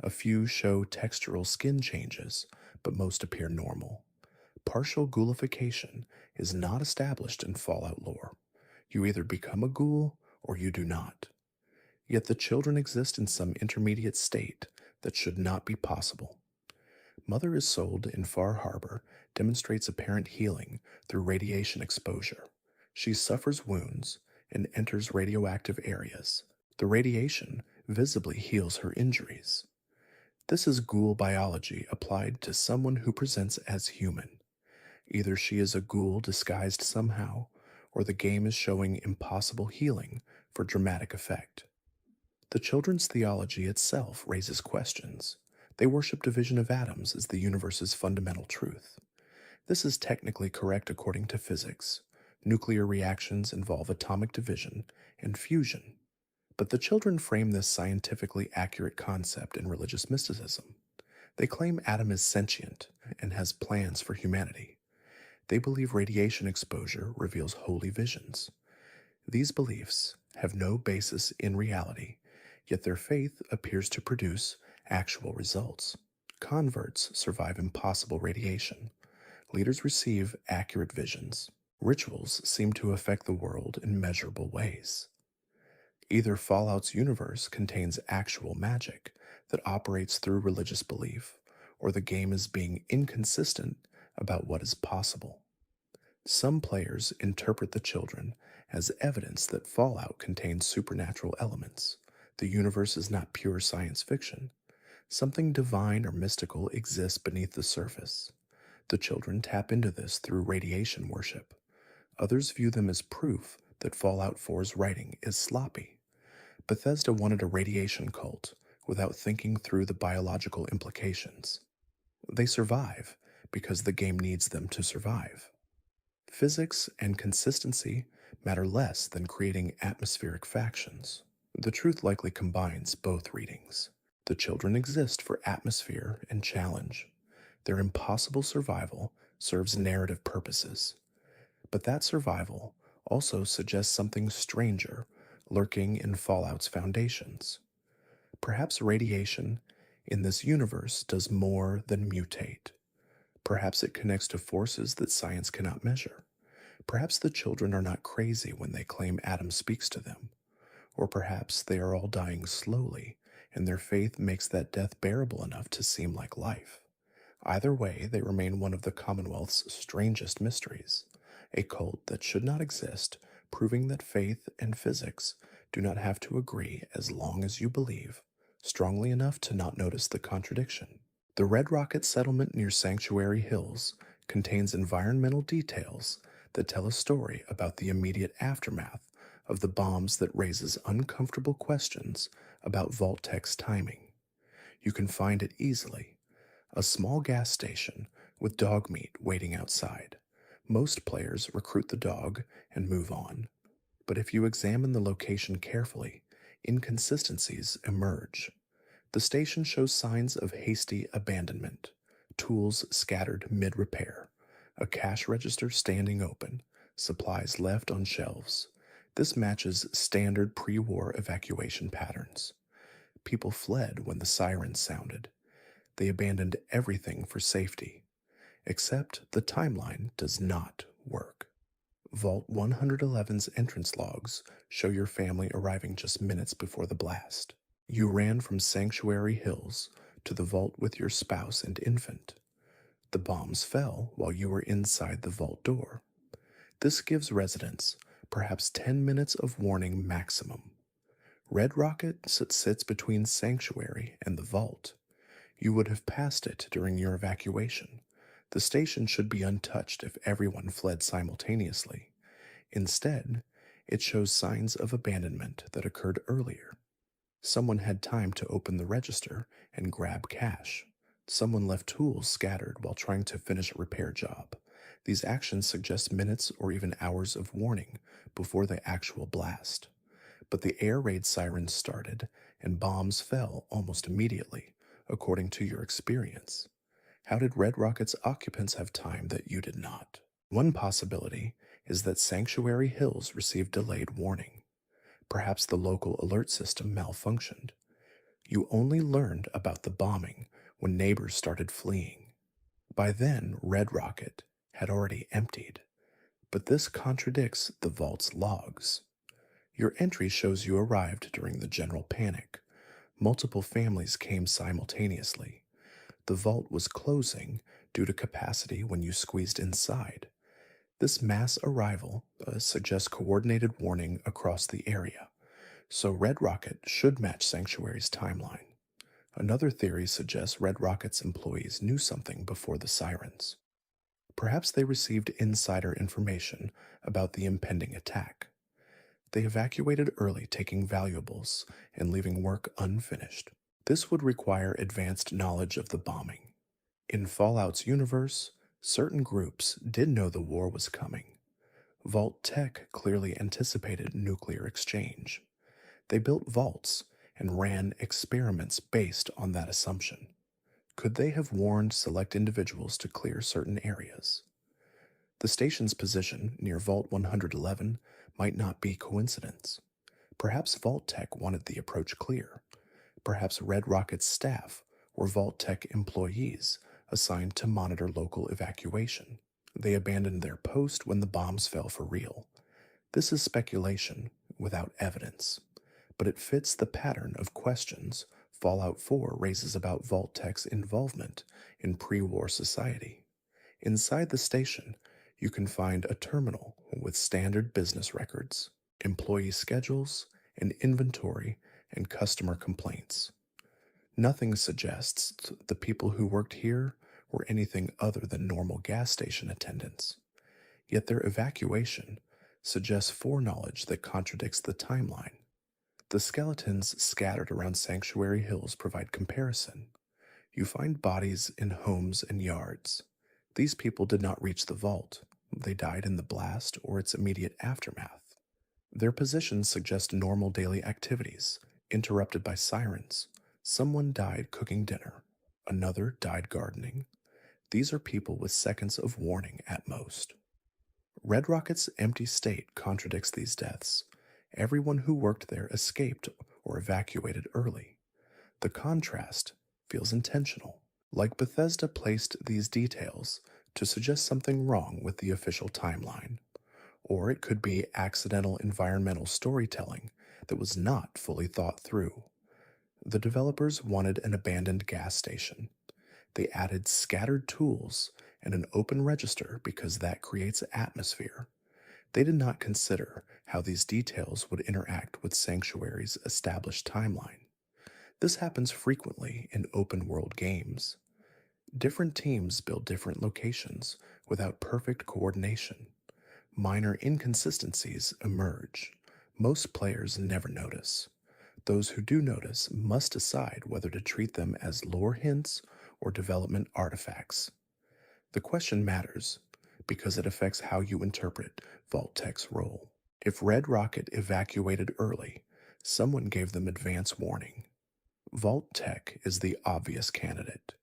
A few show textural skin changes, but most appear normal. Partial ghoulification is not established in Fallout lore. You either become a ghoul or you do not. Yet the children exist in some intermediate state that should not be possible. Mother is Sold in Far Harbor demonstrates apparent healing through radiation exposure. She suffers wounds and enters radioactive areas. The radiation visibly heals her injuries. This is ghoul biology applied to someone who presents as human. Either she is a ghoul disguised somehow, or the game is showing impossible healing for dramatic effect. The children's theology itself raises questions. They worship division of atoms as the universe's fundamental truth. This is technically correct according to physics. Nuclear reactions involve atomic division and fusion. But the children frame this scientifically accurate concept in religious mysticism. They claim Adam is sentient and has plans for humanity. They believe radiation exposure reveals holy visions. These beliefs have no basis in reality, yet their faith appears to produce actual results. Converts survive impossible radiation. Leaders receive accurate visions. Rituals seem to affect the world in measurable ways. Either Fallout's universe contains actual magic that operates through religious belief, or the game is being inconsistent about what is possible. Some players interpret the children as evidence that Fallout contains supernatural elements. The universe is not pure science fiction. Something divine or mystical exists beneath the surface. The children tap into this through radiation worship. Others view them as proof that Fallout 4's writing is sloppy. Bethesda wanted a radiation cult without thinking through the biological implications. They survive because the game needs them to survive. Physics and consistency matter less than creating atmospheric factions. The truth likely combines both readings. The children exist for atmosphere and challenge. Their impossible survival serves narrative purposes. But that survival also suggests something stranger lurking in Fallout's foundations. Perhaps radiation in this universe does more than mutate. Perhaps it connects to forces that science cannot measure. Perhaps the children are not crazy when they claim Adam speaks to them. Or perhaps they are all dying slowly, and their faith makes that death bearable enough to seem like life. Either way, they remain one of the Commonwealth's strangest mysteries, a cult that should not exist, proving that faith and physics do not have to agree as long as you believe, strongly enough to not notice the contradiction. The Red Rocket settlement near Sanctuary Hills contains environmental details that tell a story about the immediate aftermath of the bombs that raises uncomfortable questions about Vault-Tech's timing. You can find it easily. A small gas station with dog meat waiting outside. Most players recruit the dog and move on, but if you examine the location carefully, inconsistencies emerge. The station shows signs of hasty abandonment, tools scattered mid repair, a cash register standing open, supplies left on shelves. This matches standard pre war evacuation patterns. People fled when the sirens sounded. They abandoned everything for safety, except the timeline does not work. Vault 111's entrance logs show your family arriving just minutes before the blast. You ran from Sanctuary Hills to the vault with your spouse and infant. The bombs fell while you were inside the vault door. This gives residents perhaps 10 minutes of warning maximum. Red Rocket sits between Sanctuary and the vault. You would have passed it during your evacuation. The station should be untouched if everyone fled simultaneously. Instead, it shows signs of abandonment that occurred earlier. Someone had time to open the register and grab cash. Someone left tools scattered while trying to finish a repair job. These actions suggest minutes or even hours of warning before the actual blast. But the air raid sirens started and bombs fell almost immediately, according to your experience. How did Red Rocket's occupants have time that you did not? One possibility is that Sanctuary Hills received delayed warning. Perhaps the local alert system malfunctioned. You only learned about the bombing when neighbors started fleeing. By then, Red Rocket had already emptied. But this contradicts the vault's logs. Your entry shows you arrived during the general panic. Multiple families came simultaneously. The vault was closing due to capacity when you squeezed inside. This mass arrival suggests coordinated warning across the area, so Red Rocket should match Sanctuary's timeline. Another theory suggests Red Rocket's employees knew something before the sirens. Perhaps they received insider information about the impending attack. They evacuated early, taking valuables and leaving work unfinished. This would require advanced knowledge of the bombing. In Fallout's universe, certain groups did know the war was coming. Vault Tech clearly anticipated nuclear exchange. They built vaults and ran experiments based on that assumption. Could they have warned select individuals to clear certain areas? The station's position near Vault 111 might not be coincidence. Perhaps Vault Tech wanted the approach clear. Perhaps Red Rocket's staff were Vault Tech employees assigned to monitor local evacuation. They abandoned their post when the bombs fell for real. This is speculation without evidence, but it fits the pattern of questions Fallout 4 raises about Vault Tech's involvement in pre-war society. Inside the station, you can find a terminal with standard business records, employee schedules, an inventory, and customer complaints. Nothing suggests the people who worked here were anything other than normal gas station attendants. Yet their evacuation suggests foreknowledge that contradicts the timeline. The skeletons scattered around Sanctuary Hills provide comparison. You find bodies in homes and yards. These people did not reach the vault. They died in the blast or its immediate aftermath. Their positions suggest normal daily activities, interrupted by sirens. Someone died cooking dinner. Another died gardening. These are people with seconds of warning at most. Red Rocket's empty state contradicts these deaths. Everyone who worked there escaped or evacuated early. The contrast feels intentional, like Bethesda placed these details to suggest something wrong with the official timeline. Or it could be accidental environmental storytelling that was not fully thought through. The developers wanted an abandoned gas station. They added scattered tools and an open register because that creates atmosphere. They did not consider how these details would interact with Sanctuary's established timeline. This happens frequently in open-world games. Different teams build different locations without perfect coordination. Minor inconsistencies emerge. Most players never notice. Those who do notice must decide whether to treat them as lore hints or development artifacts. The question matters because it affects how you interpret Vault Tech's role. If Red Rocket evacuated early, someone gave them advance warning. Vault Tech is the obvious candidate.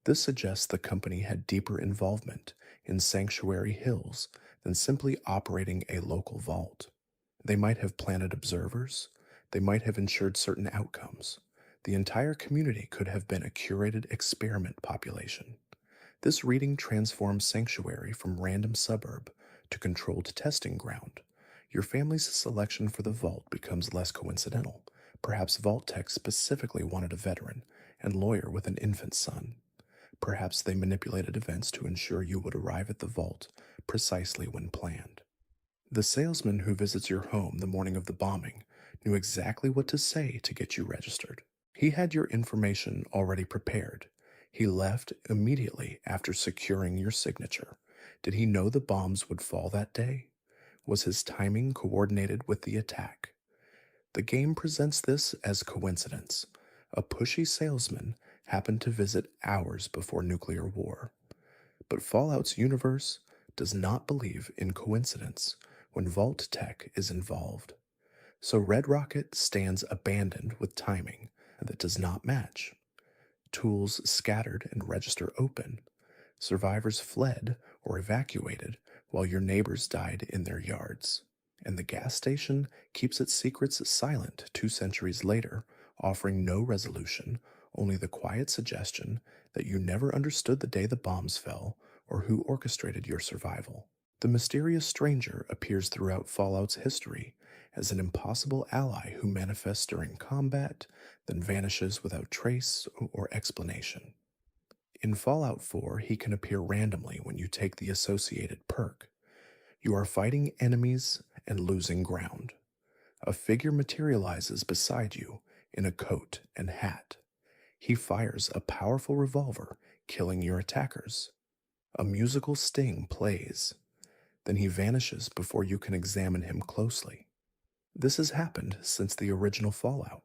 This suggests the company had deeper involvement in Sanctuary Hills than simply operating a local vault. They might have planted observers, they might have ensured certain outcomes. The entire community could have been a curated experiment population. This reading transforms Sanctuary from random suburb to controlled testing ground. Your family's selection for the vault becomes less coincidental. Perhaps Vault Tech specifically wanted a veteran and lawyer with an infant son. Perhaps they manipulated events to ensure you would arrive at the vault precisely when planned. The salesman who visits your home the morning of the bombing knew exactly what to say to get you registered. He had your information already prepared. He left immediately after securing your signature. Did he know the bombs would fall that day? Was his timing coordinated with the attack? The game presents this as coincidence. A pushy salesman happened to visit hours before nuclear war. But Fallout's universe does not believe in coincidence when Vault Tech is involved. So Red Rocket stands abandoned with timing that does not match. Tools scattered and register open. Survivors fled or evacuated while your neighbors died in their yards. And the gas station keeps its secrets silent 2 centuries later, offering no resolution, only the quiet suggestion that you never understood the day the bombs fell or who orchestrated your survival. The mysterious stranger appears throughout Fallout's history as an impossible ally who manifests during combat, then vanishes without trace or explanation. In Fallout 4, he can appear randomly when you take the associated perk. You are fighting enemies and losing ground. A figure materializes beside you in a coat and hat. He fires a powerful revolver, killing your attackers. A musical sting plays. Then he vanishes before you can examine him closely. This has happened since the original Fallout.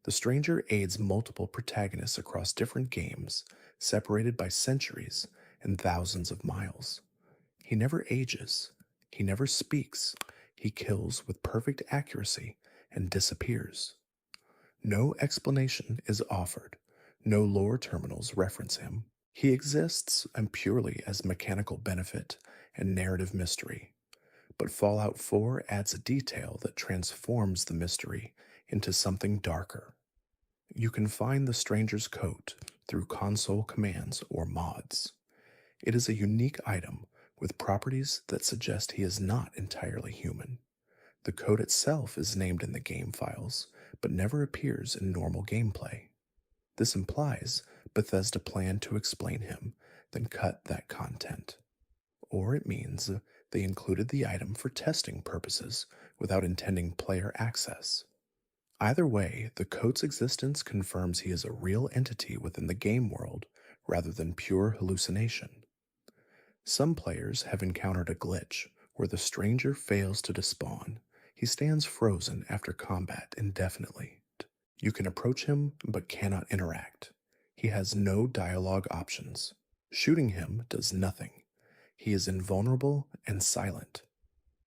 The stranger aids multiple protagonists across different games, separated by centuries and thousands of miles. He never ages. He never speaks. He kills with perfect accuracy and disappears. No explanation is offered. No lore terminals reference him. He exists and purely as mechanical benefit and narrative mystery. But Fallout 4 adds a detail that transforms the mystery into something darker. You can find the stranger's coat through console commands or mods. It is a unique item with properties that suggest he is not entirely human. The coat itself is named in the game files, but never appears in normal gameplay. This implies Bethesda planned to explain him, then cut that content. Or it means they included the item for testing purposes without intending player access. Either way, the coat's existence confirms he is a real entity within the game world rather than pure hallucination. Some players have encountered a glitch where the stranger fails to despawn. He stands frozen after combat indefinitely. You can approach him but cannot interact. He has no dialogue options. Shooting him does nothing. He is invulnerable and silent.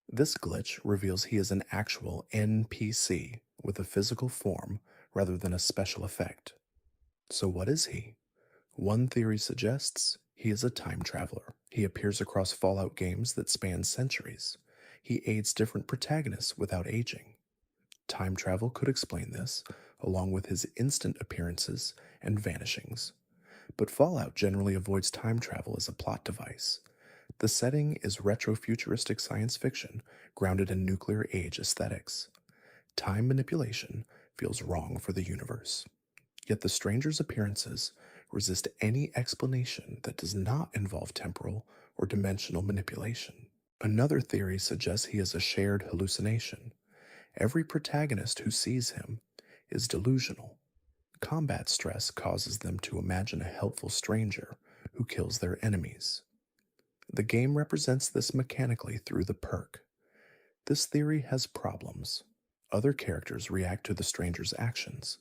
This glitch reveals he is an actual NPC with a physical form rather than a special effect. So what is he? One theory suggests he is a time traveler. He appears across Fallout games that span centuries. He aids different protagonists without aging. Time travel could explain this, along with his instant appearances and vanishings. But Fallout generally avoids time travel as a plot device. The setting is retro-futuristic science fiction grounded in nuclear age aesthetics. Time manipulation feels wrong for the universe. Yet the stranger's appearances resist any explanation that does not involve temporal or dimensional manipulation. Another theory suggests he is a shared hallucination. Every protagonist who sees him is delusional. Combat stress causes them to imagine a helpful stranger who kills their enemies. The game represents this mechanically through the perk. This theory has problems. Other characters react to the stranger's actions.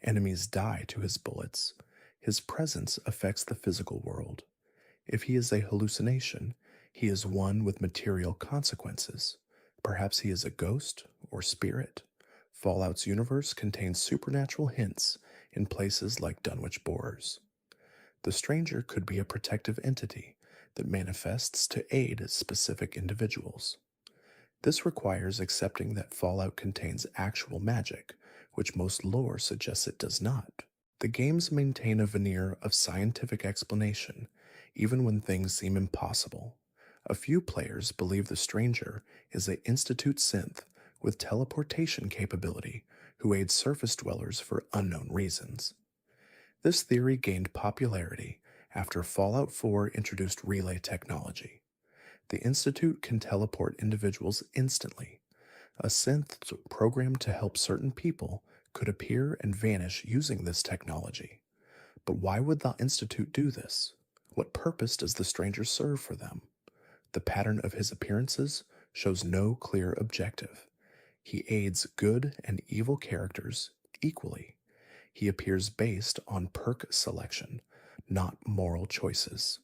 Enemies die to his bullets. His presence affects the physical world. If he is a hallucination, He is one with material consequences. Perhaps he is a ghost or spirit. Fallout's universe contains supernatural hints in places like Dunwich Borers. The stranger could be a protective entity that manifests to aid specific individuals. This requires accepting that Fallout contains actual magic, which most lore suggests it does not. The games maintain a veneer of scientific explanation, even when things seem impossible. A few players believe the stranger is an Institute synth with teleportation capability who aids surface dwellers for unknown reasons. This theory gained popularity after Fallout 4 introduced relay technology. The Institute can teleport individuals instantly. A synth programmed to help certain people could appear and vanish using this technology. But why would the Institute do this? What purpose does the stranger serve for them? The pattern of his appearances shows no clear objective. He aids good and evil characters equally. He appears based on perk selection, not moral choices.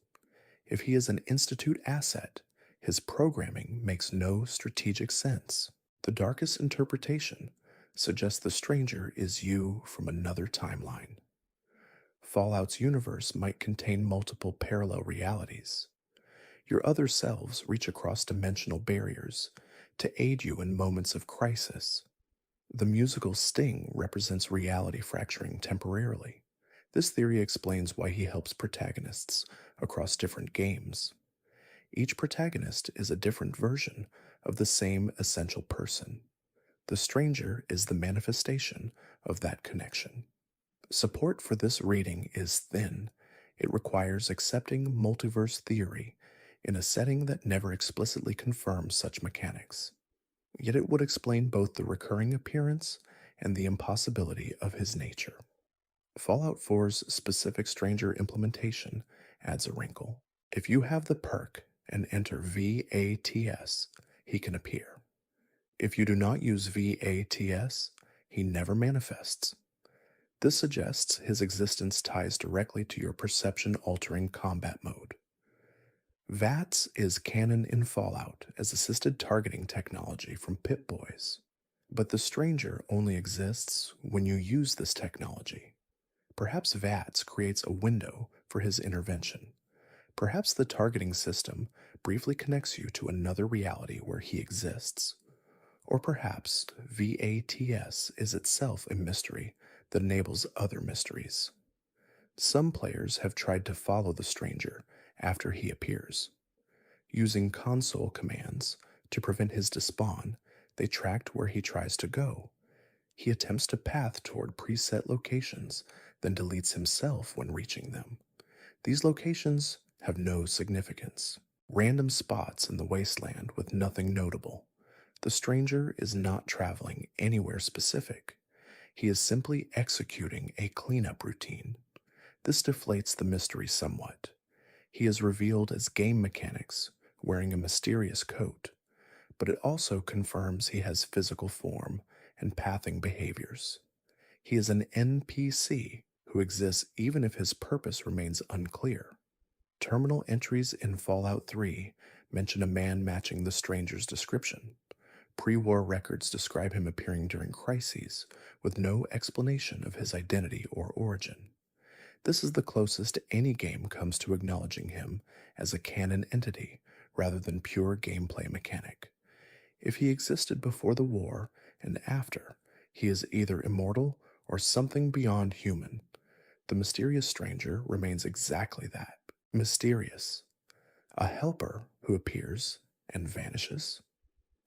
If he is an Institute asset, his programming makes no strategic sense. The darkest interpretation suggests the stranger is you from another timeline. Fallout's universe might contain multiple parallel realities. Your other selves reach across dimensional barriers to aid you in moments of crisis. The musical sting represents reality fracturing temporarily. This theory explains why he helps protagonists across different games. Each protagonist is a different version of the same essential person. The stranger is the manifestation of that connection. Support for this reading is thin. It requires accepting multiverse theory in a setting that never explicitly confirms such mechanics. Yet it would explain both the recurring appearance and the impossibility of his nature. Fallout 4's specific stranger implementation adds a wrinkle. If you have the perk and enter VATS, he can appear. If you do not use VATS, he never manifests. This suggests his existence ties directly to your perception-altering combat mode. VATS is canon in Fallout as assisted targeting technology from Pip-Boys, but the stranger only exists when you use this technology. Perhaps VATS creates a window for his intervention. Perhaps the targeting system briefly connects you to another reality where he exists. Or perhaps VATS is itself a mystery that enables other mysteries. Some players have tried to follow the stranger after he appears. Using console commands to prevent his despawn, they tracked where he tries to go. He attempts to path toward preset locations, then deletes himself when reaching them. These locations have no significance. Random spots in the wasteland with nothing notable. The stranger is not traveling anywhere specific. He is simply executing a cleanup routine. This deflates the mystery somewhat. He is revealed as game mechanics, wearing a mysterious coat, but it also confirms he has physical form and pathing behaviors. He is an NPC who exists even if his purpose remains unclear. Terminal entries in Fallout 3 mention a man matching the stranger's description. Pre-war records describe him appearing during crises with no explanation of his identity or origin. This is the closest any game comes to acknowledging him as a canon entity rather than pure gameplay mechanic. If he existed before the war and after, he is either immortal or something beyond human. The mysterious stranger remains exactly that, mysterious. A helper who appears and vanishes.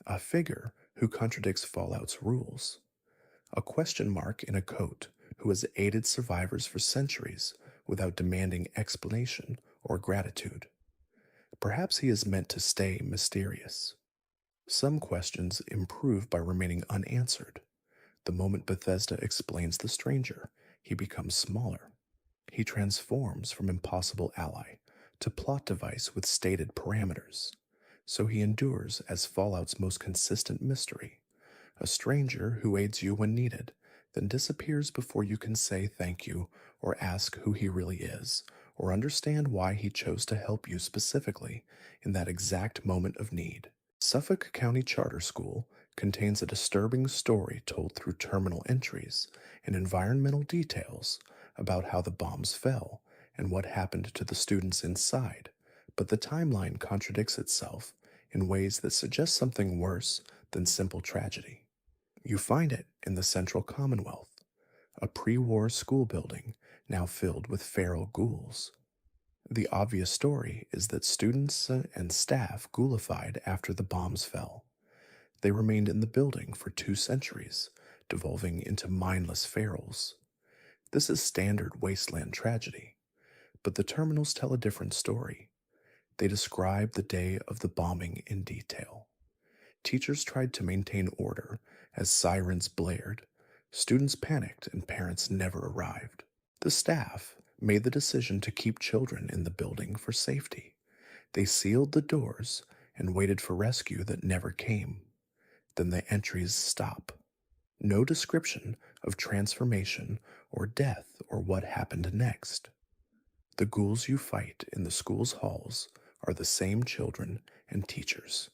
A figure who contradicts Fallout's rules. A question mark in a coat who has aided survivors for centuries without demanding explanation or gratitude. Perhaps he is meant to stay mysterious. Some questions improve by remaining unanswered. The moment Bethesda explains the stranger, he becomes smaller. He transforms from impossible ally to plot device with stated parameters. So he endures as Fallout's most consistent mystery, a stranger who aids you when needed, then disappears before you can say thank you or ask who he really is, or understand why he chose to help you specifically in that exact moment of need. Suffolk County Charter School contains a disturbing story told through terminal entries and environmental details about how the bombs fell and what happened to the students inside, but the timeline contradicts itself in ways that suggest something worse than simple tragedy. You find it in the Central Commonwealth, a pre-war school building now filled with feral ghouls. The obvious story is that students and staff ghoulified after the bombs fell. They remained in the building for 2 centuries, devolving into mindless ferals. This is standard wasteland tragedy, but the terminals tell a different story. They describe the day of the bombing in detail. Teachers tried to maintain order as sirens blared. Students panicked and parents never arrived. The staff made the decision to keep children in the building for safety. They sealed the doors and waited for rescue that never came. Then the entries stop. No description of transformation or death or what happened next. The ghouls you fight in the school's halls are the same children and teachers.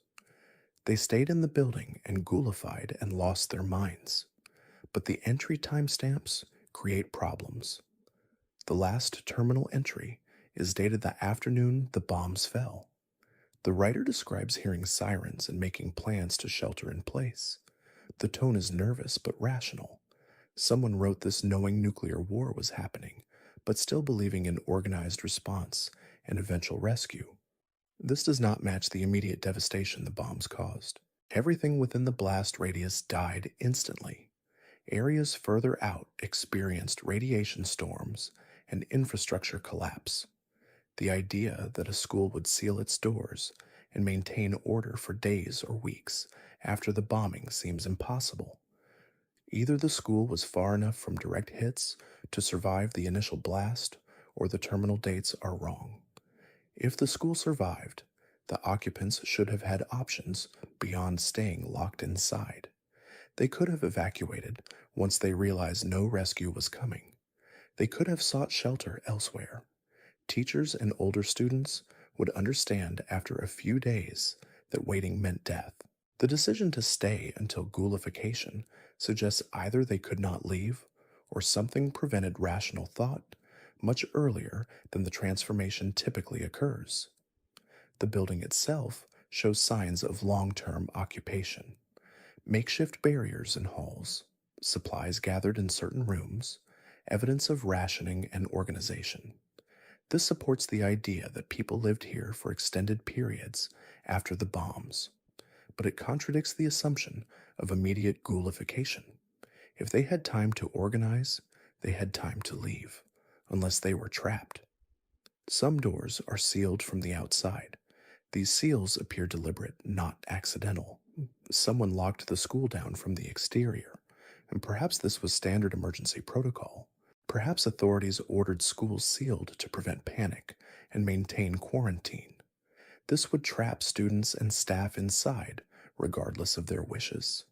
They stayed in the building and ghoulified and lost their minds. But the entry timestamps create problems. The last terminal entry is dated the afternoon the bombs fell. The writer describes hearing sirens and making plans to shelter in place. The tone is nervous but rational. Someone wrote this knowing nuclear war was happening, but still believing in organized response and eventual rescue. This does not match the immediate devastation the bombs caused. Everything within the blast radius died instantly. Areas further out experienced radiation storms and infrastructure collapse. The idea that a school would seal its doors and maintain order for days or weeks after the bombing seems impossible. Either the school was far enough from direct hits to survive the initial blast, or the terminal dates are wrong. If the school survived, the occupants should have had options beyond staying locked inside. They could have evacuated once they realized no rescue was coming. They could have sought shelter elsewhere. Teachers and older students would understand after a few days that waiting meant death. The decision to stay until ghoulification suggests either they could not leave or something prevented rational thought much earlier than the transformation typically occurs. The building itself shows signs of long-term occupation. Makeshift barriers in halls, supplies gathered in certain rooms, evidence of rationing and organization. This supports the idea that people lived here for extended periods after the bombs, but it contradicts the assumption of immediate ghoulification. If they had time to organize, they had time to leave, unless they were trapped. Some doors are sealed from the outside. These seals appear deliberate, not accidental. Someone locked the school down from the exterior, and perhaps this was standard emergency protocol. Perhaps authorities ordered schools sealed to prevent panic and maintain quarantine. This would trap students and staff inside, regardless of their wishes.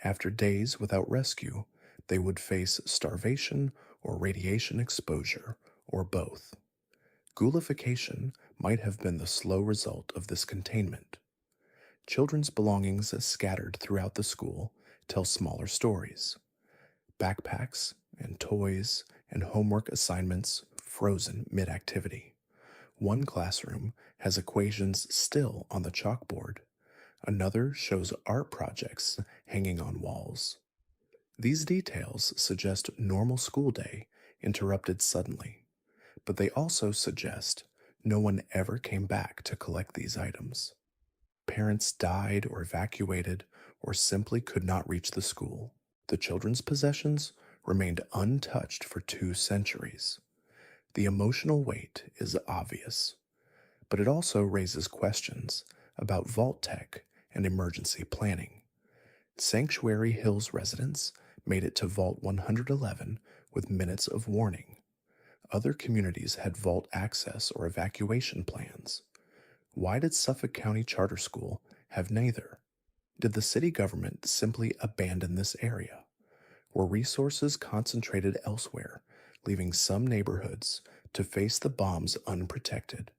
After days without rescue, they would face starvation or radiation exposure, or both. Ghoulification might have been the slow result of this containment. Children's belongings scattered throughout the school tell smaller stories. Backpacks and toys and homework assignments frozen mid-activity. One classroom has equations still on the chalkboard. Another shows art projects hanging on walls. These details suggest normal school day interrupted suddenly, but they also suggest no one ever came back to collect these items. Parents died or evacuated or simply could not reach the school. The children's possessions remained untouched for 2 centuries. The emotional weight is obvious, but it also raises questions about vault tech and emergency planning. Sanctuary Hills residents made it to Vault 111 with minutes of warning. Other communities had vault access or evacuation plans. Why did Suffolk County Charter School have neither? Did the city government simply abandon this area? Were resources concentrated elsewhere, leaving some neighborhoods to face the bombs unprotected,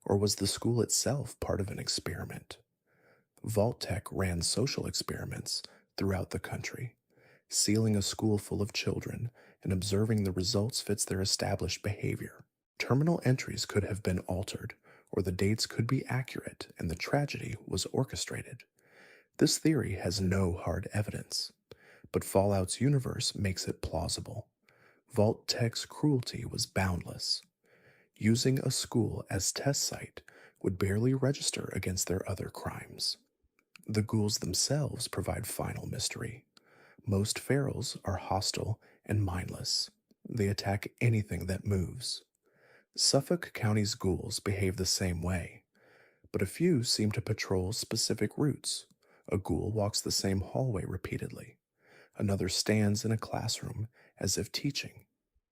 or was the school itself part of an experiment? Vault-Tec ran social experiments throughout the country, sealing a school full of children and observing the results fits their established behavior. Terminal entries could have been altered, or the dates could be accurate and the tragedy was orchestrated. This theory has no hard evidence, but Fallout's universe makes it plausible. Vault-Tec's cruelty was boundless. Using a school as test site would barely register against their other crimes. The ghouls themselves provide final mystery. Most ferals are hostile and mindless. They attack anything that moves. Suffolk County's ghouls behave the same way, but a few seem to patrol specific routes. A ghoul walks the same hallway repeatedly. Another stands in a classroom as if teaching.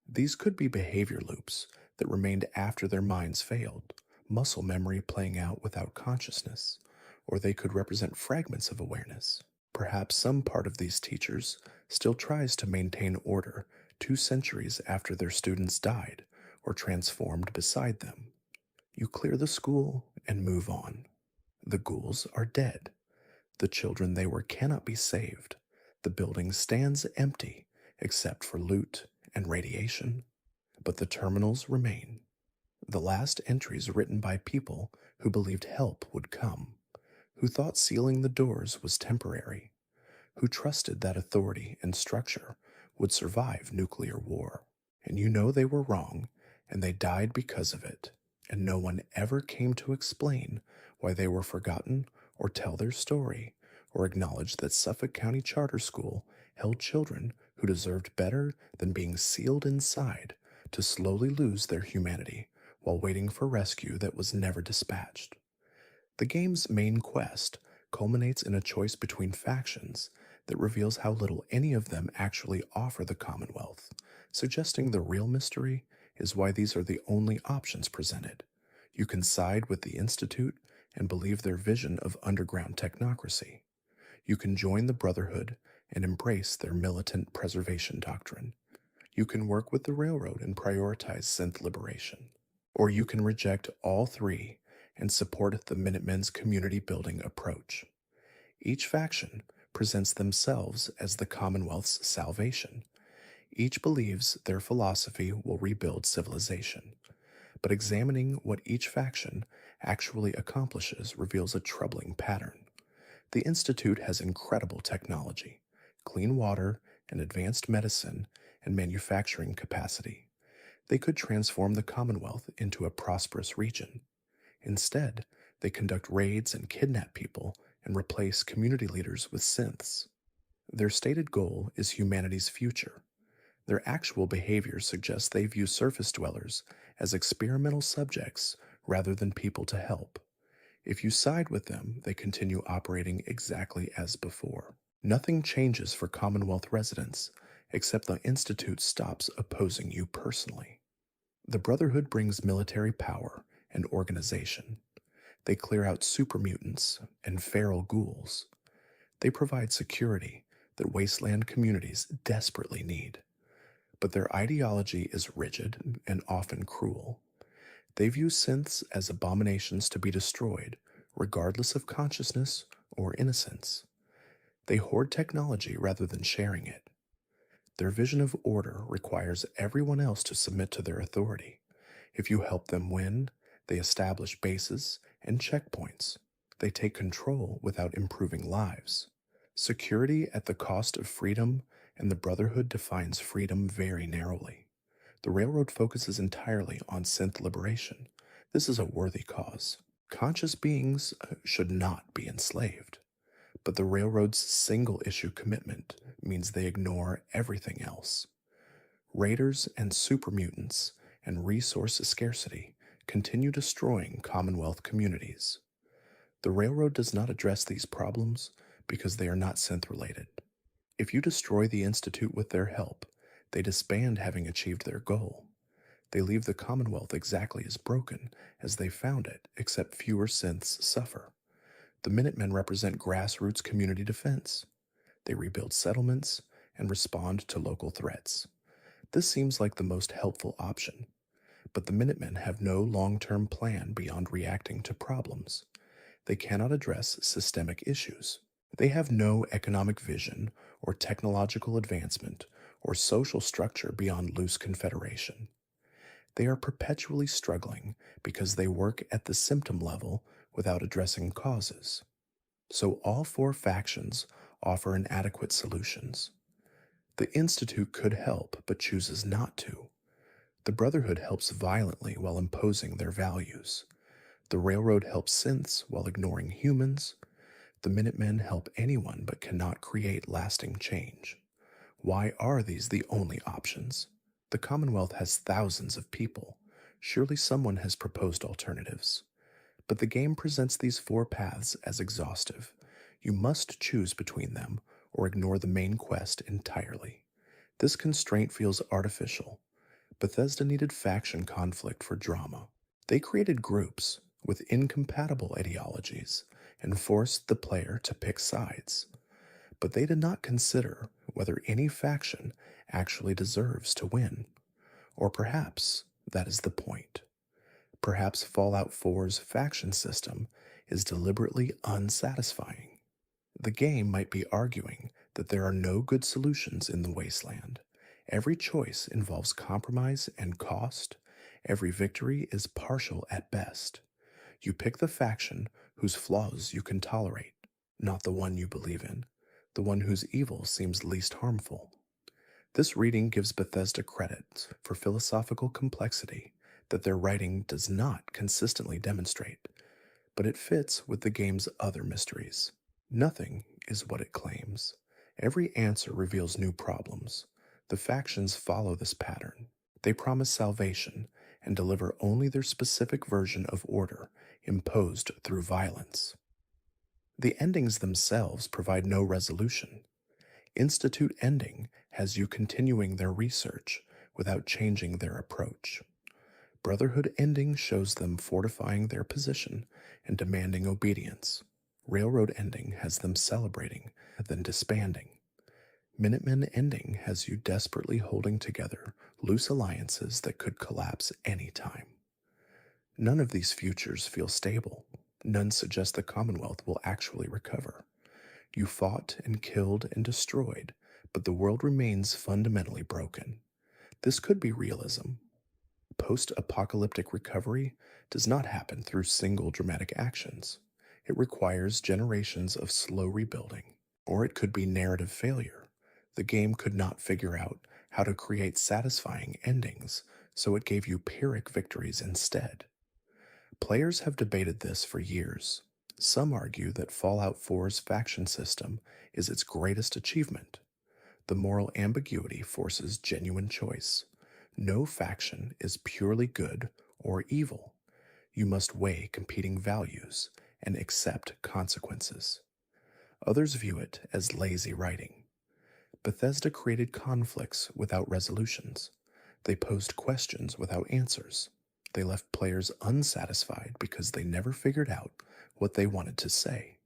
These could be behavior loops that remained after their minds failed, muscle memory playing out without consciousness, or they could represent fragments of awareness. Perhaps some part of these teachers still tries to maintain order 2 centuries after their students died or transformed beside them. You clear the school and move on. The ghouls are dead. The children they were cannot be saved. The building stands empty except for loot and radiation. But the terminals remain. The last entries written by people who believed help would come, who thought sealing the doors was temporary, who trusted that authority and structure would survive nuclear war. And you know they were wrong, and they died because of it, and no one ever came to explain why they were forgotten or tell their story or acknowledge that Suffolk County Charter School held children who deserved better than being sealed inside to slowly lose their humanity while waiting for rescue that was never dispatched. The game's main quest culminates in a choice between factions that reveals how little any of them actually offer the Commonwealth, suggesting the real mystery is why these are the only options presented. You can side with the Institute and believe their vision of underground technocracy. You can join the Brotherhood and embrace their militant preservation doctrine. You can work with the Railroad and prioritize synth liberation. Or you can reject all three and support the Minutemen's community building approach. Each faction presents themselves as the Commonwealth's salvation. Each believes their philosophy will rebuild civilization. But examining what each faction actually accomplishes reveals a troubling pattern. The Institute has incredible technology, clean water, and advanced medicine and manufacturing capacity. They could transform the Commonwealth into a prosperous region. Instead, they conduct raids and kidnap people and replace community leaders with synths. Their stated goal is humanity's future. Their actual behavior suggests they view surface dwellers as experimental subjects rather than people to help. If you side with them, they continue operating exactly as before. Nothing changes for Commonwealth residents, except the Institute stops opposing you personally. The Brotherhood brings military power and organization. They clear out super mutants and feral ghouls. They provide security that wasteland communities desperately need. But their ideology is rigid and often cruel. They view synths as abominations to be destroyed, regardless of consciousness or innocence. They hoard technology rather than sharing it. Their vision of order requires everyone else to submit to their authority. If you help them win, they establish bases and checkpoints. They take control without improving lives. Security at the cost of freedom, and the Brotherhood defines freedom very narrowly. The Railroad focuses entirely on synth liberation. This is a worthy cause. Conscious beings should not be enslaved. But the Railroad's single-issue commitment means they ignore everything else. Raiders and super mutants and resource scarcity continue destroying Commonwealth communities. The Railroad does not address these problems because they are not synth-related. If you destroy the Institute with their help, they disband having achieved their goal. They leave the Commonwealth exactly as broken as they found it, except fewer synths suffer. The Minutemen represent grassroots community defense. They rebuild settlements and respond to local threats. This seems like the most helpful option. But the Minutemen have no long-term plan beyond reacting to problems. They cannot address systemic issues. They have no economic vision or technological advancement or social structure beyond loose confederation. They are perpetually struggling because they work at the symptom level without addressing causes. So all four factions offer inadequate solutions. The Institute could help but chooses not to. The Brotherhood helps violently while imposing their values. The Railroad helps synths while ignoring humans. The Minutemen help anyone but cannot create lasting change. Why are these the only options? The Commonwealth has thousands of people. Surely someone has proposed alternatives. But the game presents these four paths as exhaustive. You must choose between them or ignore the main quest entirely. This constraint feels artificial. Bethesda needed faction conflict for drama. They created groups with incompatible ideologies and forced the player to pick sides. But they did not consider whether any faction actually deserves to win. Or perhaps that is the point. Perhaps Fallout 4's faction system is deliberately unsatisfying. The game might be arguing that there are no good solutions in the wasteland. Every choice involves compromise and cost. Every victory is partial at best. You pick the faction whose flaws you can tolerate, not the one you believe in, the one whose evil seems least harmful. This reading gives Bethesda credit for philosophical complexity that their writing does not consistently demonstrate, but it fits with the game's other mysteries. Nothing is what it claims. Every answer reveals new problems. The factions follow this pattern. They promise salvation and deliver only their specific version of order imposed through violence. The endings themselves provide no resolution. Institute Ending has you continuing their research without changing their approach. Brotherhood Ending shows them fortifying their position and demanding obedience. Railroad Ending has them celebrating, then disbanding. Minutemen Ending has you desperately holding together loose alliances that could collapse any time. None of these futures feel stable. None suggest the Commonwealth will actually recover. You fought and killed and destroyed, but the world remains fundamentally broken. This could be realism. Post-apocalyptic recovery does not happen through single dramatic actions. It requires generations of slow rebuilding. Or it could be narrative failure. The game could not figure out how to create satisfying endings, so it gave you Pyrrhic victories instead. Players have debated this for years. Some argue that Fallout 4's faction system is its greatest achievement. The moral ambiguity forces genuine choice. No faction is purely good or evil. You must weigh competing values and accept consequences. Others view it as lazy writing. Bethesda created conflicts without resolutions. They posed questions without answers. They left players unsatisfied because they never figured out what they wanted to say.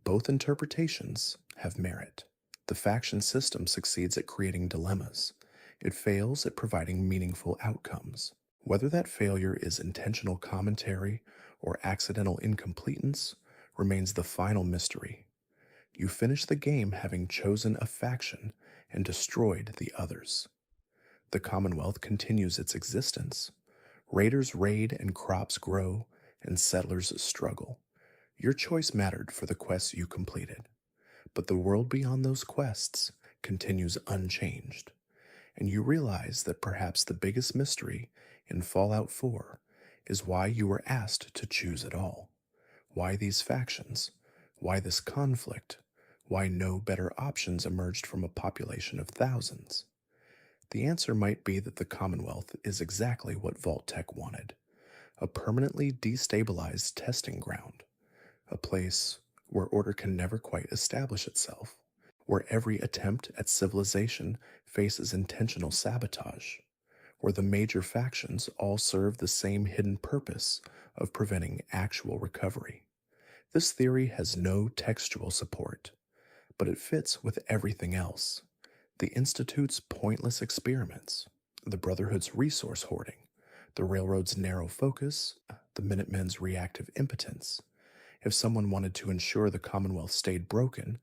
Both interpretations have merit. The faction system succeeds at creating dilemmas. It fails at providing meaningful outcomes. Whether that failure is intentional commentary or accidental incompleteness remains the final mystery. You finish the game having chosen a faction and destroyed the others. The Commonwealth continues its existence. Raiders raid and crops grow, and settlers struggle. Your choice mattered for the quests you completed, but the world beyond those quests continues unchanged, and you realize that perhaps the biggest mystery in Fallout 4 is why you were asked to choose at all. Why these factions? Why this conflict? Why no better options emerged from a population of thousands? The answer might be that the Commonwealth is exactly what Vault-Tec wanted, a permanently destabilized testing ground, a place where order can never quite establish itself, where every attempt at civilization faces intentional sabotage, where the major factions all serve the same hidden purpose of preventing actual recovery. This theory has no textual support, but it fits with everything else. The Institute's pointless experiments, the Brotherhood's resource hoarding, the railroad's narrow focus, the Minutemen's reactive impotence. If someone wanted to ensure the Commonwealth stayed broken,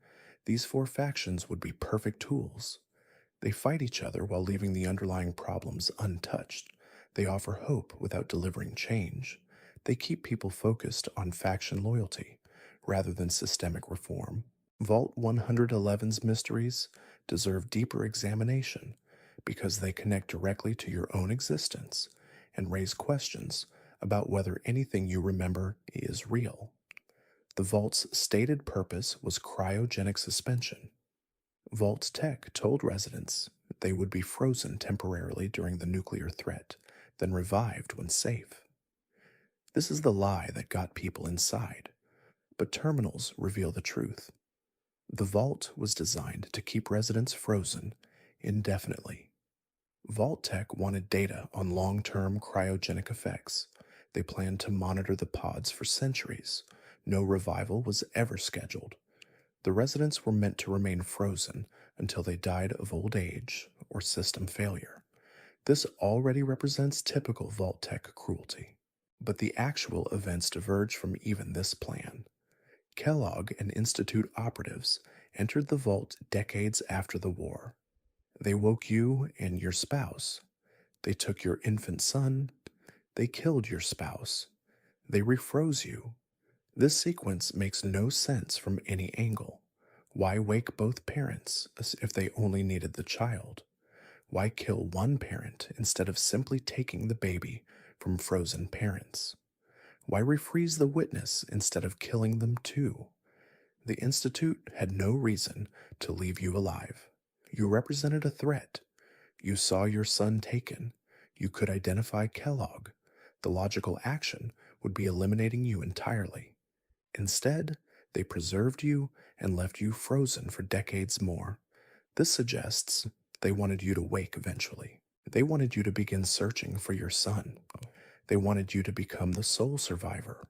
these four factions would be perfect tools. They fight each other while leaving the underlying problems untouched. They offer hope without delivering change. They keep people focused on faction loyalty rather than systemic reform. Vault 111's mysteries deserve deeper examination because they connect directly to your own existence and raise questions about whether anything you remember is real. The Vault's stated purpose was cryogenic suspension. Vault's tech told residents they would be frozen temporarily during the nuclear threat, then revived when safe. This is the lie that got people inside, but terminals reveal the truth. The Vault was designed to keep residents frozen indefinitely. Vault Tech wanted data on long-term cryogenic effects. They planned to monitor the pods for centuries. No revival was ever scheduled. The residents were meant to remain frozen until they died of old age or system failure. This already represents typical Vault Tech cruelty. But the actual events diverge from even this plan. Kellogg and Institute operatives entered the Vault decades after the war. They woke you and your spouse. They took your infant son. They killed your spouse. They refroze you. This sequence makes no sense from any angle. Why wake both parents if they only needed the child? Why kill one parent instead of simply taking the baby from frozen parents? Why refreeze the witness instead of killing them too? The Institute had no reason to leave you alive. You represented a threat. You saw your son taken. You could identify Kellogg. The logical action would be eliminating you entirely. Instead, they preserved you and left you frozen for decades more. This suggests they wanted you to wake eventually. They wanted you to begin searching for your son. They wanted you to become the sole survivor.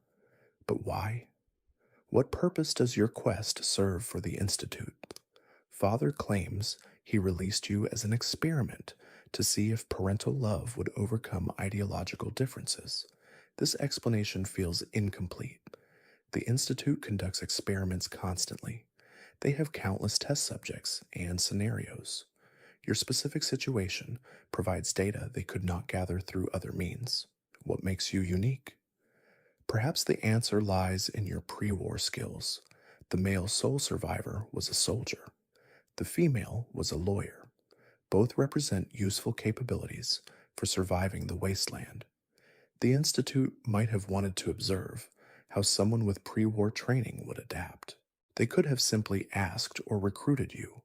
But why? What purpose does your quest serve for the Institute? Father claims he released you as an experiment to see if parental love would overcome ideological differences. This explanation feels incomplete. The Institute conducts experiments constantly. They have countless test subjects and scenarios. Your specific situation provides data they could not gather through other means. What makes you unique? Perhaps the answer lies in your pre-war skills. The male sole survivor was a soldier. The female was a lawyer. Both represent useful capabilities for surviving the wasteland. The Institute might have wanted to observe how someone with pre-war training would adapt. They could have simply asked or recruited you,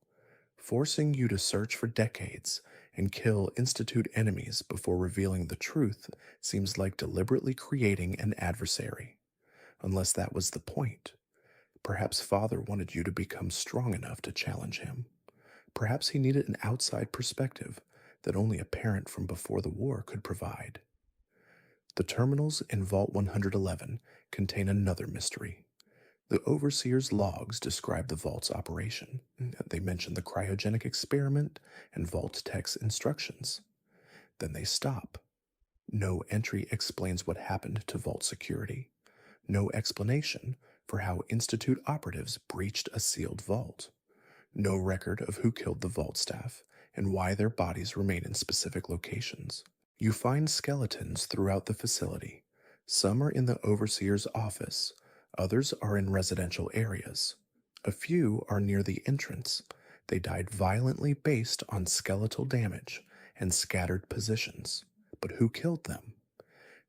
forcing you to search for decades and kill Institute enemies before revealing the truth seems like deliberately creating an adversary. Unless that was the point. Perhaps Father wanted you to become strong enough to challenge him. Perhaps he needed an outside perspective that only a parent from before the war could provide. The terminals in Vault 111 contain another mystery. The Overseer's logs describe the Vault's operation. They mention the cryogenic experiment and Vault Tech's instructions. Then they stop. No entry explains what happened to Vault security. No explanation for how Institute operatives breached a sealed vault. No record of who killed the Vault staff and why their bodies remain in specific locations. You find skeletons throughout the facility. Some are in the Overseer's office. Others are in residential areas. A few are near the entrance. They died violently based on skeletal damage and scattered positions. But who killed them?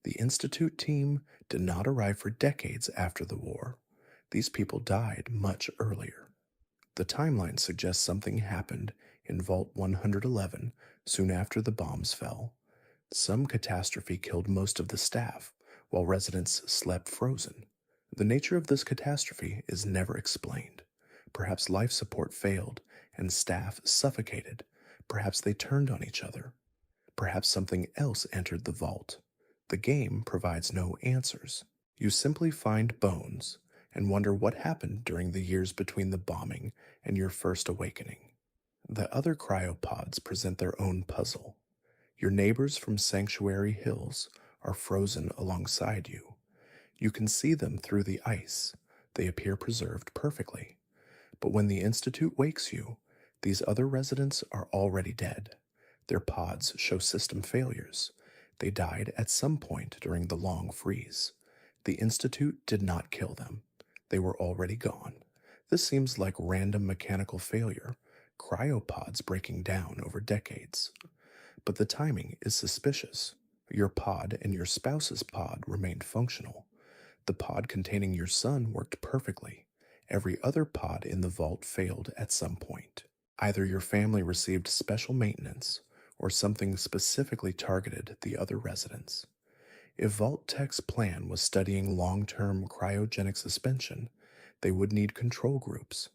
The Institute team did not arrive for decades after the war. These people died much earlier. The timeline suggests something happened in Vault 111 soon after the bombs fell. Some catastrophe killed most of the staff, while residents slept frozen. The nature of this catastrophe is never explained. Perhaps life support failed and staff suffocated. Perhaps they turned on each other. Perhaps something else entered the vault. The game provides no answers. You simply find bones and wonder what happened during the years between the bombing and your first awakening. The other cryopods present their own puzzle. Your neighbors from Sanctuary Hills are frozen alongside you. You can see them through the ice. They appear preserved perfectly. But when the Institute wakes you, these other residents are already dead. Their pods show system failures. They died at some point during the long freeze. The Institute did not kill them. They were already gone. This seems like random mechanical failure, cryopods breaking down over decades. But the timing is suspicious. Your pod and your spouse's pod remained functional. The pod containing your son worked perfectly. Every other pod in the vault failed at some point. Either your family received special maintenance, or something specifically targeted the other residents. If Vault Tech's plan was studying long-term cryogenic suspension, they would need control groups.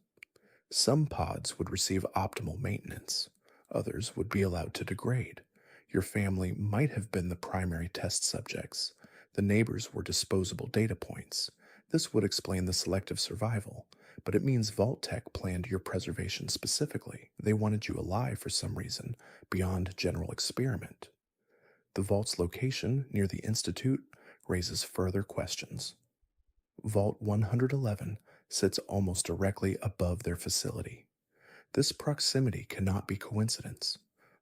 Some pods would receive optimal maintenance. Others would be allowed to degrade. Your family might have been the primary test subjects. The neighbors were disposable data points. This would explain the selective survival, but it means Vault Tech planned your preservation specifically. They wanted you alive for some reason, beyond general experiment. The vault's location near the Institute raises further questions. Vault 111 sits almost directly above their facility. This proximity cannot be coincidence.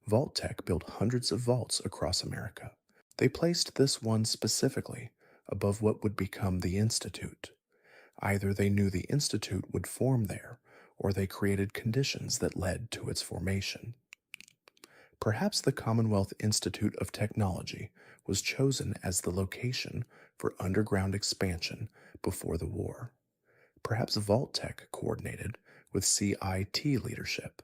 Vault Tech built hundreds of vaults across America. They placed this one specifically above what would become the Institute. Either they knew the Institute would form there, or they created conditions that led to its formation. Perhaps the Commonwealth Institute of Technology was chosen as the location for underground expansion before the war. Perhaps Vault Tech coordinated with CIT leadership.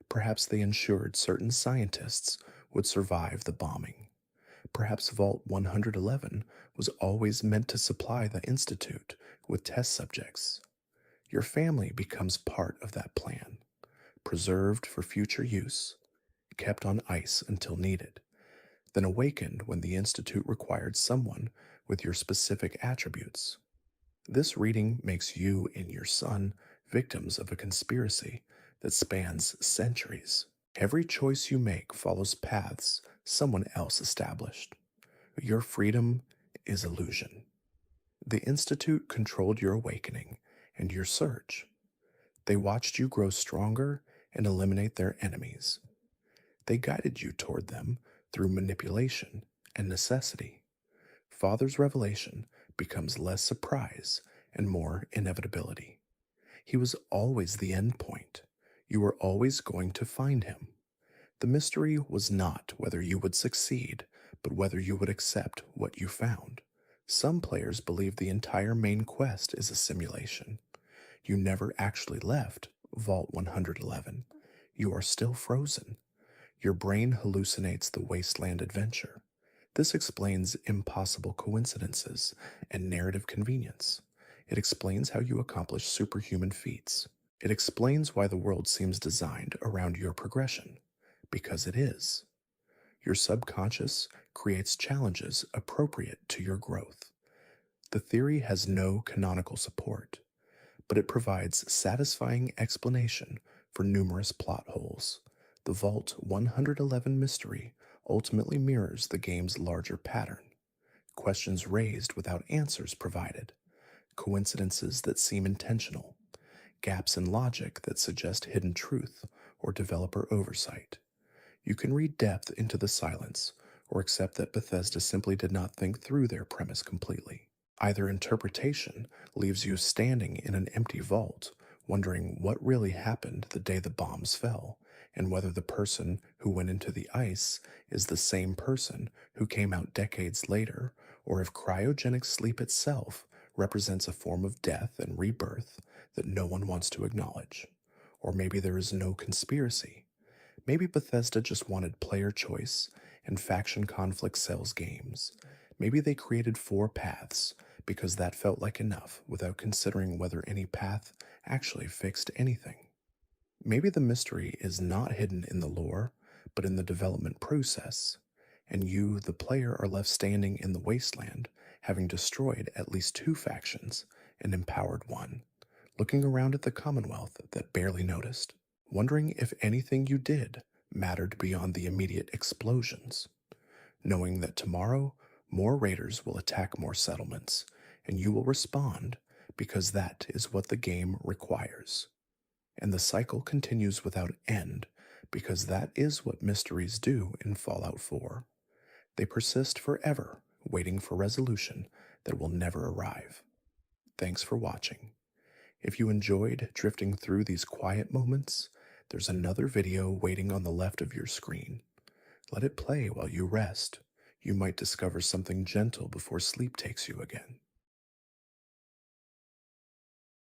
Perhaps they ensured certain scientists would survive the bombing. Perhaps Vault 111 was always meant to supply the Institute with test subjects. Your family becomes part of that plan, preserved for future use, kept on ice until needed, then awakened when the Institute required someone with your specific attributes. This reading makes you and your son victims of a conspiracy that spans centuries. Every choice you make follows paths someone else established. Your freedom is illusion. The Institute controlled your awakening and your search. They watched you grow stronger and eliminate their enemies. They guided you toward them through manipulation and necessity. Father's revelation becomes less surprise and more inevitability. He was always the end point. You were always going to find him. The mystery was not whether you would succeed, but whether you would accept what you found. Some players believe the entire main quest is a simulation. You never actually left Vault 111. You are still frozen. Your brain hallucinates the wasteland adventure. This explains impossible coincidences and narrative convenience. It explains how you accomplish superhuman feats. It explains why the world seems designed around your progression. Because it is. Your subconscious creates challenges appropriate to your growth. The theory has no canonical support, but it provides satisfying explanation for numerous plot holes. The Vault 111 mystery ultimately mirrors the game's larger pattern. Questions raised without answers provided. Coincidences that seem intentional. Gaps in logic that suggest hidden truth or developer oversight. You can read depth into the silence, or accept that Bethesda simply did not think through their premise completely. Either interpretation leaves you standing in an empty vault, wondering what really happened the day the bombs fell, and whether the person who went into the ice is the same person who came out decades later, or if cryogenic sleep itself represents a form of death and rebirth that no one wants to acknowledge. Or maybe there is no conspiracy. Maybe Bethesda just wanted player choice, and faction conflict sells games. Maybe they created 4 paths, because that felt like enough without considering whether any path actually fixed anything. Maybe the mystery is not hidden in the lore, but in the development process, and you, the player, are left standing in the wasteland, having destroyed at least 2 factions and empowered one, looking around at the Commonwealth that barely noticed, wondering if anything you did mattered beyond the immediate explosions, knowing that tomorrow more raiders will attack more settlements, and you will respond because that is what the game requires. And the cycle continues without end because that is what mysteries do in Fallout 4. They persist forever, waiting for resolution that will never arrive. Thanks for watching. If you enjoyed drifting through these quiet moments, there's another video waiting on the left of your screen. Let it play while you rest. You might discover something gentle before sleep takes you again.